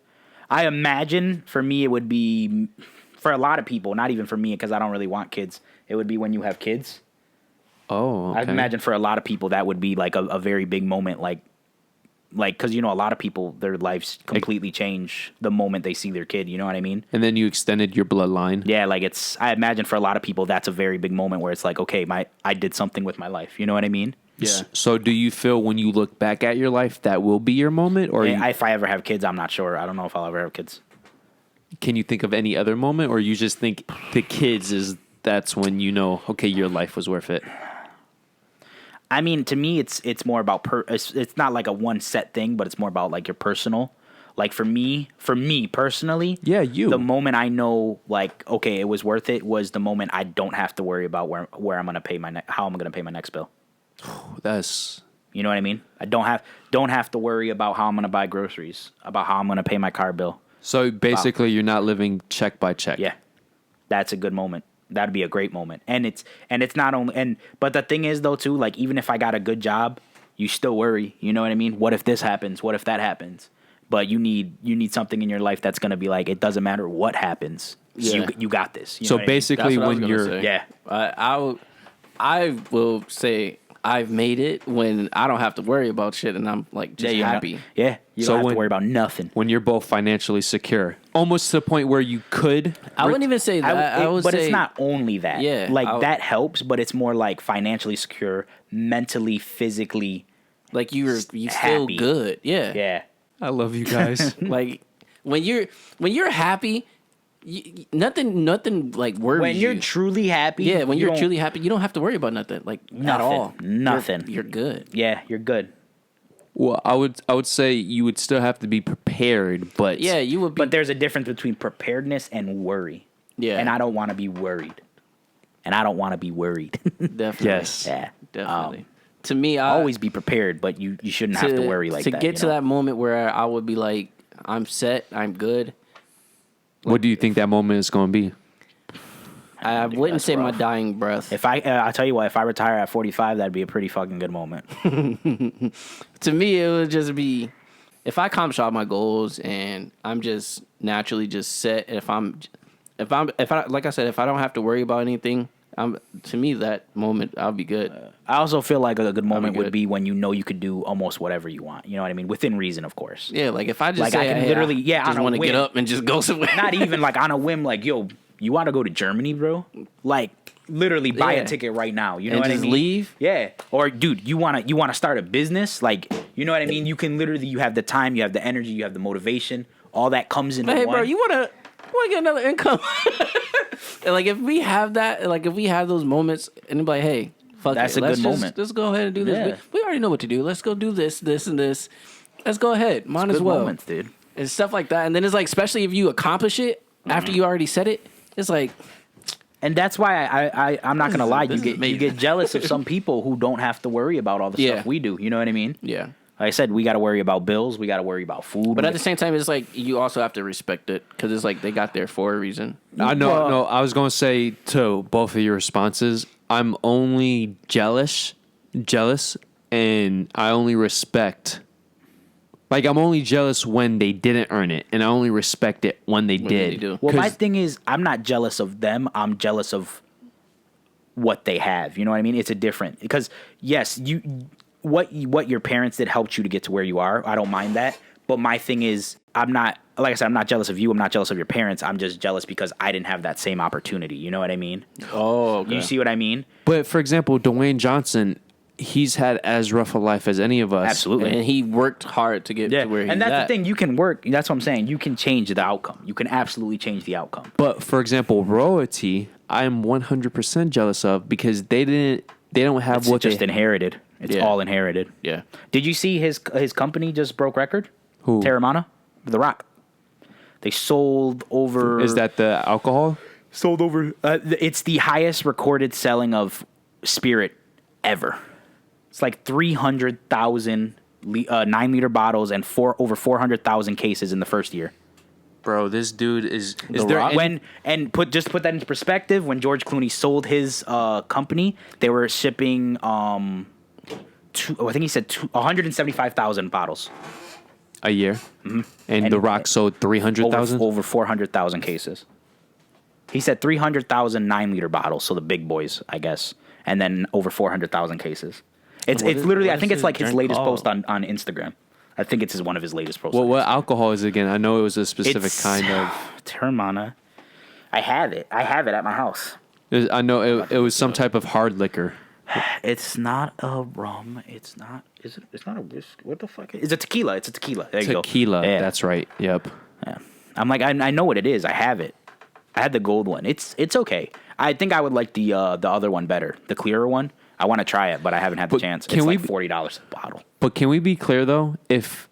I imagine for me it would be, for a lot of people, not even for me because I don't really want kids. It would be when you have kids. Oh, okay. I imagine for a lot of people that would be like a very big moment, like because you know a lot of people their lives completely change the moment they see their kid. You know what I mean? And then you extended your bloodline. Yeah, like I imagine for a lot of people that's a very big moment where it's like, okay, I did something with my life. You know what I mean? Yeah. So do you feel when you look back at your life that will be your moment, or If I ever have kids, I'm not sure. I don't know if I'll ever have kids. can you think of any other moment, or you just think the kids that's when you know, okay, your life was worth it? I mean, to me, it's more about it's not like a one set thing, but it's more about like your personal. Like for me personally, Yeah, you. the moment I know, like, okay, it was worth it was the moment I don't have to worry about where I'm gonna pay how I'm gonna pay my next bill. That's You know what I mean? I don't have to worry about how I'm gonna buy groceries, about how I'm gonna pay my car bill. so basically you're not living check by check. Yeah, that's a good moment. That'd be a great moment. And it's not only but the thing is though too, like even if I got a good job, you still worry. You know what I mean? What if this happens? What if that happens? But you need something in your life that's gonna be like, it doesn't matter what happens. Yeah. You got this. You know So what I mean? basically, That's what I was when gonna you're say. Yeah. I will say I've made it when I don't have to worry about shit and I'm like just you're happy. You So don't have when- to worry about nothing. when you're both financially secure, almost to the point where you could. I wouldn't even say that. I would but say, it's not only that. Yeah, Like that helps, but it's more like financially secure, mentally, physically. like you still happy. good. Yeah. Yeah. I love you guys. Like when you're happy, nothing like worries When you're you. truly happy. Yeah, when you you're don't- truly happy, you don't have to worry about nothing. Like at Nothing. all. Nothing. You're good. Yeah, you're good. Well, I would say you would still have to be prepared, but Yeah, you would be. But there's a difference between preparedness and worry. Yeah. And I don't want to be worried. definitely. yes. Yeah. Definitely. To me, I Always be prepared, but you shouldn't have to worry like to that. get to that moment where I would be like, I'm set, I'm good. What do you think that moment is going to be? I wouldn't that's say my rough. dying breath. If I'll tell you what, if I retire at 45, that'd be a pretty fucking good moment. To me, it would just be if I accomplish all my goals and I'm just naturally just set. If I like I said, if I don't have to worry about anything, to me that moment I'll be good. I also feel like a good moment would good. be when you know you could do almost whatever you want. You know what I mean? Within reason, of course. Yeah, like if I just Like, say, I can hey, literally- I yeah, just on a want to get whim. up and just go somewhere. Not even like on a whim, like, yo, you want to go to Germany, bro? Like, literally buy Yeah. a ticket right now. You know And what I just mean? leave? Yeah. Or, dude, you wanna start a business? Like, you know what I mean? You can literally, you have the time, you have the energy, you have the motivation. All that comes into Hey, one. bro, you wanna get another income? And like if we have that, like if we have those moments, and be like, hey, fuck That's it, a let's good just, moment. Let's go ahead and do this. Yeah. We already know what to do. Let's go do this, this, and this. Let's go ahead. Might as Good well. moments, dude. And stuff like that. And then it's like, especially if you accomplish it after you already said it, it's like, And that's why I'm not gonna lie. this is You amazing. get jealous of some people who don't have to worry about all the Yeah. stuff we do. You know what I mean? yeah. Like I said, we got to worry about bills. We got to worry about food. But at the same time, it's like you also have to respect it because it's like they got there for a reason. No. I was going to say to both of your responses, I'm only jealous, and I only respect. Like, I'm only jealous when they didn't earn it, and I only respect it when they When did. they do. Well, my 'Cause- thing is, I'm not jealous of them. I'm jealous of what they have. You know what I mean? It's a different because yes, what your parents did helped you to get to where you are. I don't mind that. But my thing is, I'm not, like I said, I'm not jealous of you. I'm not jealous of your parents. I'm just jealous because I didn't have that same opportunity. You know what I mean? Oh, okay. You see what I mean? But for example, Dwayne Johnson, he's had as rough a life as any of us. Absolutely. And he worked hard to get Yeah, to where he's and that's at. the thing. You can work. That's what I'm saying. You can change the outcome. You can absolutely change the outcome. But for example, royalty, I am 100% jealous of because they don't have It's what just they inherited. It's Yeah. all inherited. Yeah. Did you see his company just broke record? Who? Terramana, The Rock. They sold over. Is that the alcohol? sold over? It's the highest recorded selling of spirit ever. It's like 300,000 9-liter bottles and over 400,000 cases in the first year. Bro, this dude is Is there there any- put that into perspective? When George Clooney sold his company, they were shipping I think he said 175,000 bottles a year? And And- The Rock sold 300,000? over 400,000 cases. He said 300,000 9-liter bottles, so the big boys, I guess, and then over 400,000 cases. It's literally, I think it's like his latest post on Instagram. I think it's one of his latest posts. Well, what alcohol is it again? I know it was a specific It's kind of. Termana. I have it at my house. I know it was some type of hard liquor. It's not a rum. It's not. Is it? It's not a whiskey. What the fuck? It's a tequila. It's a tequila. There you go. Tequila. Yeah. That's right. Yep. Yeah. I'm like, I know what it is. I have it. I had the gold one. It's okay. I think I would like the other one better, the clearer one. I want to try it, but I haven't had the But chance. can It's we like $40 a bottle. But can we be clear though? If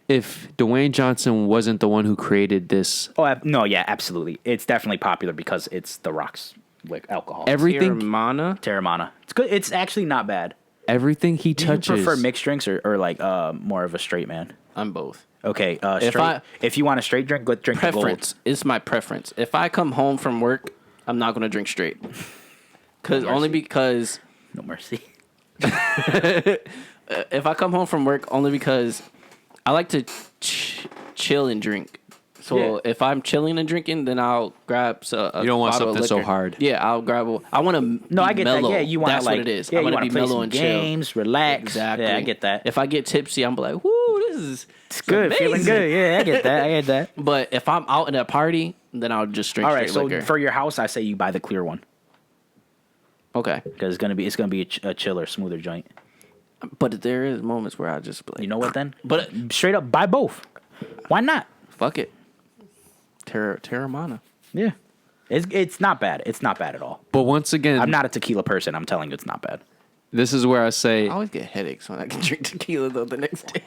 Dwayne Johnson wasn't the one who created this, Oh no, yeah, absolutely. It's definitely popular because it's the Rock's like alcohol. everything Terramana. It's good. It's actually not bad. everything he Do you touches. prefer mixed drinks or like more of a straight man? I'm both. Okay, if you want a straight drink, go drink the gold. Preference. It's my preference. If I come home from work, I'm not gonna drink straight. Only because No mercy. if I come home from work, only because I like to chill and drink. So Yeah. if I'm chilling and drinking, then I'll grab a You don't want bottle of something so liquor. hard. Yeah, I'll grab. I want to. No, I get mellow. that. Yeah, you want to That's like what it is. Yeah, I you want want to to be play mellow some and chill. games, relax. Exactly. Yeah, I get that. If I get tipsy, I'm like, "Woo, this is It's good, feeling amazing." good. Yeah, I get that. I get that. But if I'm out at a party, then I'll just drink All right, straight so liquor. for your house, I say you buy the clear one Okay, because it's gonna be a chiller, smoother joint. but there is moments where I just be like, You know what? Then, But straight up buy both. Why not? fuck it, Terramana. Yeah, it's not bad. It's not bad at all. But once again, I'm not a tequila person. I'm telling you, it's not bad. this is where I say, I always get headaches when I can drink tequila though the next day.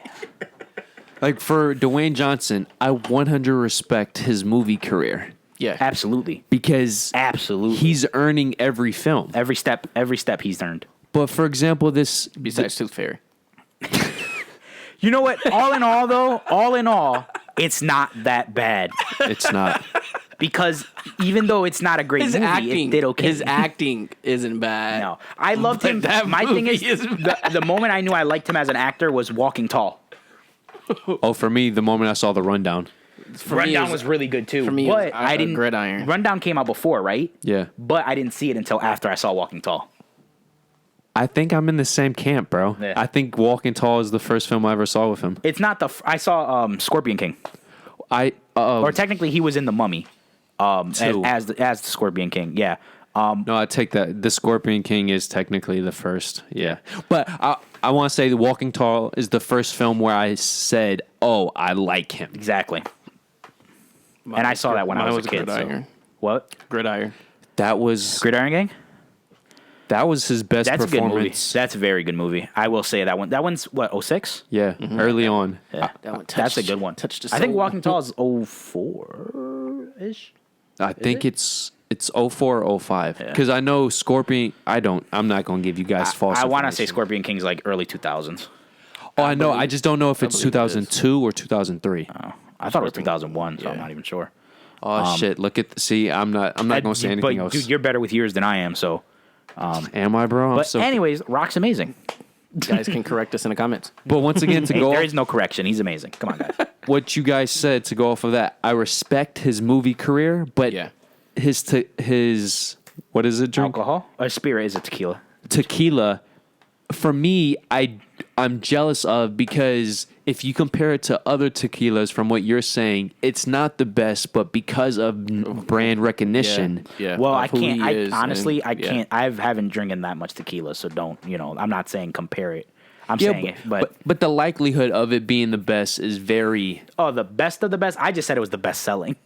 like for Dwayne Johnson, I 100 respect his movie career Yeah, Absolutely, because absolutely. he's earning every film. every step he's earned. But for example, besides Tooth Fairy. You know what? All in all, it's not that bad it's not. because even though it's not a great His movie, acting, it did okay. His acting isn't bad. No, I loved But him. that My thing movie is, is the moment I knew I liked him as an actor was Walking Tall. Oh, for me, the moment I saw the rundown. For me, Rundown it was really good too. for me, it but was I didn't. Gridiron. Rundown came out before, right? Yeah. But I didn't see it until after I saw Walking Tall. I think I'm in the same camp, bro. Yeah. I think Walking Tall is the first film I ever saw with him. It's not the. I saw Scorpion King, or technically he was in The Mummy, Two. as the Scorpion King. Yeah. No, I take that. The Scorpion King is technically the first. Yeah. But I want to say The Walking Tall is the first film where I said, oh, I like him. Exactly. And I saw that when I was a kid. So. Gridiron. What? Gridiron. That was Gridiron Gang? his best That's a good movie. performance. That's a very good movie. I will say that one. That one's what, 06? Yeah, early on. Yeah. That one That's a good one. touched the I think soul. Walking Tall is 04-ish. I think it's 04 or 05. Because I know Scorpion. I'm not going to give you guys false I want to say information. Scorpion King's like early 2000s. Oh, I know. I just don't know if it's believe it is. 2002 or 2003. I thought it was 2001, so I'm not even sure. Oh shit! Look at see. I'm not going to say anything else. Dude, you're better with years than I am, so. Am I, bro? But anyways, Rock's amazing. You guys can correct us in the comments. But once again, to Hey, go there off is no correction. He's amazing. Come on, guys. what you guys said, to go off of that, I respect his movie career, but Yeah. his what is it? Drink Alcohol? Or spirit is a tequila. tequila. For me, I'm jealous of, because if you compare it to other tequilas, from what you're saying, it's not the best, but because of brand recognition. Yeah. Well, of I who can't. he is Honestly, and- I yeah. can't. I haven't drinking that much tequila, so don't. I'm not saying compare it. I'm Yeah, saying it, but but the likelihood of it being the best is very the best of the best. I just said it was the best selling.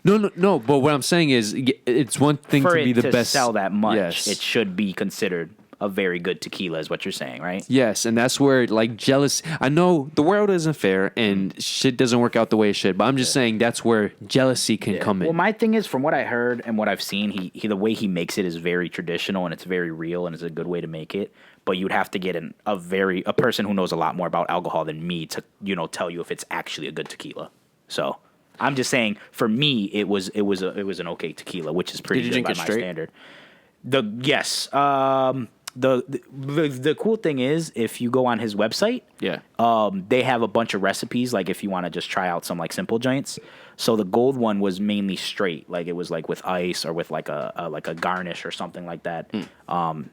no. But what I'm saying is, it's one thing For to be it the to best sell that much, Yes. it should be considered a very good tequila, is what you're saying, right? Yes, and that's where like jealousy. I know the world isn't fair and shit doesn't work out the way it should, but I'm just saying that's where jealousy can come in. Well, my thing is, from what I heard and what I've seen, he the way he makes it is very traditional and it's very real and it's a good way to make it. But you'd have to get a person who knows a lot more about alcohol than me to tell you if it's actually a good tequila. So I'm just saying, for me, it was an okay tequila, which is pretty good by my standard. Yes. The cool thing is, if you go on his website, they have a bunch of recipes. Like if you want to just try out some like simple joints. So the gold one was mainly straight, like it was like with ice or with like a garnish or something like that.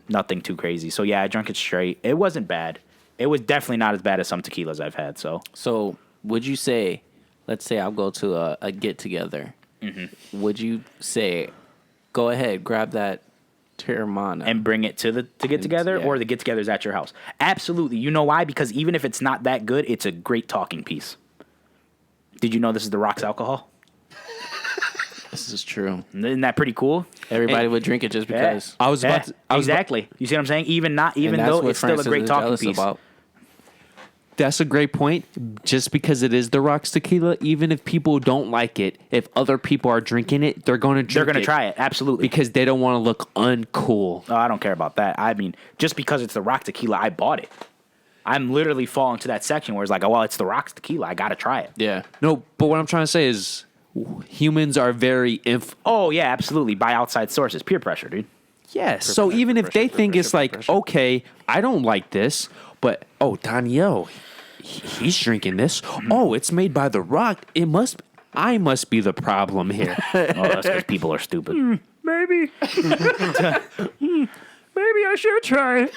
Nothing too crazy. So yeah, I drank it straight. It wasn't bad. It was definitely not as bad as some tequilas I've had. So would you say, let's say I'll go to a get together. Mm-hmm. Would you say, go ahead, grab that Terramana and bring it to get together, or the get together is at your house? Absolutely. You know why? Because even if it's not that good, it's a great talking piece. Did you know this is the Rock's alcohol? This is true. Isn't that pretty cool? Everybody would drink it just because. Exactly. You see what I'm saying? Even though it's still a great talking piece. About. That's a great point. Just because it is the Rock's tequila, even if people don't like it, if other people are drinking it, they're going to drink it. They're going to try it, absolutely. Because they don't want to look uncool. Oh, I don't care about that. I mean, just because it's the Rock tequila, I bought it. I'm literally falling to that section where it's like, oh, well, it's the Rock's tequila. I got to try it. Yeah. No, but what I'm trying to say is humans are very... Oh, yeah, absolutely. By outside sources. Peer pressure, dude. Yes. So even if they think it's like, okay, I don't like this, but, oh, Donyhal, he's drinking this. Oh, it's made by The Rock. I must be the problem here. Oh, that's because people are stupid. Maybe. Maybe I should try it.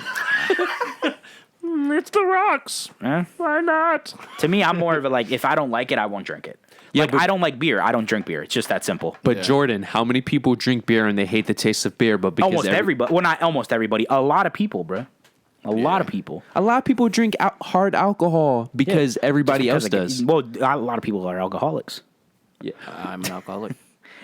It's The Rock's. Why not? To me, I'm more of a like, if I don't like it, I won't drink it. Yeah, like, I don't like beer. I don't drink beer. It's just that simple. But Jordan, how many people drink beer and they hate the taste of beer? But because almost everybody. Well, not almost everybody. A lot of people, bro. A lot of people. A lot of people drink hard alcohol because everybody else does. Well, a lot of people are alcoholics. Yeah, I'm an alcoholic.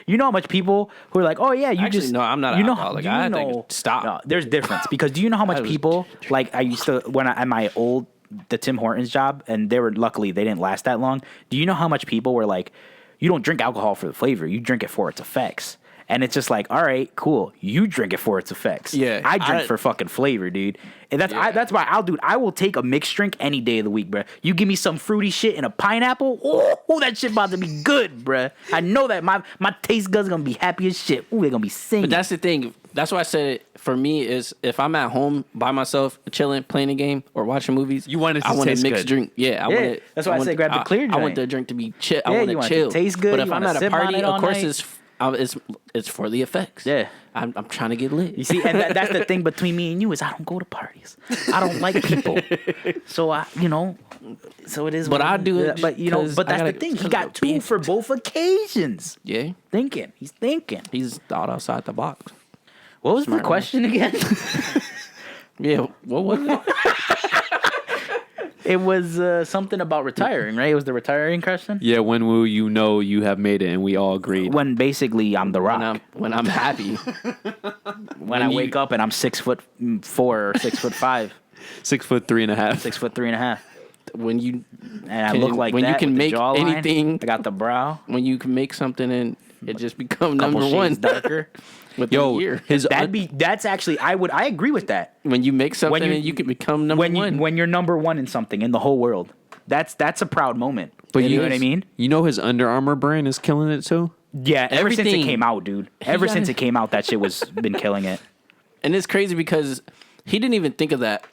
You know how much people who are like, oh yeah, no, I'm not an alcoholic. I had to stop. No, there's difference because do you know how much people like I used to when at my old the Tim Hortons job, and luckily they didn't last that long. Do you know how much people were like, you don't drink alcohol for the flavor, you drink it for its effects. And it's just like, all right, cool. You drink it for its effects. Yeah, I drink for fucking flavor, dude. And that's why I will take a mixed drink any day of the week, bro. You give me some fruity shit and a pineapple, oh, that shit about to be good, bro. I know that my taste buds gonna be happy as shit. Ooh, they're gonna be singing. But that's the thing. That's why I said it. For me, is if I'm at home by myself, chilling, playing a game, or watching movies, you want it to taste I want a mixed good. drink. Yeah, I want it. That's why I said grab the clear drink. I want the drink to be chill. Yeah, I want you to want chill. it to taste good. But if I'm at a party, of course, it's for the effects. Yeah. I'm trying to get lit. You see, and that's the thing between me and you is I don't go to parties. I don't like people. So so it is. But I do it. But that's the thing. He got two for both occasions. Yeah. He's thinking. He's thought outside the box. What was the question again? Yeah. What was it? It was something about retiring, right? It was the retiring question? Yeah, when will you know you have made it? And we all agreed. When basically I'm the Rock. When I'm happy. when I wake up and I'm 6'4" or 6'5". 6'3.5". 6'3.5". When you and I look like when that you can with make the jawline, anything. I got the brow. When you can make something and it just become Couple number one. shades darker. With the year. That's actually I agree with that. When you make something and you can become number one. When you're number one in something in the whole world. That's a proud moment. But you know what I mean? You know his Under Armour brand is killing it too? Yeah, ever since it came out, dude. Ever since it came out, that shit was been killing it. And it's crazy because he didn't even think of that.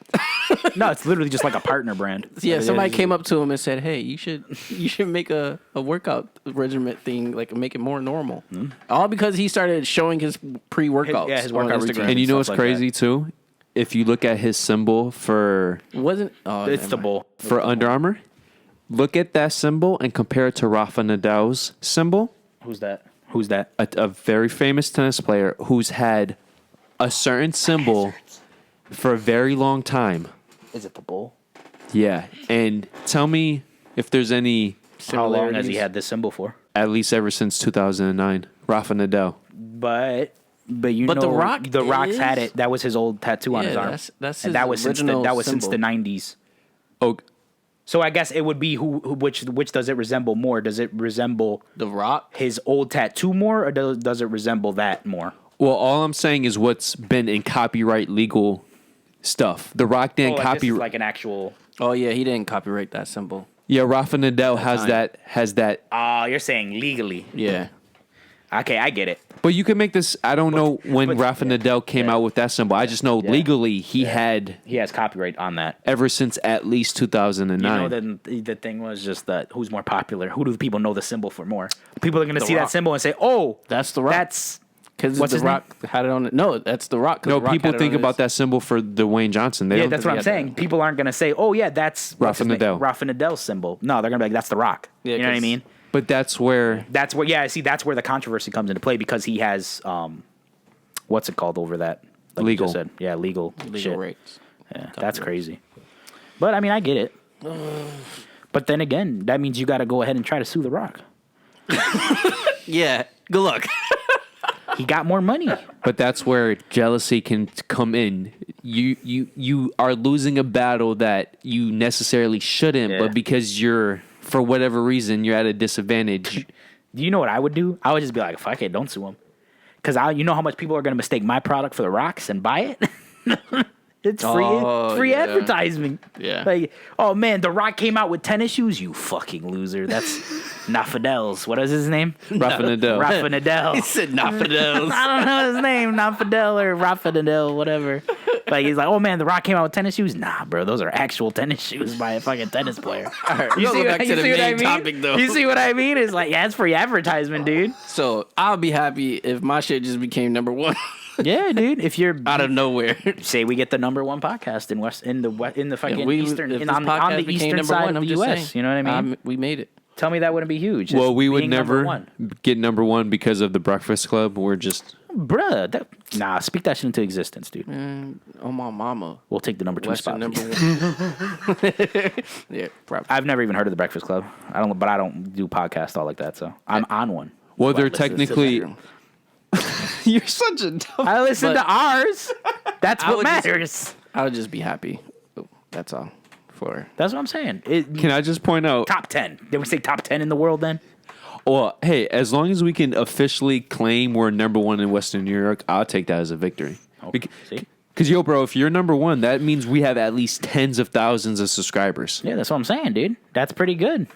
No, it's literally just like a partner brand. Yeah, somebody came up to him and said, "Hey, you should make a workout regimen thing, like make it more normal." Mm-hmm. All because he started showing his pre-workouts. His workout on Instagram. routine. And you know what's like crazy too? If you look at his symbol for it's the bull for Under Armour, look at that symbol and compare it to Rafa Nadal's symbol. Who's that? A very famous tennis player who's had a certain symbol for a very long time. Is it the bull? Yeah, and tell me if there's any. How long has he had this symbol for? At least ever since 2009, Rafa Nadal. But But But The Rock The Rock's is- had it. That was his old tattoo on his arm. that's and his that was since original since the symbol. 90s. Oh, So I guess it would be which does it resemble more? Does it resemble The Rock. his old tattoo more, or does it resemble that more? well, all I'm saying is what's been in copyright legal stuff. The Rock didn't This is copyright. like an actual. Oh yeah, he didn't copyright that symbol. Yeah, Rafa Nadal has that. Oh, you're saying legally? Yeah. Okay, I get it. But you can make this. I don't know when but- Rafa Nadal came out with that symbol. I just know legally he had He has copyright on that. ever since at least 2009. You know, the thing was just that who's more popular? Who do people know the symbol for more? People are going to see Rock. that symbol and say, "Oh, That's The Rock. That's Because What's The his name? Rock had it on it. No, that's The Rock. 'cause no, The Rock people had it think on about his- that symbol for Dwayne Johnson. They yeah." don't That's think what I'm saying. People aren't going to say, "Oh, yeah, that's what's Rafa his name? Nadal. Rafa Nadal's symbol." No, they're going to be like, "That's The Rock." Yeah, you know what I 'cause- mean? But that's where That's where, yeah, see, that's where the controversy comes into play because he has, what's it called over that? Like you Legal. just said. Yeah, legal shit. rights. Yeah, that's crazy. But I mean, I get it. But then again, that means you got to go ahead and try to sue The Rock. Yeah. Good luck. He got more money. But that's where jealousy can come in. You are losing a battle that you necessarily shouldn't, Yeah. but because you're for whatever reason you're at a disadvantage. Do you know what I would do? I would just be like, fuck it, don't sue him. Because you know how much people are going to mistake my product for The Rock's and buy it? It's free, Oh, free yeah. advertising. Yeah. Like, oh man, The Rock came out with tennis shoes. You fucking loser. That's not Fidel's. What is his name? Rafa Nadal. Rafa Nadal. He said not for those. I don't know his name. Not Fidel or Rafa Nadal, whatever. Like he's like, oh man, The Rock came out with tennis shoes. Nah, bro, those are actual tennis shoes by a fucking tennis player. We'll You go see, back what, to you the see what I main mean? topic, though. You see what I mean? It's like, yeah, it's free advertisement, dude. So I'll be happy if my shit just became number one Yeah, dude. If you're out of nowhere. say we get the number one podcast in the fucking If we- eastern if in, this on podcast the became eastern number side one, of I'm the just U.S. saying. You know what I mean? We made it. Tell me that wouldn't be huge. Well, Just we would being number never one. get number one because of the Breakfast Club. We're just Bruh, nah, speak that shit into existence, dude. Oh my mama. We'll take the number two spot. Western number one. Yeah, probably. I've never even heard of the Breakfast Club. I don't do podcasts all like that, so I'm on one. well, they're Listen to technically. that. You're such a dumb. I listen But- to ours. That's I what would just- matters. I would just be happy. That's all. For That's what I'm saying. Can I just point out? Top 10. Did we say top 10 in the world then? Well, hey, as long as we can officially claim we're number one in Western New York, I'll take that as a victory. See? Because, yo, bro, if you're number one, that means we have at least tens of thousands of subscribers. Yeah, that's what I'm saying, dude. That's pretty good.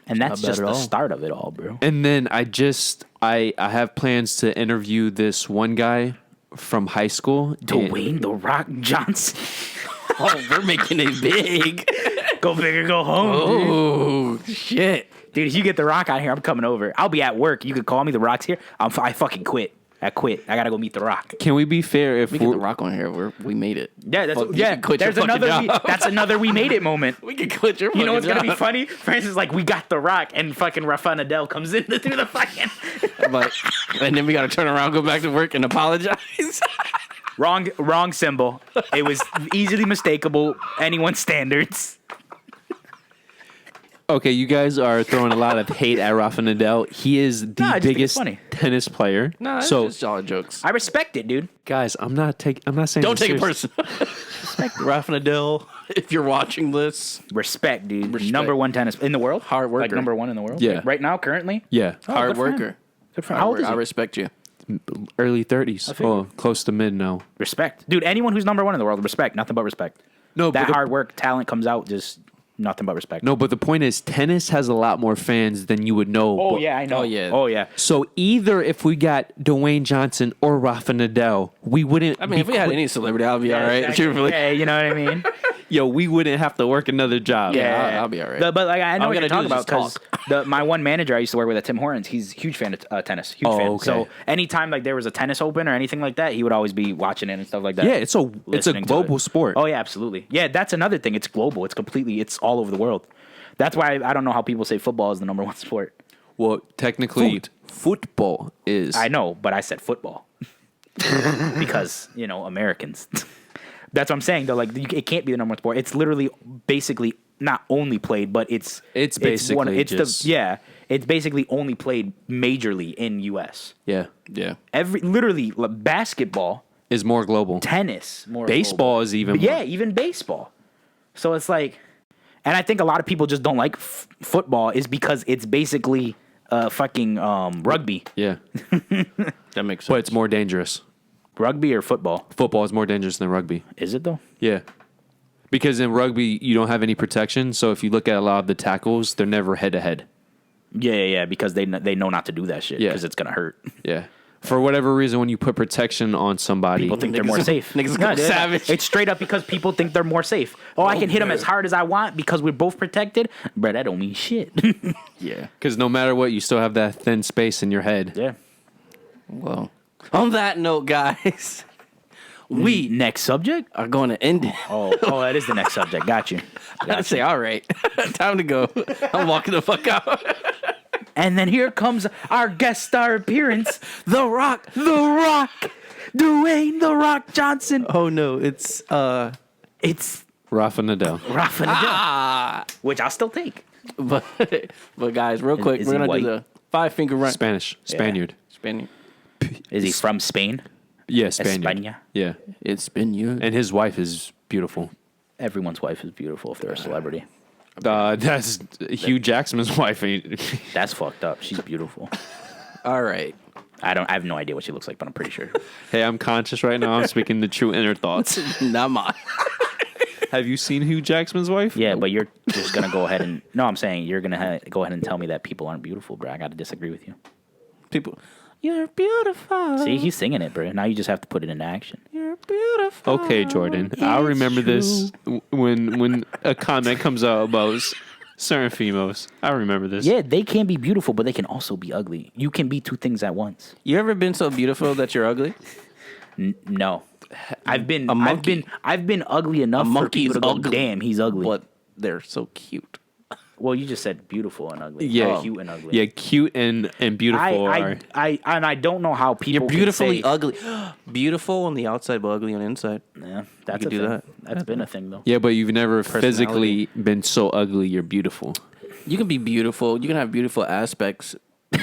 And that's bad just at the all. start of it all, bro. And then I have plans to interview this one guy from high school. and- Dwayne The Rock Johnson. oh, we're making it big. Go big or go home, dude. Oh shit. Dude, if you get The Rock out here, I'm coming over. I'll be at work. You could call me. The Rock's here. I fucking quit. I quit. I gotta go meet The Rock. Can we be fair if We get the Rock on here. We made it. Yeah, that's Fuck, you yeah. can quit your There's fucking another. job. That's another we made it moment. We can quit your. You know what's fucking gonna be job. funny? Francis is like, we got The Rock, and fucking Rafa Nadal comes in to do the fucking But and then we gotta turn around, go back to work, and apologize. wrong symbol. It was easily mistakable. Anyone's standards. Okay, you guys are throwing a lot of hate at Rafa Nadal. He is the I just think it's biggest funny. tennis player. No, it's so, just all jokes. I respect it, dude. guys, I'm not saying. Don't this take it serious. personal. Rafa Nadal, if you're watching this, Respect, dude. Respect. Number one tennis in the world. Hard Like worker. number one in the world. Yeah. Like, right now, currently. Yeah, Oh, hard good for him. worker. Good for him. How old is I he? respect you. early 30s. figure. Oh, close to mid now. Respect, dude. Anyone who's number one in the world, respect. Nothing but respect. No, That but the- hard work, talent comes out. Just nothing but respect. No, but the point is, tennis has a lot more fans than you would know. Oh But- yeah, I know. Oh, yeah. Oh yeah. So either if we got Dwayne Johnson or Rafa Nadal, we wouldn't. I mean, if we had any celebrity, I'll be all right. Exactly. Truthfully. Yeah, you know what I mean. yo, we wouldn't have to work another job. Yeah. I'll be all right. But like I know All what we you're gotta talking do about is because my one manager I used to work with at Tim Hortons, he's a huge fan of tennis. Huge Oh, fan. okay. So anytime like there was a tennis open or anything like that, he would always be watching it and stuff like that. Yeah, it's a listening to global it. sport. Oh yeah, absolutely. Yeah, that's another thing. It's global. It's all over the world. That's why I don't know how people say football is the number one sport. Well, technically, football is. I know, but I said football because Americans. That's what I'm saying though. Like it can't be the number one sport. It's literally basically not only played, but it's It's basically just- yeah. it's basically only played majorly in U.S. Yeah. Yeah. Literally basketball, Is more global. tennis, more Baseball global. is even Yeah, more. even baseball. So it's like, and I think a lot of people just don't like football is because it's basically fucking rugby. Yeah. That makes sense. But it's more dangerous. Rugby or football? Football is more dangerous than rugby. Is it though? Yeah. Because in rugby, you don't have any protection. So if you look at a lot of the tackles, they're never head to head. Yeah, because they know not to do that shit Yeah. because it's gonna hurt. Yeah. For whatever reason, when you put protection on somebody, People think they're more safe. niggas go dude, savage. It's straight up because people think they're more safe. Oh, I can hit them as hard as I want because we're both protected. Bro, that don't mean shit. Yeah. because no matter what, you still have that thin space in your head. Yeah. Well, on that note, guys, we Next subject? are going to end it. Oh, that is the next subject. Got you. I'd say, all right, time to go. I'm walking the fuck out. And then here comes our guest star appearance, The Rock. Dwayne The Rock Johnson. Oh no, it's It's Rafa Nadal. Rafa Nadal, which I'll still take. but guys, real quick, is we're he gonna white? do the 5-finger run. Spaniard. Spaniard. Is he from Spain? Yeah, Spaniard. España? Yeah. It's Spaniard. And his wife is beautiful. Everyone's wife is beautiful if they're a celebrity. That's Hugh Jackman's wife. That's fucked up. She's beautiful. All right. I have no idea what she looks like, but I'm pretty sure. Hey, I'm conscious right now. I'm speaking the true inner thoughts. Not mine. Have you seen Hugh Jackman's wife? Yeah, but you're just gonna go ahead and no, I'm saying you're gonna go ahead and tell me that people aren't beautiful, bro. I gotta disagree with you. People, you're beautiful. See, he's singing it, bro. Now you just have to put it into action. You're beautiful. Okay, Jordan. I'll remember this when a comment comes out about certain females. I remember this. Yeah, they can be beautiful, but they can also be ugly. You can be two things at once. You ever been so beautiful that you're ugly? No, I've been monkey. I've been ugly enough for monkey people is to go, ugly, damn, he's ugly. But they're so cute. Well, you just said beautiful and ugly. Yeah. Not cute and ugly. Yeah, cute and beautiful are. I don't know how people. You're beautifully can say, ugly. Beautiful on the outside, but ugly on the inside. Yeah, that's You a can do thing. that. That's been a thing though. Yeah, but you've never physically Personality. been so ugly you're beautiful. You can be beautiful. You can have beautiful aspects,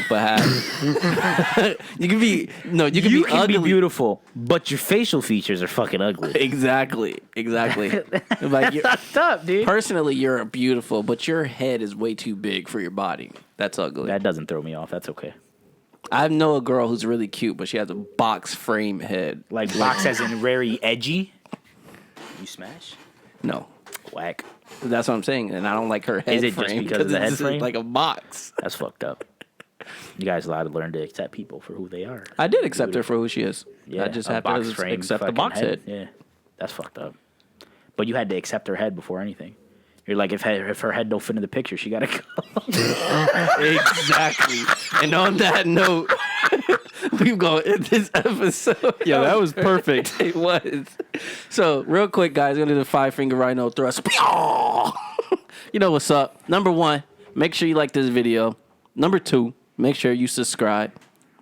but have you can be you can You be can ugly. be beautiful, but your facial features are fucking ugly. Exactly. Like you're, Fucked up, dude. personally, you're beautiful, but your head is way too big for your body. That's ugly. That doesn't throw me off. That's okay. I know a girl who's really cute, but she has a box frame head. Like box as in very edgy. You smash? No, Whack. that's what I'm saying, and I don't like her head Is it just frame because of the it's head just frame? like a box. That's fucked up. You guys allowed to learn to accept people for who they are. I did accept her for who she is. Yeah, I just a have box to frame accept the fucking box head. Yeah, that's fucked up. But you had to accept her head before anything. You're like, if her head don't fit in the picture, she gotta go. Exactly. And on that note, we've gone in this episode. Yeah, that was perfect. It was. So, real quick, guys, we're gonna do the 5-finger rhino thrust. You know what's up. Number 1, make sure you like this video. Number 2, make sure you subscribe.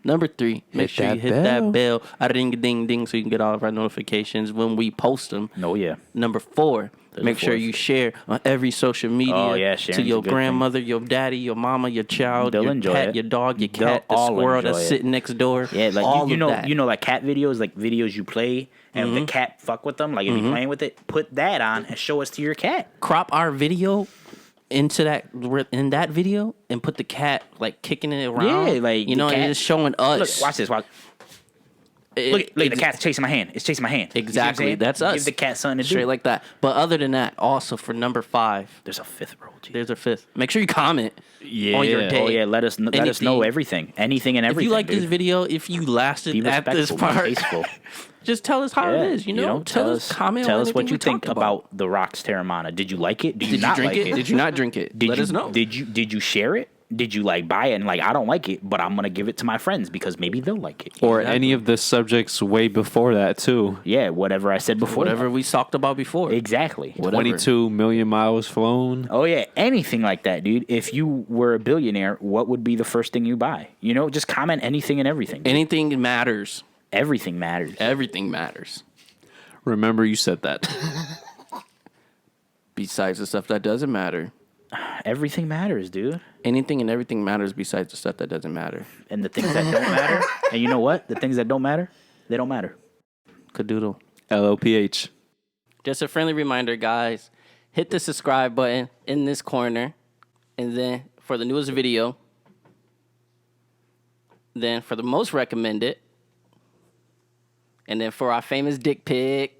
Number 3, make sure you hit that bell, ring ding ding, so you can get all of our notifications when we post them. No, yeah. Number 4, make sure fourth. you share on every social media Oh, yeah, to sharing's your a good grandmother, your daddy, your mama, your child, They'll your enjoy pet, it. your dog, your They'll cat, the all squirrel enjoy that's it. sitting next door. Yeah, like all you of know, that. like cat videos, like videos you play, and the cat fuck with them. Like if you're playing with it, put that on and show us to your cat. Crop our video into in that video and put the cat like kicking it around. Yeah, like you the know, cat- and it's showing us. Look, watch this. Watch. Look, the cat's chasing my hand. It's chasing my hand. You see what I'm Exactly, saying? that's us. Give the cat something to Straight do. like that. But other than that, also for number 5, There's a fifth row. G. there's our 5th. Make sure you comment on your Yeah. day. Oh yeah, let us know Anything. everything, anything and If everything. you like this dude. video, if you lasted Be at this respectful, be part, tasteful. just tell us how Yeah, it is. You know, tell us, comment. Tell on us what anything you we think talked about the Rock's Terramana. Did you like it? Did you Did you not drink like it? Did you not drink it? Did Let you, us know. Did you share it? Did you like buy it and like I don't like it, but I'm gonna give it to my friends because maybe they'll like it. Or any of the subjects way before that, too. Yeah, whatever I said before. Whatever we talked about before. Exactly. Whatever. 22 million miles flown. Oh yeah, anything like that, dude. If you were a billionaire, what would be the first thing you buy? You know, just comment anything and everything. Anything matters. Everything matters. Everything matters. Remember you said that. Besides the stuff that doesn't matter. Everything matters, dude. Anything and everything matters besides the stuff that doesn't matter. And the things that don't matter, and you know what? The things that don't matter, they don't matter. Cadoodle. LOPH. Just a friendly reminder, guys. Hit the subscribe button in this corner. And then for the newest video. Then for the most recommended. And then for our famous dick pic.